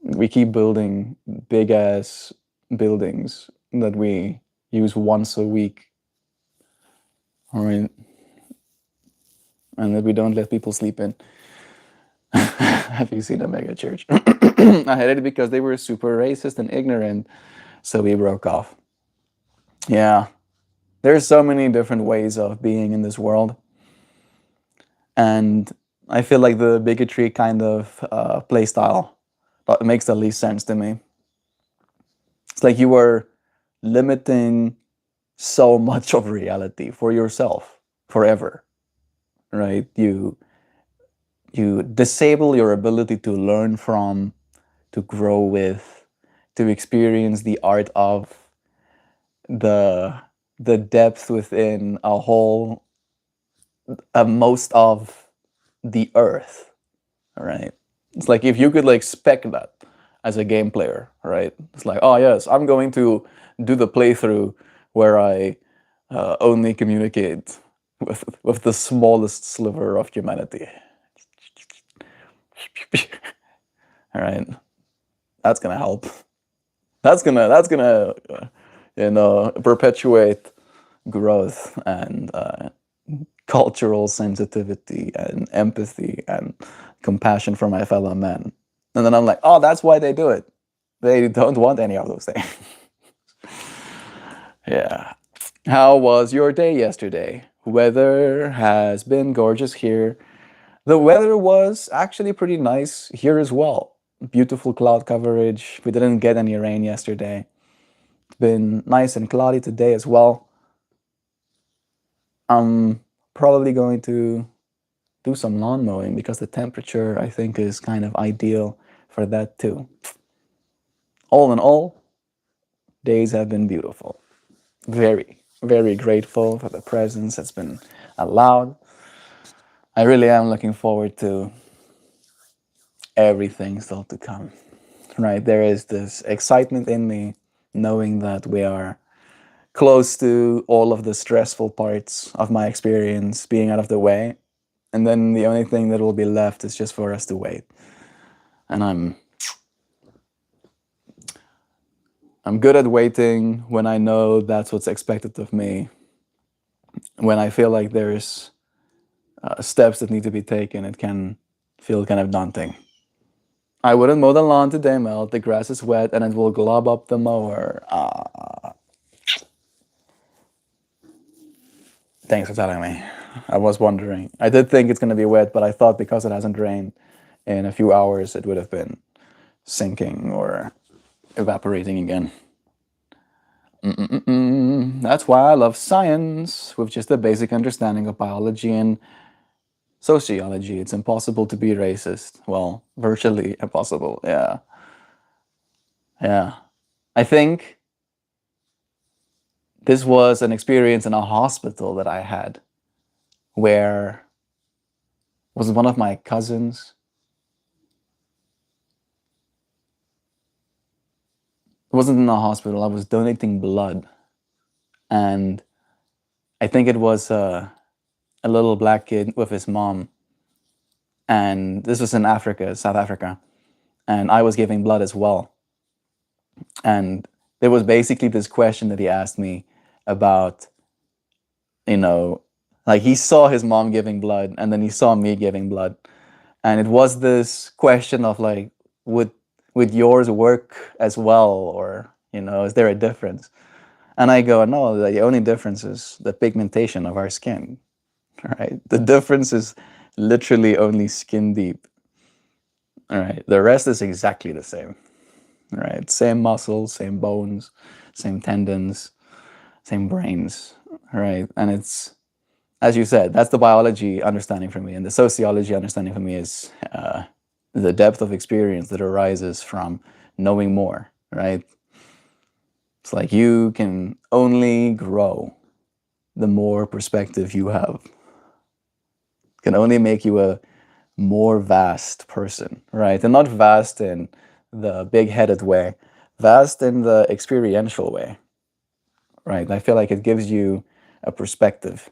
we keep building big-ass buildings that we use once a week, all right? And that we don't let people sleep in. Have you seen a mega church? I hated it because they were super racist and ignorant, so we broke off. Yeah, there's so many different ways of being in this world. And I feel like the bigotry kind of play style makes the least sense to me. It's like you were limiting so much of reality for yourself forever, right? You disable your ability to learn from, to grow with, to experience the art of, the the depth within a whole, most of the earth, right? It's like if you could like spec that as a game player, right? It's like, oh yes, I'm going to do the playthrough where I only communicate with the smallest sliver of humanity. All right, that's gonna help. That's gonna perpetuate growth and cultural sensitivity and empathy and compassion for my fellow men. And then I'm like, oh, that's why they do it. They don't want any of those things. Yeah. How was your day yesterday? Weather has been gorgeous here. The weather was actually pretty nice here as well. Beautiful cloud coverage. We didn't get any rain yesterday. It's been nice and cloudy today as well. I'm probably going to do some lawn mowing because the temperature I think is kind of ideal for that too. All in all, days have been beautiful. Very, very grateful for the presence that's been allowed. I really am looking forward to everything still to come. Right? There is this excitement in me knowing that we are close to all of the stressful parts of my experience being out of the way. And then the only thing that will be left is just for us to wait. And I'm good at waiting when I know that's what's expected of me. When I feel like there's steps that need to be taken, it can feel kind of daunting. I wouldn't mow the lawn today, Mel. The grass is wet and it will glob up the mower. Thanks for telling me. I was wondering. I did think it's going to be wet, but I thought because it hasn't rained in a few hours, it would have been sinking or evaporating again. That's why I love science, with just a basic understanding of biology and sociology. It's impossible to be racist. Well, virtually impossible. Yeah. Yeah. I think this was an experience in a hospital that I had where was one of my cousins. It wasn't in a hospital. I was donating blood. And I think it was a little black kid with his mom. And this was in Africa, South Africa. And I was giving blood as well. And there was basically this question that he asked me about, you know, like he saw his mom giving blood and then he saw me giving blood. And it was this question of like, would yours work as well? Or, is there a difference? And I go, no, the only difference is the pigmentation of our skin, right? The difference is literally only skin deep. All right. The rest is exactly the same. Right? Same muscles, same bones, same tendons, same brains, right? And it's, as you said, that's the biology understanding for me. And the sociology understanding for me is the depth of experience that arises from knowing more, right? It's like you can only grow the more perspective you have. It can only make you a more vast person, right? And not vast in the big-headed way, vast in the experiential way, right? I feel like it gives you a perspective,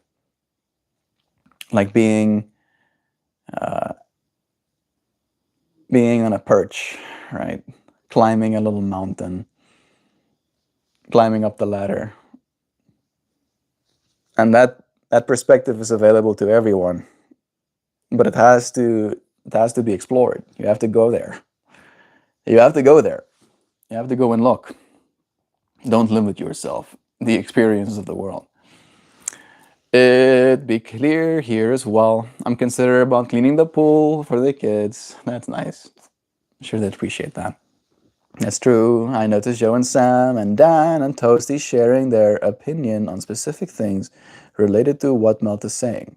like being on a perch, right? Climbing a little mountain, climbing up the ladder, and that perspective is available to everyone, but it has to be explored. You have to go there. You have to go there. You have to go and look. Don't limit yourself. The experiences of the world. It be clear here as well. I'm considering about cleaning the pool for the kids. That's nice. I'm sure they appreciate that. That's true. I noticed Joe and Sam and Dan and Toasty sharing their opinion on specific things related to what Melt is saying.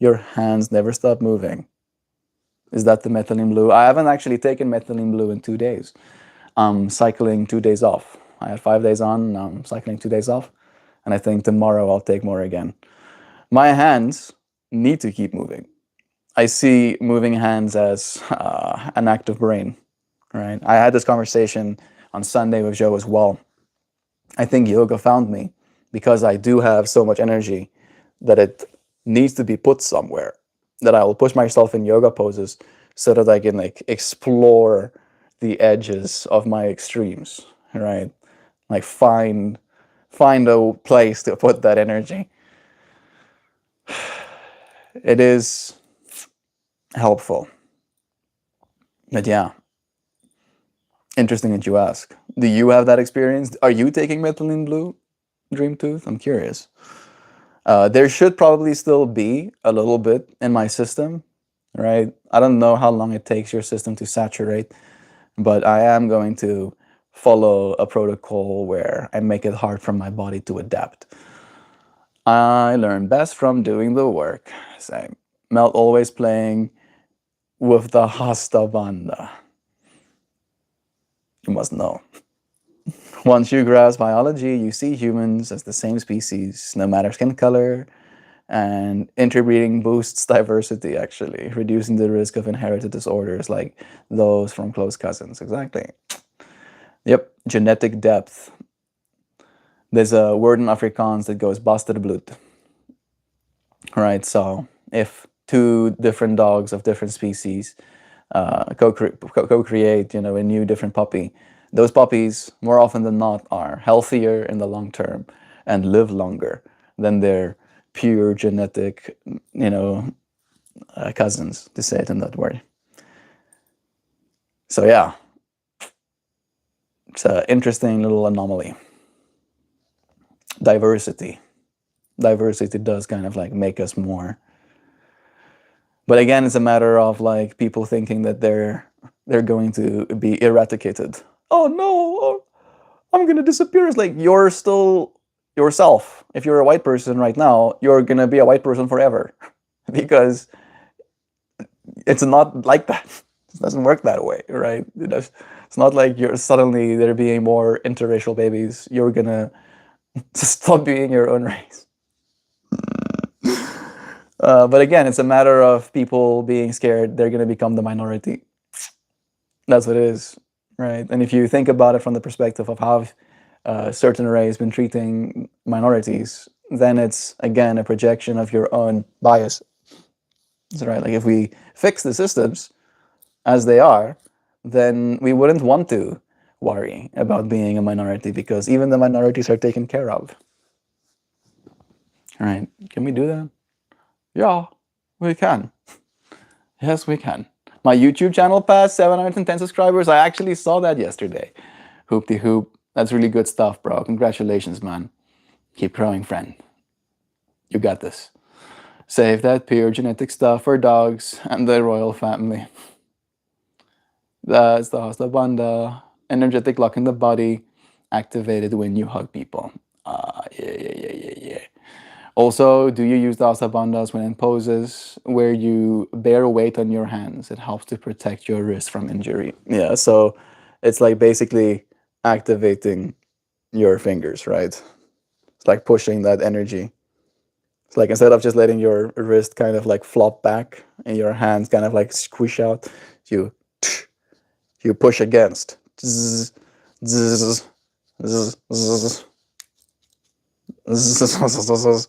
Your hands never stop moving. Is that the methylene blue? I haven't actually taken methylene blue in 2 days. I'm cycling 2 days off. I had 5 days on, now I'm cycling 2 days off. And I think tomorrow I'll take more again. My hands need to keep moving. I see moving hands as an active brain, right? I had this conversation on Sunday with Joe as well. I think yoga found me because I do have so much energy that it needs to be put somewhere. That I will push myself in yoga poses so that I can like explore the edges of my extremes, right? Like find a place to put that energy. It is helpful. But yeah, interesting that you ask. Do you have that experience? Are you taking methylene blue, Dream Tooth? I'm curious. There should probably still be a little bit in my system, right? I don't know how long it takes your system to saturate, but I am going to follow a protocol where I make it hard for my body to adapt. I learn best from doing the work. Same. Melt always playing with the Hasta Banda. You must know. Once you grasp biology, you see humans as the same species, no matter skin color, and interbreeding boosts diversity, actually, reducing the risk of inherited disorders like those from close cousins. Exactly. Yep, genetic depth. There's a word in Afrikaans that goes basterbloed, right? So if two different dogs of different species co-create, a new different puppy, those puppies more often than not are healthier in the long term and live longer than their pure genetic, cousins, to say it in that way. So yeah, it's an interesting little anomaly. Diversity. Diversity does kind of like make us more. But again, it's a matter of like people thinking that they're going to be eradicated. Oh no, oh, I'm gonna disappear. It's like you're still yourself. If you're a white person right now, you're gonna be a white person forever. Because it's not like that. It doesn't work that way, right? It's not like you're suddenly there being more interracial babies. You're gonna stop being your own race. But again, it's a matter of people being scared they're gonna become the minority. That's what it is, right? And if you think about it from the perspective of how certain race been treating minorities, then it's again a projection of your own bias. That's right. Like if we fix the systems as they are, then we wouldn't want to worry about being a minority because even the minorities are taken care of. All right. Can we do that? Yeah, we can. Yes, we can. My YouTube channel passed 710 subscribers. I actually saw that yesterday. Hoop de hoop. That's really good stuff, bro. Congratulations, man. Keep growing, friend. You got this. Save that pure genetic stuff for dogs and the royal family. That's the Hasta Banda. Energetic lock in the body, activated when you hug people. Yeah. Also, do you use the Hasta Bandas when in poses where you bear weight on your hands? It helps to protect your wrist from injury. Yeah, so it's like basically activating your fingers, right? It's like pushing that energy. It's like instead of just letting your wrist kind of like flop back and your hands kind of like squish out, you you push against. Zzz, zzz, zzz, zzz, zzz,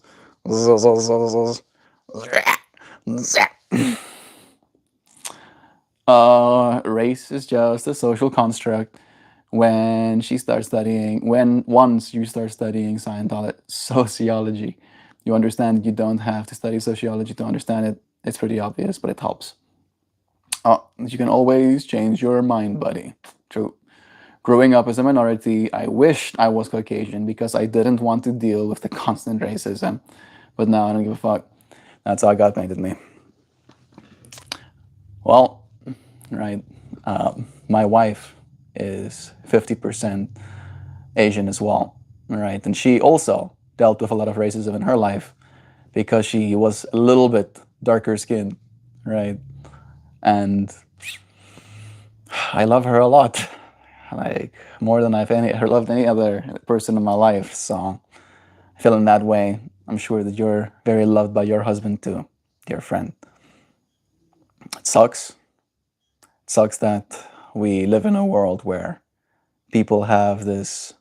race is just a social construct. When once you start studying sociology, you understand you don't have to study sociology to understand it. It's pretty obvious, but it helps. You can always change your mind, buddy. True. Growing up as a minority, I wished I was Caucasian because I didn't want to deal with the constant racism. But now I don't give a fuck. That's how God painted me. Well, right. My wife is 50% Asian as well, right? And she also dealt with a lot of racism in her life because she was a little bit darker skinned, right? And I love her a lot, like more than I've loved any other person in my life. So I feel in that way. I'm sure that you're very loved by your husband too, dear friend. It sucks. It sucks that we live in a world where people have this.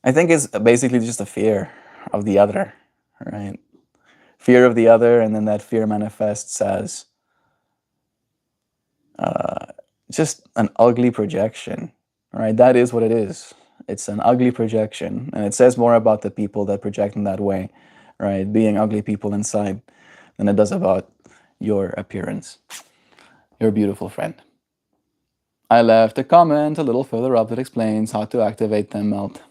I think it's basically just a fear of the other, right? Fear of the other, and then that fear manifests as just an ugly projection, right? That is what it is. It's an ugly projection, and it says more about the people that project in that way, right? Being ugly people inside than it does about your appearance. You're a beautiful friend. I left a comment a little further up that explains how to activate them, Melt.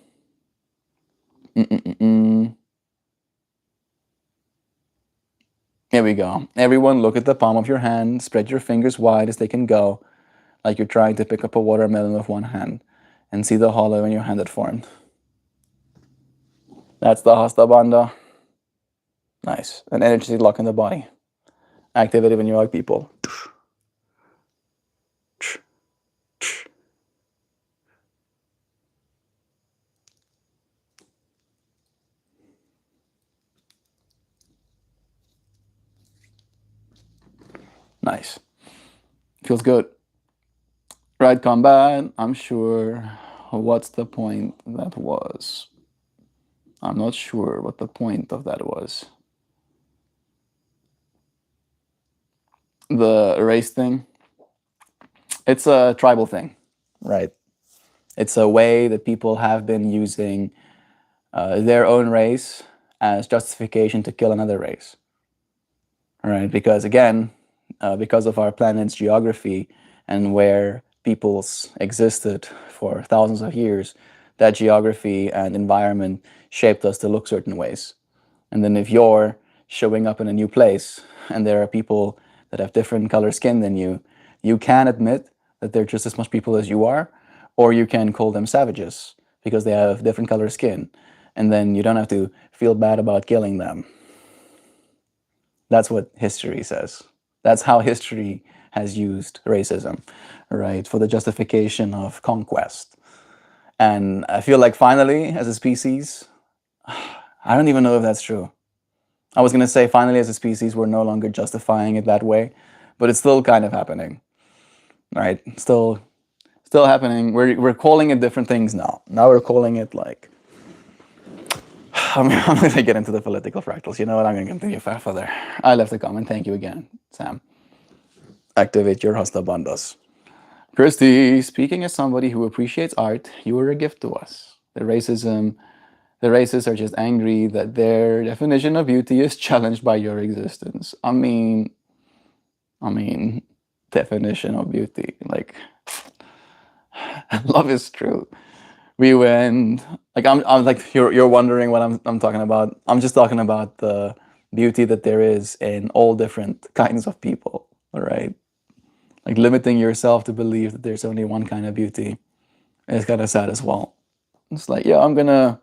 Here we go. Everyone look at the palm of your hand, spread your fingers wide as they can go, like you're trying to pick up a watermelon with one hand, and see the hollow in your hand that formed. That's the Hasta Bandha. Nice. An energy lock in the body. Activated when you hug people. Nice. Feels good. Right combat, I'm sure. What's the point that was? I'm not sure what the point of that was. The race thing. It's a tribal thing, right? It's a way that people have been using their own race as justification to kill another race, right? Because again, because of our planet's geography and where peoples existed for thousands of years, that geography and environment shaped us to look certain ways. And then if you're showing up in a new place and there are people that have different color skin than you can admit that they're just as much people as you are, or you can call them savages because they have different color skin. And then you don't have to feel bad about killing them. That's what history says. That's how history has used racism, right, for the justification of conquest. And I feel like finally, as a species, I don't even know if that's true. I was going to say finally, as a species, we're no longer justifying it that way, but it's still kind of happening, right? Still happening. We're calling it different things now. Now we're calling it like, I'm going to get into the political fractals. You know what? I'm going to continue further. I left a comment. Thank you again, Sam. Activate your Hasta Bandhas. Christy, speaking as somebody who appreciates art, you were a gift to us. The racists are just angry that their definition of beauty is challenged by your existence. I mean, definition of beauty. Like, love is true. We went like I'm like you're wondering what I'm talking about. I'm just talking about the beauty that there is in all different kinds of people. All right, like limiting yourself to believe that there's only one kind of beauty is kind of sad as well. It's like, yeah, I'm gonna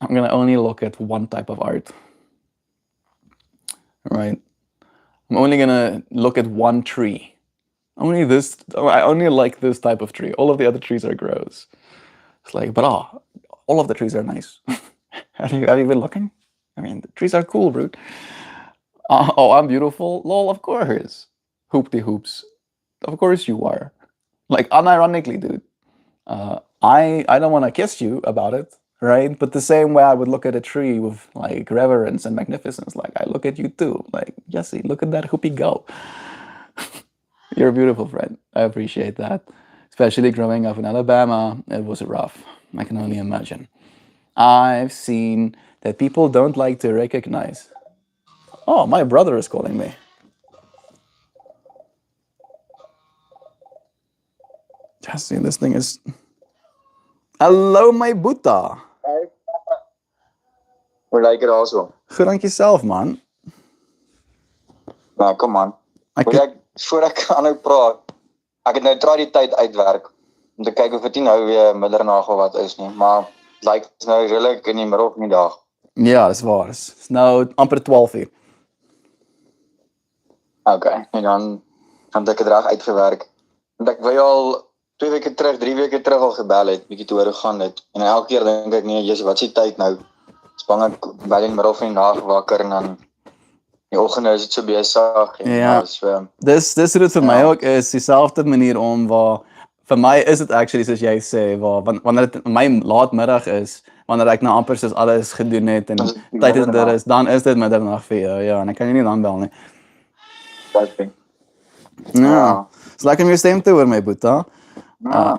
only look at one type of art. Right, I'm only gonna look at one tree. I only like this type of tree. All of the other trees are gross. It's like, but all of the trees are nice. have you been looking? I mean, the trees are cool, dude. Oh, I'm beautiful. Lol, of course. Hoopty hoops. Of course you are. Like, unironically, dude. I don't want to kiss you about it, right? But the same way I would look at a tree with like reverence and magnificence, like I look at you too. Like, Jesse, look at that hoopy go. You're a beautiful friend. I appreciate that. Especially growing up in Alabama, it was rough. I can only imagine. I've seen that people don't like to recognize. Oh, my brother is calling me. Jesse, this thing is. Hello, my Buddha. We like it also. Goed dank jezelf, man. Nou, kom man. I Wil could- jij, voordat ik aan u praat, Ek het nou try die tyd uitwerk, om te kyk of dit nie nou weer middernag of wat is nie, maar het lyk is nou redelijk in die middel van die dag. Ja, dis waar. Dis nou amper 12 uur. Okay, en dan het ek het reg uitgewerk. Want ek wou al 2 weke terug, 3 weke terug al gebel het, bietjie te hoor gaan het. En elke keer dink ek, nee, Jesus, wat is die tyd nou? Spang ek bel in die middel van die nag wakker en dan die oggend is dit so besig en Ja. so. Dis hoe dit vir my ook is, dieselfde manier om waar vir my is dit actually soos jy sê, waar wanneer dit my laatmiddag is, wanneer ek nou amper soos alles gedoen het en tyd het er is, dan is dit middernag vir jou, ja, en ek kan jy nie dan bel nie. Ja. Dis lekker om jou stem te hoor my boeta.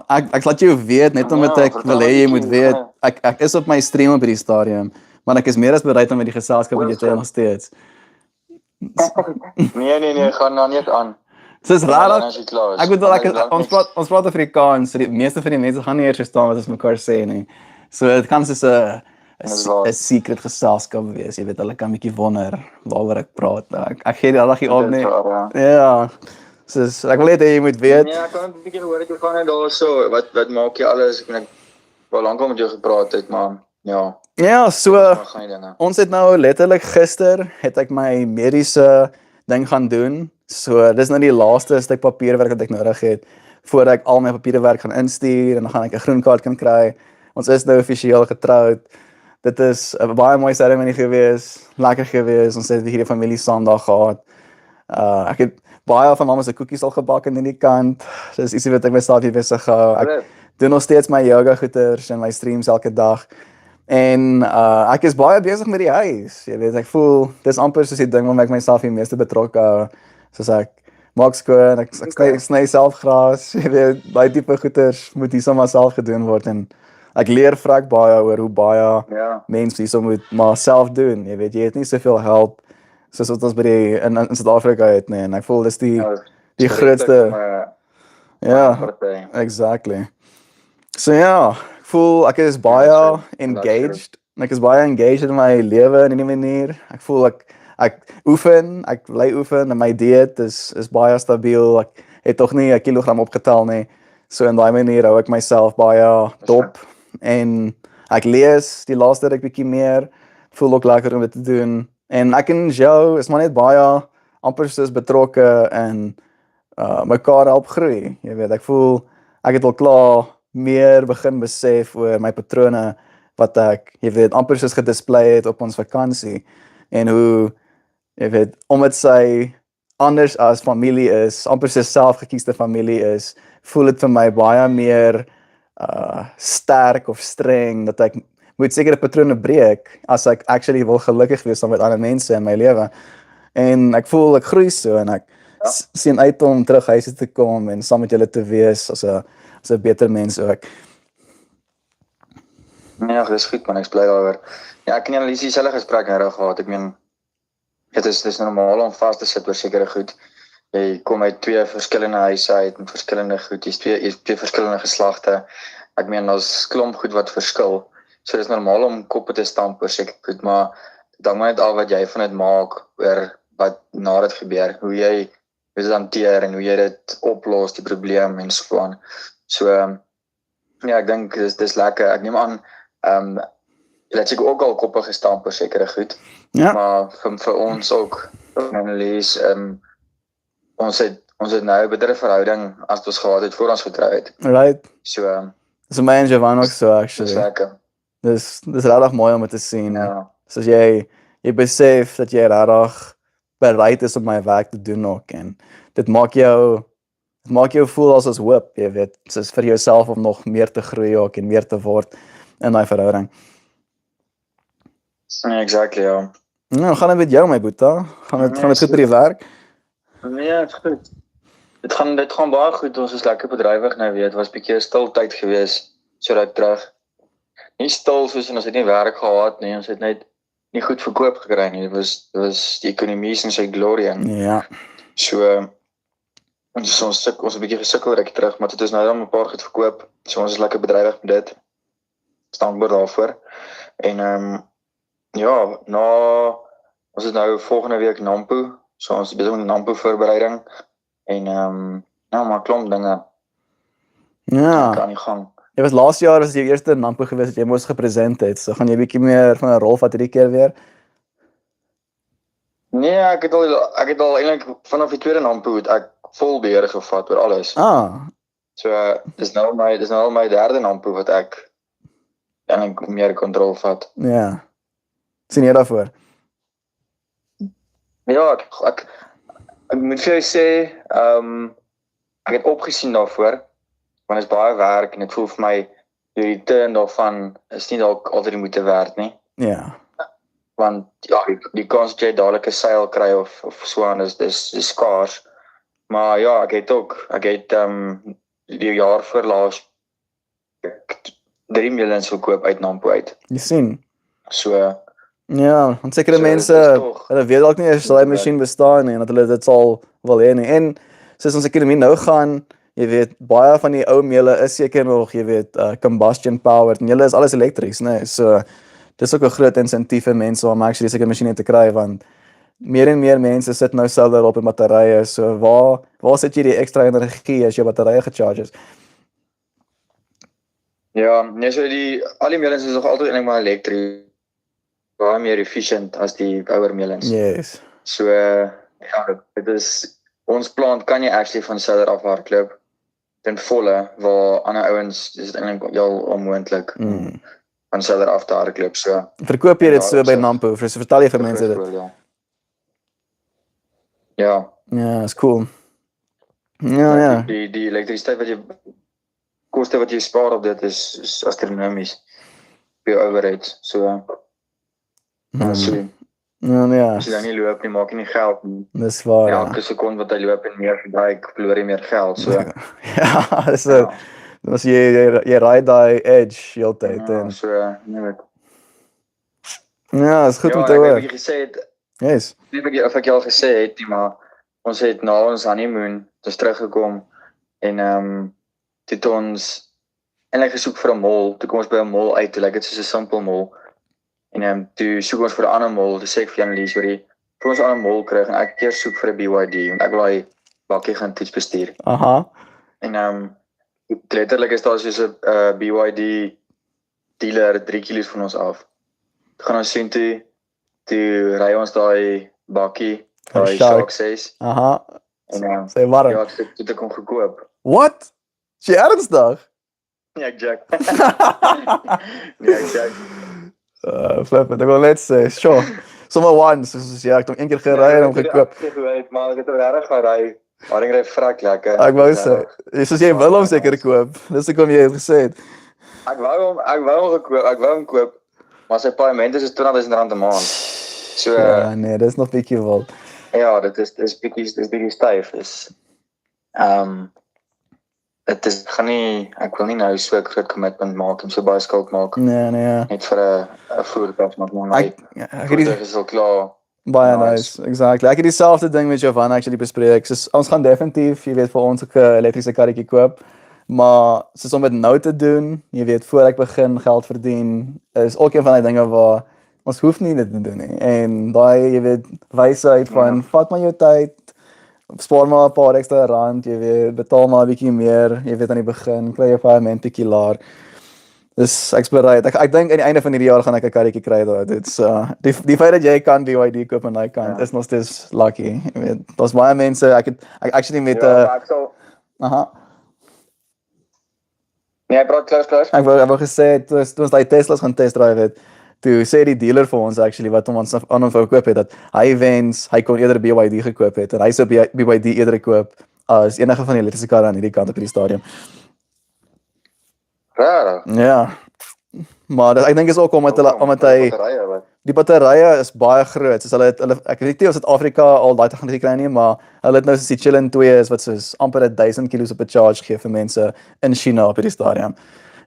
Ek laat jou weet net omdat ek wil hê jy moet weet, ek is op my stream op hierdie stadium, maar ek is meer as bereid om met die geselskap met jou te hê nog steeds. Nee, gaan dan net aan. Dis raar. As jy klaar is. Ek bedoel ons praat Afrikaans, so die meeste van die mense gaan nie eers verstaan wat ons mekaar sê nie. So dit kan soos 'n secret geselskap wees. Jy weet, hulle kan 'n bietjie wonder waaroor ek praat. Ek gee die alagie op nie. Ja. Soos ek wil net hê jy moet weet. Nee, ek kan 'n bietjie hoor jy gaan net daar so. Wat maak jy alles? Ek wou lankal met jou gepraat het, maar ja. Ja, so ons het nou letterlik gister het ek my mediese ding gaan doen. So dis nou die laaste stuk papierwerk wat ek nodig het voordat ek al my papierwerk gaan instuur en dan gaan ek 'n groen kaart kan kry. Ons is nou offisieel getroud. Dit is 'n baie mooi seremonie gewees, lekker gewees. Ons het hierdie familie Sondag gehad. Ek het baie van mamma se koekies al gebak aan die kant. Dis ietsie wat ek myself hier besig hou. Ek doen nog steeds my yoga goeters en my streams elke dag. En ek is baie besig met die huis. Jy weet, ek voel dis amper soos die ding waarmee ek myself die meeste betrokke hou. Soos ek maak skoon, ek sny self gras. Jy weet, baie tipe goeters moet hierso self gedoen word en ek leer vrek baie oor hoe baie mense hierso moet maar self doen. Jy weet, jy het nie soveel help soos wat ons by die in Suid-Afrika het nie. En ek voel dis die grootste exactly. So ja, ek voel ek is baie engaged. Ek is baie engaged in my lewe in 'n manier. Ek voel ek oefen, ek bly oefen en my dieet is baie stabiel. Ek het tog nie 'n kilogram opgetel nie. So in daai manier hou ek myself baie dop en ek lees die laaste ruk bietjie meer. Voel ook lekker om dit te doen. En ek en jou is maar net baie amper soos betrokke en mekaar help groei. Jy weet, ek voel ek het al klaar meer begin besef oor my patrone wat ek, jy weet, amper soos gedisplay het op ons vakansie en hoe, jy weet, omdat sy anders as familie is, amper soos selfgekiesde familie is, voel dit vir my baie meer sterk of streng dat ek moet sekere patrone breek as ek actually wil gelukkig wees saam met ander mense in my lewe. En ek voel ek groei so en ek sien uit om terug huis te kom en saam met julle te wees as 'n beter mens ook. Ja, dis goed man, ek is bly daaroor. Ja, ek en Annelies dieselfde gesprek nou gehad. Ek meen dit is normaal om vas te sit oor sekere goed. Jy kom uit 2 verskillende huise uit met verskillende goed. Jy's twee verskillende geslagte. Ek meen daar's klomp goed wat verskil. So dis normaal om koppe te stamp oor sekere goed, maar dan net al wat jy van dit maak oor wat na dit gebeur, hoe jy dit hanteer en hoe jy dit oplos, die probleem en so aan. So ja, ek dink dis lekker. Ek neem aan jy het seker ook al koppe gestamp oor sekere goed. Ja. Maar vir ons ook Annelies, ons het nou 'n beter verhouding as ons gehad het voor ons getrou het. Right. So So my en Javan ook so actually. dis lekker. Dis regtig mooi om dit te sien. Ja. Soos jy besef dat jy regtig bereid is om my werk te doen ook en dit maak jou voel as hoop, jy weet, soos vir jouself om nog meer te groei ook en meer te word in daai verhouding. Ja, exactly, ja. Nou, gaan dit met jou my boeta? Gaan dit goed by die werk? Nee, dit is goed. Dit gaan baie goed. Ons is lekker bedrywig nou weer. Dit was 'n bietjie 'n stil tyd gewees sodat terug. Nie stil soos ons het nie werk gehad nie. Ons het net nie goed verkoop gekry nie. Dit was die ekonomie in sy glorie. Ja. So ons 'n bietjie gesukkel ruk terug, maar dit is nou dan 'n paar goed verkoop. So ons is lekker bedrywig met dit. Dankbaar daarvoor. En ja, ons is nou volgende week Nampo. So ons is besig met Nampo voorbereiding. En Ja, maar klomp dinge Ja. aan die gang. Jy was laas jaar was jy eerste Nampo gewees wat jy moes gepresent het. So gaan jy bietjie meer van 'n rol vat hierdie keer weer. Nee, ek het al eintlik vanaf die tweede Nampo het ek vol beheer gevat oor alles. Ah, So dis nou my derde Nampo wat ek eintlik meer kontrole vat. ja. Sien jy daarvoor? Ja, ek moet vir jou sê, ek het opgesien daarvoor, want dit is baie werk en dit voel vir my die return daarvan is nie dalk altyd die moeite werd nie. Ja. Want ja, die kans dat jy dadelik 'n seil kry of so aan is skaars. Maar ja, ek het die jaar voor laas 3 millions verkoop uit Nampo uit. Jy sien. So Ja, want sekere So, mense, dis tog- hulle weet dalk nie as daai masjien bestaan nie en dat hulle dit sal wil hê nie. En soos ons ekonomie nou gaan, jy weet, baie van die ou meule is seker nog, jy weet, combustion powered en julle is alles elektries, nê. So dis ook 'n groot insentief vir mense om actually seker masjiene te kry want meer en meer mense sit nou self daarop in batterye. So waar sit jy die ekstra energie as jou batterye gecharge is? ja, nee, so al die melons is nog altyd eintlik maar elektries. Baie meer efficient as die ouer melons. Yes. So ja, dit is ons plant kan jy actually van suider af hardloop ten volle waar ander ouens dis dit eintlik heel onmoontlik van suider af te hardloop. So Verkoop jy dit Ja, so by opsig. Nampo? So vertel jy vir mense dit. Ja. Ja, Ja, is cool. Ja. die elektrisiteit wat jy koste wat jy spaar op dit is astronomies vir jou overhead. So as jy Ja, as jy dan nie loop nie, maak jy nie geld nie. dis waar. Ja, Elke sekonde wat hy loop en meer verbruik, verloor jy meer geld. So ja, dis so. As jy ry daai edge heeltyd en so nee. ja, is goed Ja, om te ek hoor. het gesê het Yes. weet ek of ek al gesê het, nie, maar ons het na ons honeymoon dus teruggekom en toe het ons eintlik gesoek vir 'n mall. Toe kom ons by 'n mall uit, toe lyk dit soos 'n simpel mall. En toe soek ons vir 'n ander mall, toe sê ek vir Annelies, hoor vir ons 'n ander mall kry en ek keer soek vir 'n BYD want ek wil daai bakkie gaan toets bestuur. Aha. En letterlik is daar soos 'n BYD dealer 3 kilos van ons af. Toe gaan ons sien toe ry ons daai bakkie, daai Shark 6 Aha. en Sê warm. ja, toe het ek hom gekoop. What? Is jy ernstig? Ja, Jack. Ja, Jack. Flip it. Ek wil net sê, sure. Sommer once, soos ja, ek het hom een keer gery en hom gekoop. Maar ek het regtig gery. Maar ek ry vrek lekker. Ek wou sê, soos jy wil hom seker koop. Dis hoekom jy het gesê het. Ek wou hom koop, maar sy paaiement is R20,000 'n maand. So Ja, nee, dis nog bietjie wild. ja, dit is bietjie styf. Dit is gaan nie ek wil nie nou so 'n groot commitment maak en so baie skuld maak Nee. net vir 'n voertuig maar Ek het die is al klaar. baie Nice. nice. Exactly. Ek het dieselfde ding met Jovan actually bespreek. Soos ons gaan definitief, jy weet, vir ons ook 'n elektriese karretjie koop. Maar soos om dit nou te doen, jy weet, voor ek begin geld verdien, is ook een van die dinge waar ons hoef nie dit te doen nie. En daai, jy weet, wysheid van vat maar jou tyd, spaar maar 'n paar ekstra rand, jy weet, betaal maar 'n bietjie meer, jy weet aan die begin, kry jou paaiement bietjie laer. Dus ek's bereid. Ek dink aan die einde van hierdie jaar gaan ek 'n karretjie kry daar. Dit's die feit dat jy kan BYD koop aan daai kant is nog steeds lucky. Jy weet, daar's baie mense, ek actually met Ja, ek sal aha. nee, ek praat klaar. Ek wou gesê toe ons daai Teslas gaan test drive het, toe sê die dealer vir ons actually wat hom ons aan hom wou koop het dat hy wens hy kon eerder BYD gekoop het en hy sou BYD eerder koop as enige van die elektriese karre aan hierdie kant op die stadium. Regtig? Ja. Maar ek dink is ook omdat hy batterye wat. die batterye is baie groot. Soos hulle ek weet nie of Suid-Afrika al daai tegnologie kry nie, maar hulle het nou soos die Chillen 2 is wat soos amper 1000 kilos op 'n charge gee vir mense in China op hierdie stadium.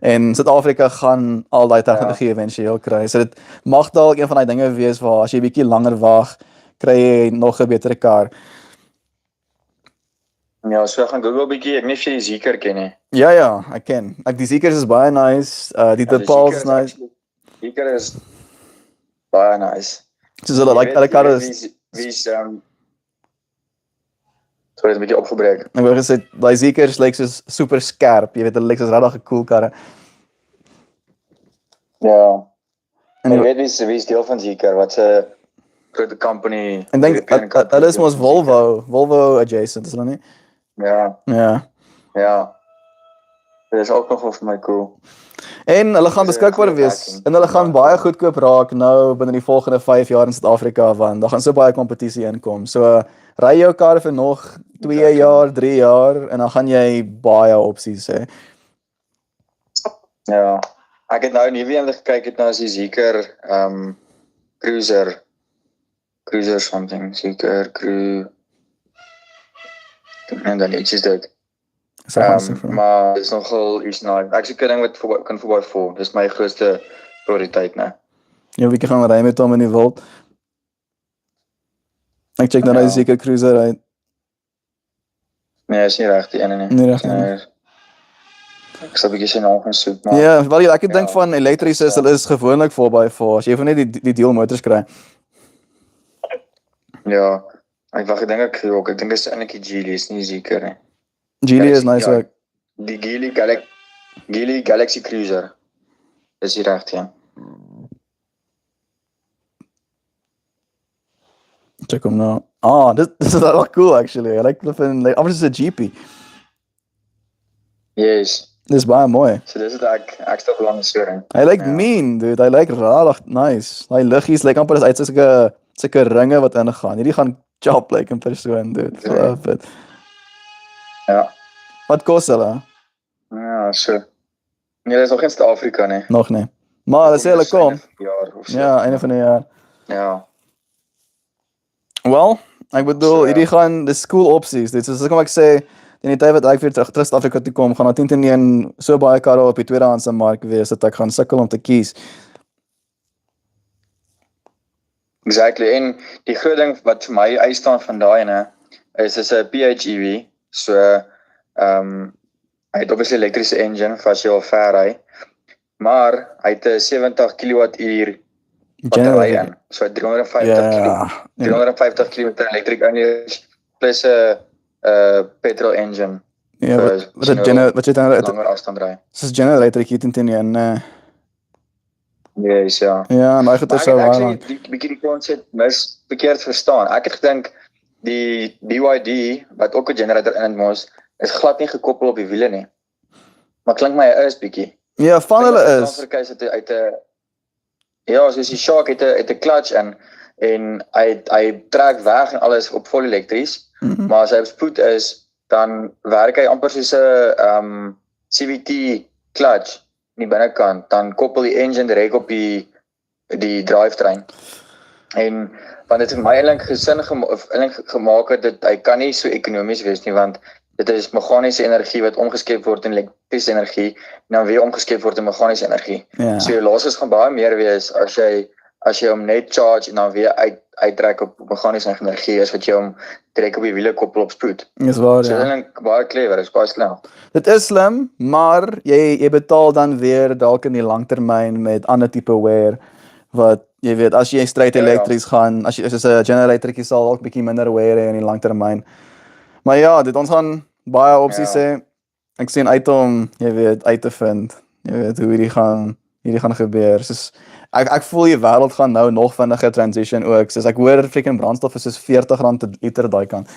En Suid-Afrika gaan al daai tegnologie éventueel kry. So dit mag dalk een van daai dinge wees waar as jy bietjie langer wag, kry jy nog 'n beter kar. Ja, so ek gaan Google bietjie, ek weet nie of jy die Zeekr ken nie. Ja, ek ken. Die Zeekrs is baie nice. Die Pulse is nice. Zeekr is baie nice. Soos hulle like hulle karre is Wie's So dit is 'n bietjie opgebreek. Ek wou gesê, daai Zeekers lyk soos super skerp, jy weet, hulle lyk soos regtig 'n cool karre. Ja. En Jy weet wie is deel van Zeker, wat 'n groot company. ek dink European company hulle is deel mos van Zeekr. Volvo adjacent, is hulle nie? Ja, Ja. ja. Dit is ook nog vir my cool. En hulle gaan Dis 'n beskikbaar goeie wees backing. en hulle gaan baie goedkoop raak nou binne die volgende 5 jaar in Suid-Afrika want daar gaan so baie kompetisie inkom. So ry jou kar vir nog 2 jaar, 3 jaar en dan gaan jy baie opsies hê. Ja. Ek het nou nie weer gekyk het nou as die Zeker cruiser something, Zeker en dan iets is dit. Maar dit is nogal iets nou. Ek sê 'n ding wat kan verby voor. Dis my grootste prioriteit, né? Jy weet jy gaan ry met hom in die wild. Ek check nou die Zeker cruiser uit. Nee, is nie reg die ene nie. Nie reg nie. Ek sal 'n bietjie sy naam gaan soek, maar Ja, wel ek dink van elektries is hulle is gewoonlik voorby voor. As jy van net die deal motors kry. Ja. Ek dink ek dink dis eintlik die Geely, is nie Zeker nie. Geely is nice ook. Die Geely Galaxy Cruiser. Dis die regte een. Check hom nou. Dit is wel cool actually. I like flipping like amper soos 'n GP. Yes. Dis baie mooi. So dis wat ek stap lank storing. Hy lyk mean, dude. Hy lyk regtig nice. Hy liggies lyk amper as uit sulke ringe wat ingaan. Hierdie gaan chop like in persoon, dude. Love it. Ja. Wat kos hulle? Ja, so. Nee, dis nog in Suid-Afrika nie. Nog nie. Maar hulle sê hulle kom. Ja, einde van die jaar. Ja. Wel, ek bedoel, hierdie gaan dis cool opsies. Dit is kom ek sê in die tyd wat ek weer terug Suid-Afrika toe kom, gaan daar 10 so baie karre op die tweedehandse mark wees dat ek gaan sukkel om te kies. Exactly. En die groot ding wat vir my uitstaan van daai ene is 'n PHEV. So hy het obviously elektriese engine vir as jy al ver ry. Maar hy het 'n 70 kWh battery in. So 350 km electric only plus 'n petrol engine. Ja, wat jy dan langer afstand ry. Soos generator ek het in en Yes, ja. Ja, maar ek het so baie die bietjie die konsep mis verkeerd verstaan. Ek het gedink die BYD wat ook 'n generator in het mos is glad nie gekoppel op die wiele nie. Maar klink my hy is bietjie. Ja, van hulle is. Afrika het uit 'n ja, soos die Shark het 'n clutch in en hy trek weg en alles op vol elektries. Maar as hy op spoed is, dan werk hy amper soos 'n CVT clutch in die binnekant. Dan koppel die engine direk op die drivetrain. En want dit het my eintlik gemaak het dat hy kan nie so ekonomies wees nie, want dit is meganiese energie wat omgeskep word in elektriese energie en dan weer omgeskep word in meganiese energie. Ja. So jou losses gaan baie meer wees as jy hom net charge en dan weer uittrek op meganiese energie as wat jy hom direk op die wiele koppel op spoed. Dis waar, so, ja. Dit is baie clever, is baie slim. Dit is slim, maar jy betaal dan weer dalk in die langtermyn met ander tipe wear wat jy weet as jy straight elektries gaan, as jy soos 'n generatortjie sal dalk bietjie minder wear hê in die langtermyn. Maar ja, ons gaan baie opsies hê. Ek sien uit om, jy weet, uit te vind. Jy weet hoe hierdie gaan gebeur. Soos ek voel die wêreld gaan nou nog vinniger transition ook. Soos ek hoor freaking brandstof is soos R40 per liter daai kant.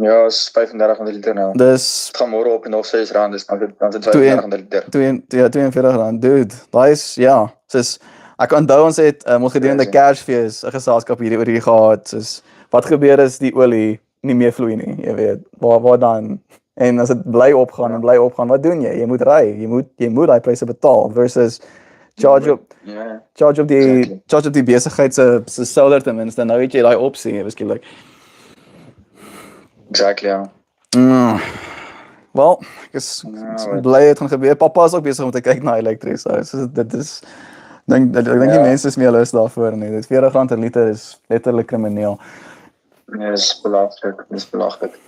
Ja, is 35 per liter nou. Dis gaan môre op en nog R6, dis dan dit 35 per liter. Ja, R42. Dude, daai is ja, soos ek onthou ons het ons gedurende Kersfees 'n geselskap oor hierdie gehad. Soos wat gebeur as die olie nie meer vloei nie, jy weet. Waar dan? En as dit bly opgaan, wat doen jy? Jy moet ry. Jy moet daai pryse betaal versus charge op die besigheid se solar ten minste. Nou het jy daai opsie, beskikbaar. Exactly, ja. Wel, ek is bly het gaan gebeur. Pappa is ook besig om te kyk na elektries. So dit is ek dink die mense is meer lus daarvoor nie. Dit R40 per liter is letterlik krimineel. Nee, dis belaglik.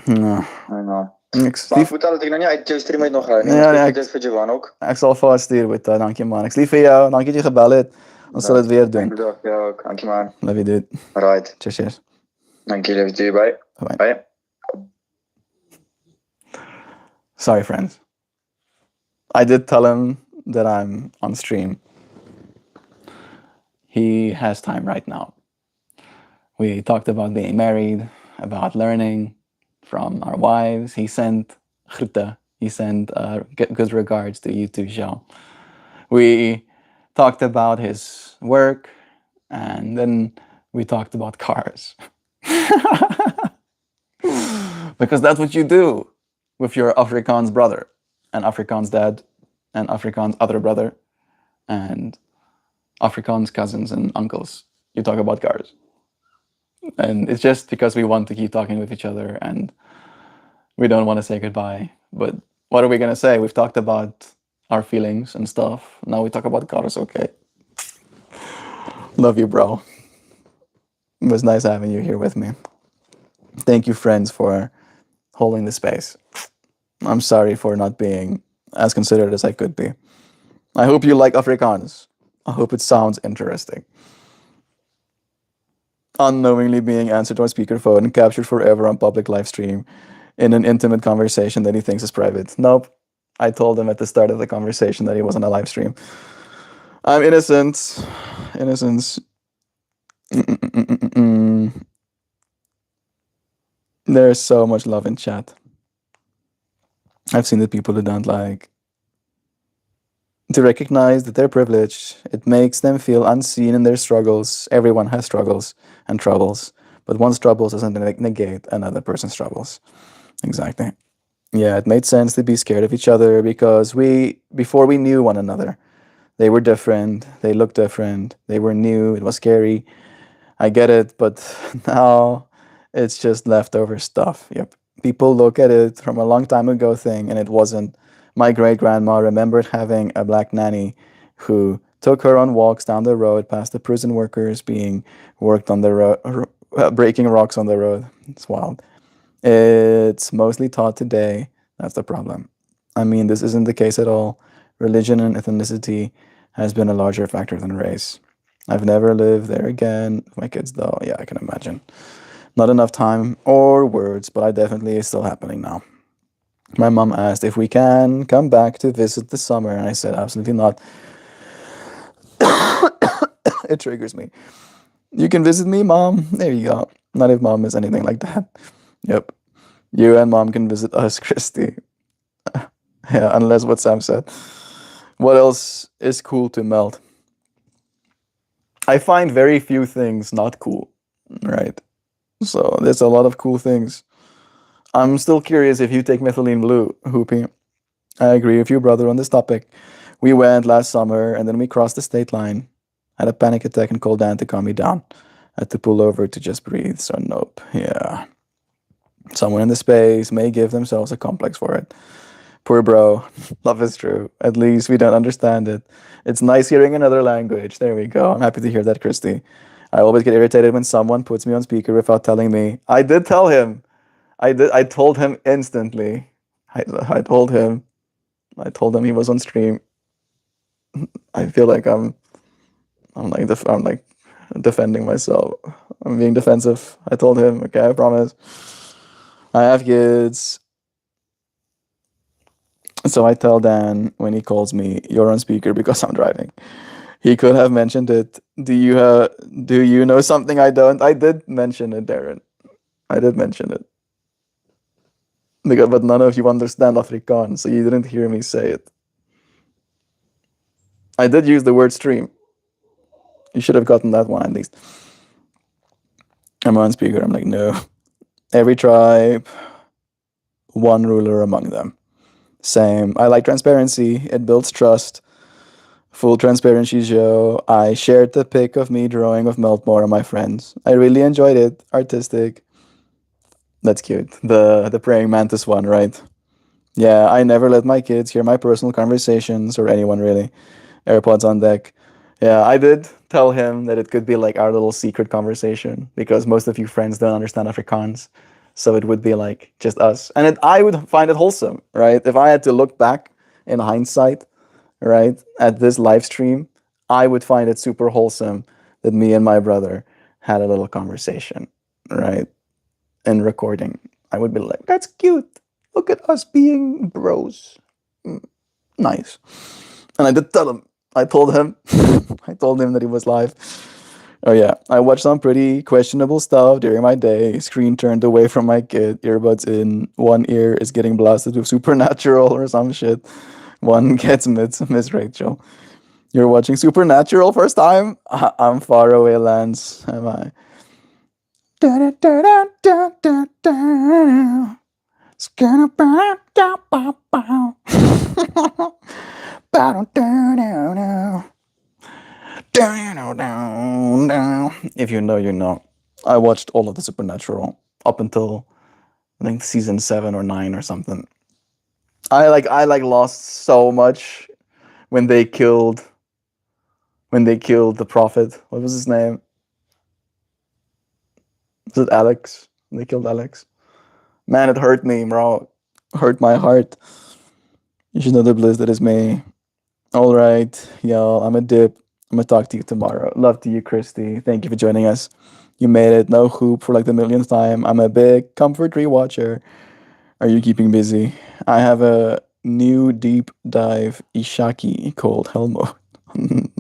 Ja. Maar Ek moet dat ek nou nie uit jou stream uit nog hou nie. Ek dit vir Jovan ook. Ek sal vas stuur met daai, dankie man. Ek's lief vir jou. Dankie dat jy gebel het. Ons sal dit weer doen. Ja, dankie man. Love you dude. Right. Cheers. Dankie liefde, bye. Bye. Bye. Sorry, friends. I did tell him that I'm on stream. He has time right now. We talked about being married, about learning from our wives. He sent groeten. He sent good regards to you too, Jean. We talked about his work, and then we talked about cars. Because that's what you do with your Afrikaans brother, and Afrikaans dad, and Afrikaans other brother, and Afrikaans cousins and uncles. You talk about cars. And it's just because we want to keep talking with each other and we don't want to say goodbye. But what are we going to say? We've talked about our feelings and stuff. Now we talk about cars, okay? Love you, bro. It was nice having you here with me. Thank you, friends, for holding the space. I'm sorry for not being as considerate as I could be. I hope you like Afrikaans. I hope it sounds interesting. Unknowingly being answered on speakerphone and captured forever on public live stream in an intimate conversation that he thinks is private. Nope. I told him at the start of the conversation that he was on a live stream. I'm innocent. Innocence. There's so much love in chat. I've seen the people who don't like to recognize that they're privileged. It makes them feel unseen in their struggles. Everyone has struggles and troubles, but one's troubles doesn't negate another person's troubles. Exactly. Yeah, it made sense to be scared of each other because before we knew one another, they were different, they looked different, they were new, it was scary. I get it, but now it's just leftover stuff. Yep. People look at it from a long time ago thing, and it wasn't. My great grandma remembered having a black nanny who took her on walks down the road past the prison workers being worked on the road, breaking rocks on the road. It's wild. It's mostly taught today. That's the problem. I mean, this isn't the case at all. Religion and ethnicity has been a larger factor than race. I've never lived there again. My kids, though, yeah, I can imagine. Not enough time or words, but I definitely it's still happening now. My mom asked if we can come back to visit this summer, and I said absolutely not. It triggers me. You can visit me, Mom. There you go. Not if Mom is anything like that. Yep. You and Mom can visit us, Christy. Yeah, unless what Sam said. What else is cool to melt? I find very few things not cool, right? So there's a lot of cool things. I'm still curious if you take methylene blue, Hoopy. I agree with you, brother, on this topic. We went last summer and then we crossed the state line. Had a panic attack and called Dan to calm me down. Had to pull over to just breathe, so nope. Yeah. Someone in the space may give themselves a complex for it. Poor bro. Love is true. At least we don't understand it. It's nice hearing another language. There we go. I'm happy to hear that, Christy. I always get irritated when someone puts me on speaker without telling me. I did tell him. I told him instantly. I told him. I told him he was on stream. I feel like I'm like defending myself. I'm being defensive. I told him, okay, I promise. I have kids. So I tell Dan when he calls me, you're on speaker because I'm driving. He could have mentioned it. Do you know something I don't? I did mention it, Darren. I did mention it. But none of you understand Afrikaans, so you didn't hear me say it. I did use the word stream. You should have gotten that one at least. I'm on speaker. I'm like, no. Every tribe, one ruler among them. Same. I like transparency. It builds trust. Full transparency, Joe. I shared the pic of me drawing of MeltMore on my friends. I really enjoyed it. Artistic. That's cute. The praying mantis one, right? Yeah, I never let my kids hear my personal conversations or anyone really. AirPods on deck. Yeah, I did tell him that it could be like our little secret conversation because most of you friends don't understand Afrikaans. So it would be like just us. And I would find it wholesome, right? If I had to look back in hindsight, right, at this live stream, I would find it super wholesome that me and my brother had a little conversation, right? in recording. I would be like, "That's cute. Look at us being bros. Nice." And I did tell him. I told him. I told him that he was live. Oh yeah, I watched some pretty questionable stuff during my day. Screen turned away from my kid. Earbuds in. One ear is getting blasted with Supernatural or some shit. One gets Miss Rachel. You're watching Supernatural first time? I'm far away, Lance. Am I? If you know, you know. I watched all of the Supernatural up until I think season 7 or 9 or something. I lost so much when they killed the prophet. What was his name? Was it Alex? They killed Alex. Man, it hurt me, bro. Hurt my heart. You should know the bliss that is me. All right, y'all. I'm a dip. I'm gonna talk to you tomorrow. Love to you, Christy. Thank you for joining us. You made it. No hoop for like the millionth time. I'm a big comfort rewatcher. Are you keeping busy? I have a new deep dive Ishaki called Helmo.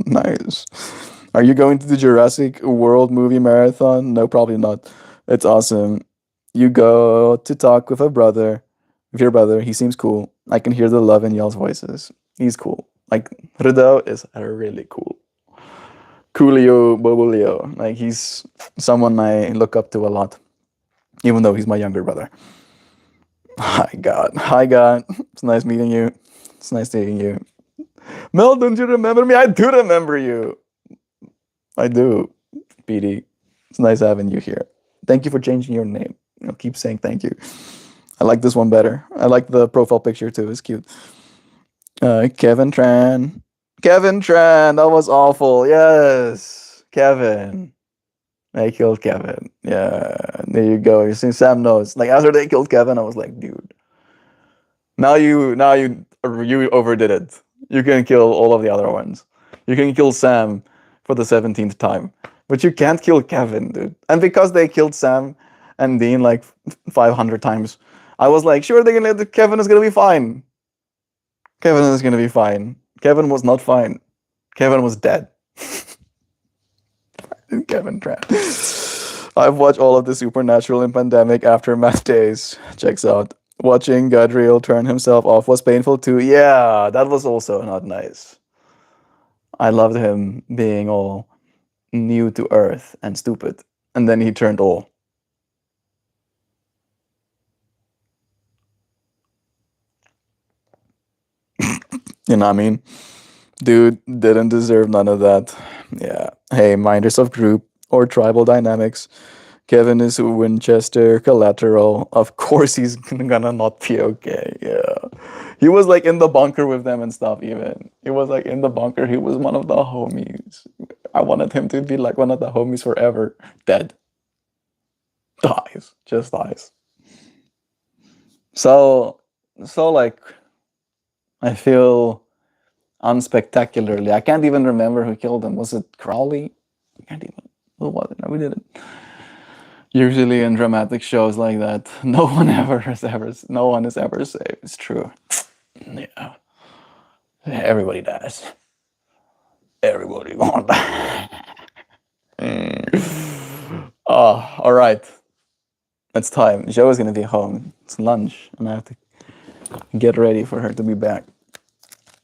Nice. Are you going to the Jurassic World movie marathon? No, probably not. It's awesome. You go to talk with your brother. He seems cool. I can hear the love in y'all's voices. He's cool. Like, Rido is really cool. Coolio Bobulio. Like, he's someone I look up to a lot, even though he's my younger brother. Hi, God. Hi, God. It's nice meeting you. It's nice seeing you. Mel, don't you remember me? I do remember you. I do, PD. It's nice having you here. Thank you for changing your name. I'll keep saying thank you. I like this one better. I like the profile picture too. It's cute. Kevin Tran. Kevin Tran. That was awful. Yes. Kevin. They killed Kevin. Yeah. There you go. You see, Sam knows. Like after they killed Kevin, I was like, dude. Now you overdid it. You can kill all of the other ones. You can kill Sam for the 17th time. But you can't kill Kevin, dude. And because they killed Sam and Dean like 500 times, I was like, sure, Kevin is gonna be fine. Kevin is gonna be fine. Kevin was not fine. Kevin was dead. Kevin Tran. I've watched all of the Supernatural and Pandemic Aftermath days. Checks out. Watching Gadriel turn himself off was painful too. Yeah, that was also not nice. I loved him being all new to Earth and stupid. And then he turned all. You know what I mean? Dude didn't deserve none of that. Yeah. Hey, minders of group or tribal dynamics. Kevin is Winchester collateral. Of course he's gonna not be okay. Yeah. He was like in the bunker with them and stuff even. He was like in the bunker. He was one of the homies. I wanted him to be like one of the homies forever. Dead. Dies. Just dies. So like I feel unspectacularly. I can't even remember who killed him. Was it Crowley? I can't even. Who was it? No, we didn't. Usually in dramatic shows like that, no one is ever safe. It's true. Yeah. Everybody dies. Everybody gonna die. All right. It's time. Joe is gonna be home. It's lunch, and I have to get ready for her to be back.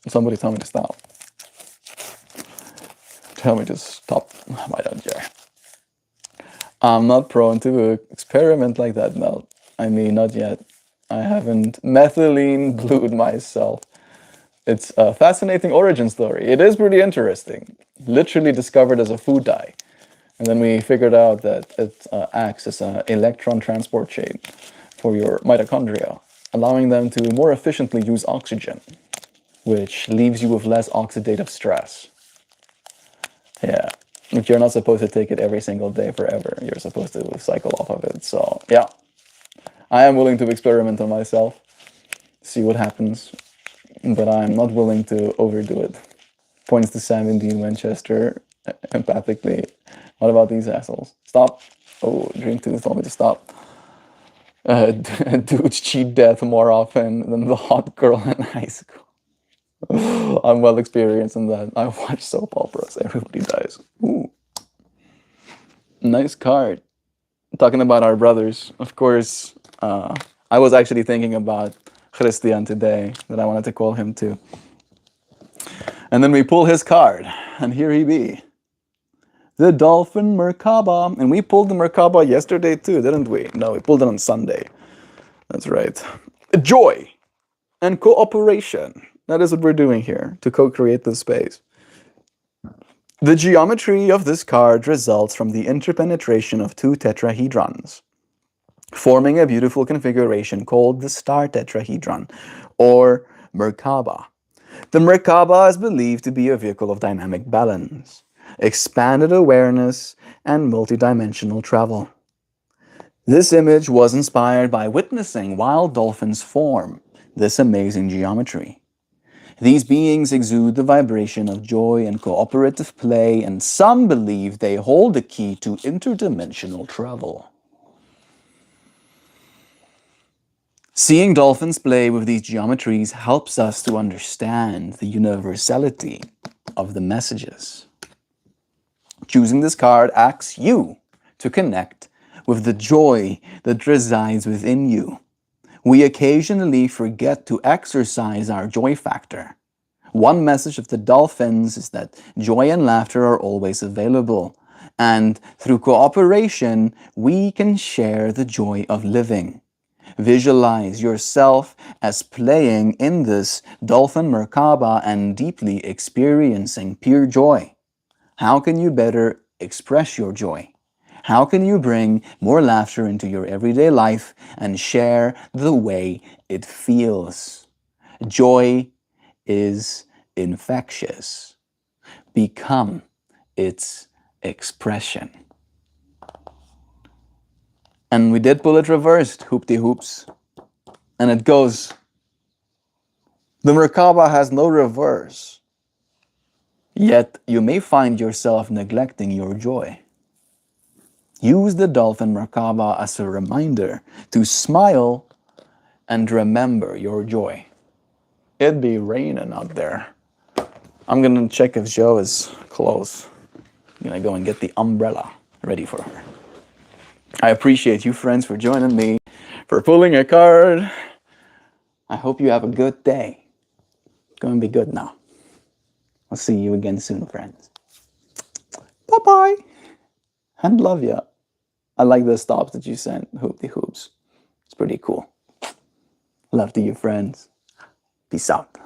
Somebody tell me to stop. Tell me to stop. Why don't you? I'm not prone to experiment like that, Mel. I mean, not yet. I haven't methylene blued myself. It's a fascinating origin story. It is pretty interesting. Literally discovered as a food dye. And then we figured out that it acts as an electron transport chain for your mitochondria, allowing them to more efficiently use oxygen, which leaves you with less oxidative stress. Yeah. But you're not supposed to take it every single day forever. You're supposed to cycle off of it. So, yeah. I am willing to experiment on myself, see what happens, but I'm not willing to overdo it. Points to Sam and Dean Winchester empathically. What about these assholes? Stop. Oh, Dream 2 told me to stop. Dudes cheat death more often than the hot girl in high school. I'm well experienced in that. I watch soap operas. Everybody dies. Ooh. Nice card. Talking about our brothers, of course, I was actually thinking about Christian today, that I wanted to call him too. And then we pull his card, and here he be. The Dolphin Merkaba. And we pulled the Merkaba yesterday too, didn't we? No, we pulled it on Sunday. That's right. Joy and cooperation. That is what we're doing here, to co-create this space. The geometry of this card results from the interpenetration of two tetrahedrons, forming a beautiful configuration called the star tetrahedron, or Merkaba. The Merkaba is believed to be a vehicle of dynamic balance, expanded awareness, and multidimensional travel. This image was inspired by witnessing wild dolphins form this amazing geometry. These beings exude the vibration of joy and cooperative play, and some believe they hold the key to interdimensional travel. Seeing dolphins play with these geometries helps us to understand the universality of the messages. Choosing this card asks you to connect with the joy that resides within you. We occasionally forget to exercise our joy factor. One message of the dolphins is that joy and laughter are always available, and through cooperation, we can share the joy of living. Visualize yourself as playing in this dolphin Merkaba and deeply experiencing pure joy. How can you better express your joy? How can you bring more laughter into your everyday life and share the way it feels? Joy is infectious. Become its expression. And we did pull it reversed, hoopty hoops. And it goes, the Merkaba has no reverse, yet you may find yourself neglecting your joy. Use the dolphin Merkaba as a reminder to smile and remember your joy. It'd be raining out there. I'm gonna check if Joe is close. I'm gonna go and get the umbrella ready for her. I appreciate you friends for joining me, for pulling a card. I hope you have a good day. It's gonna be good now. I'll see you again soon, friends. Bye-bye. And love ya. I like the stops that you sent, hoopty hoops. It's pretty cool. Love to you, friends. Peace out.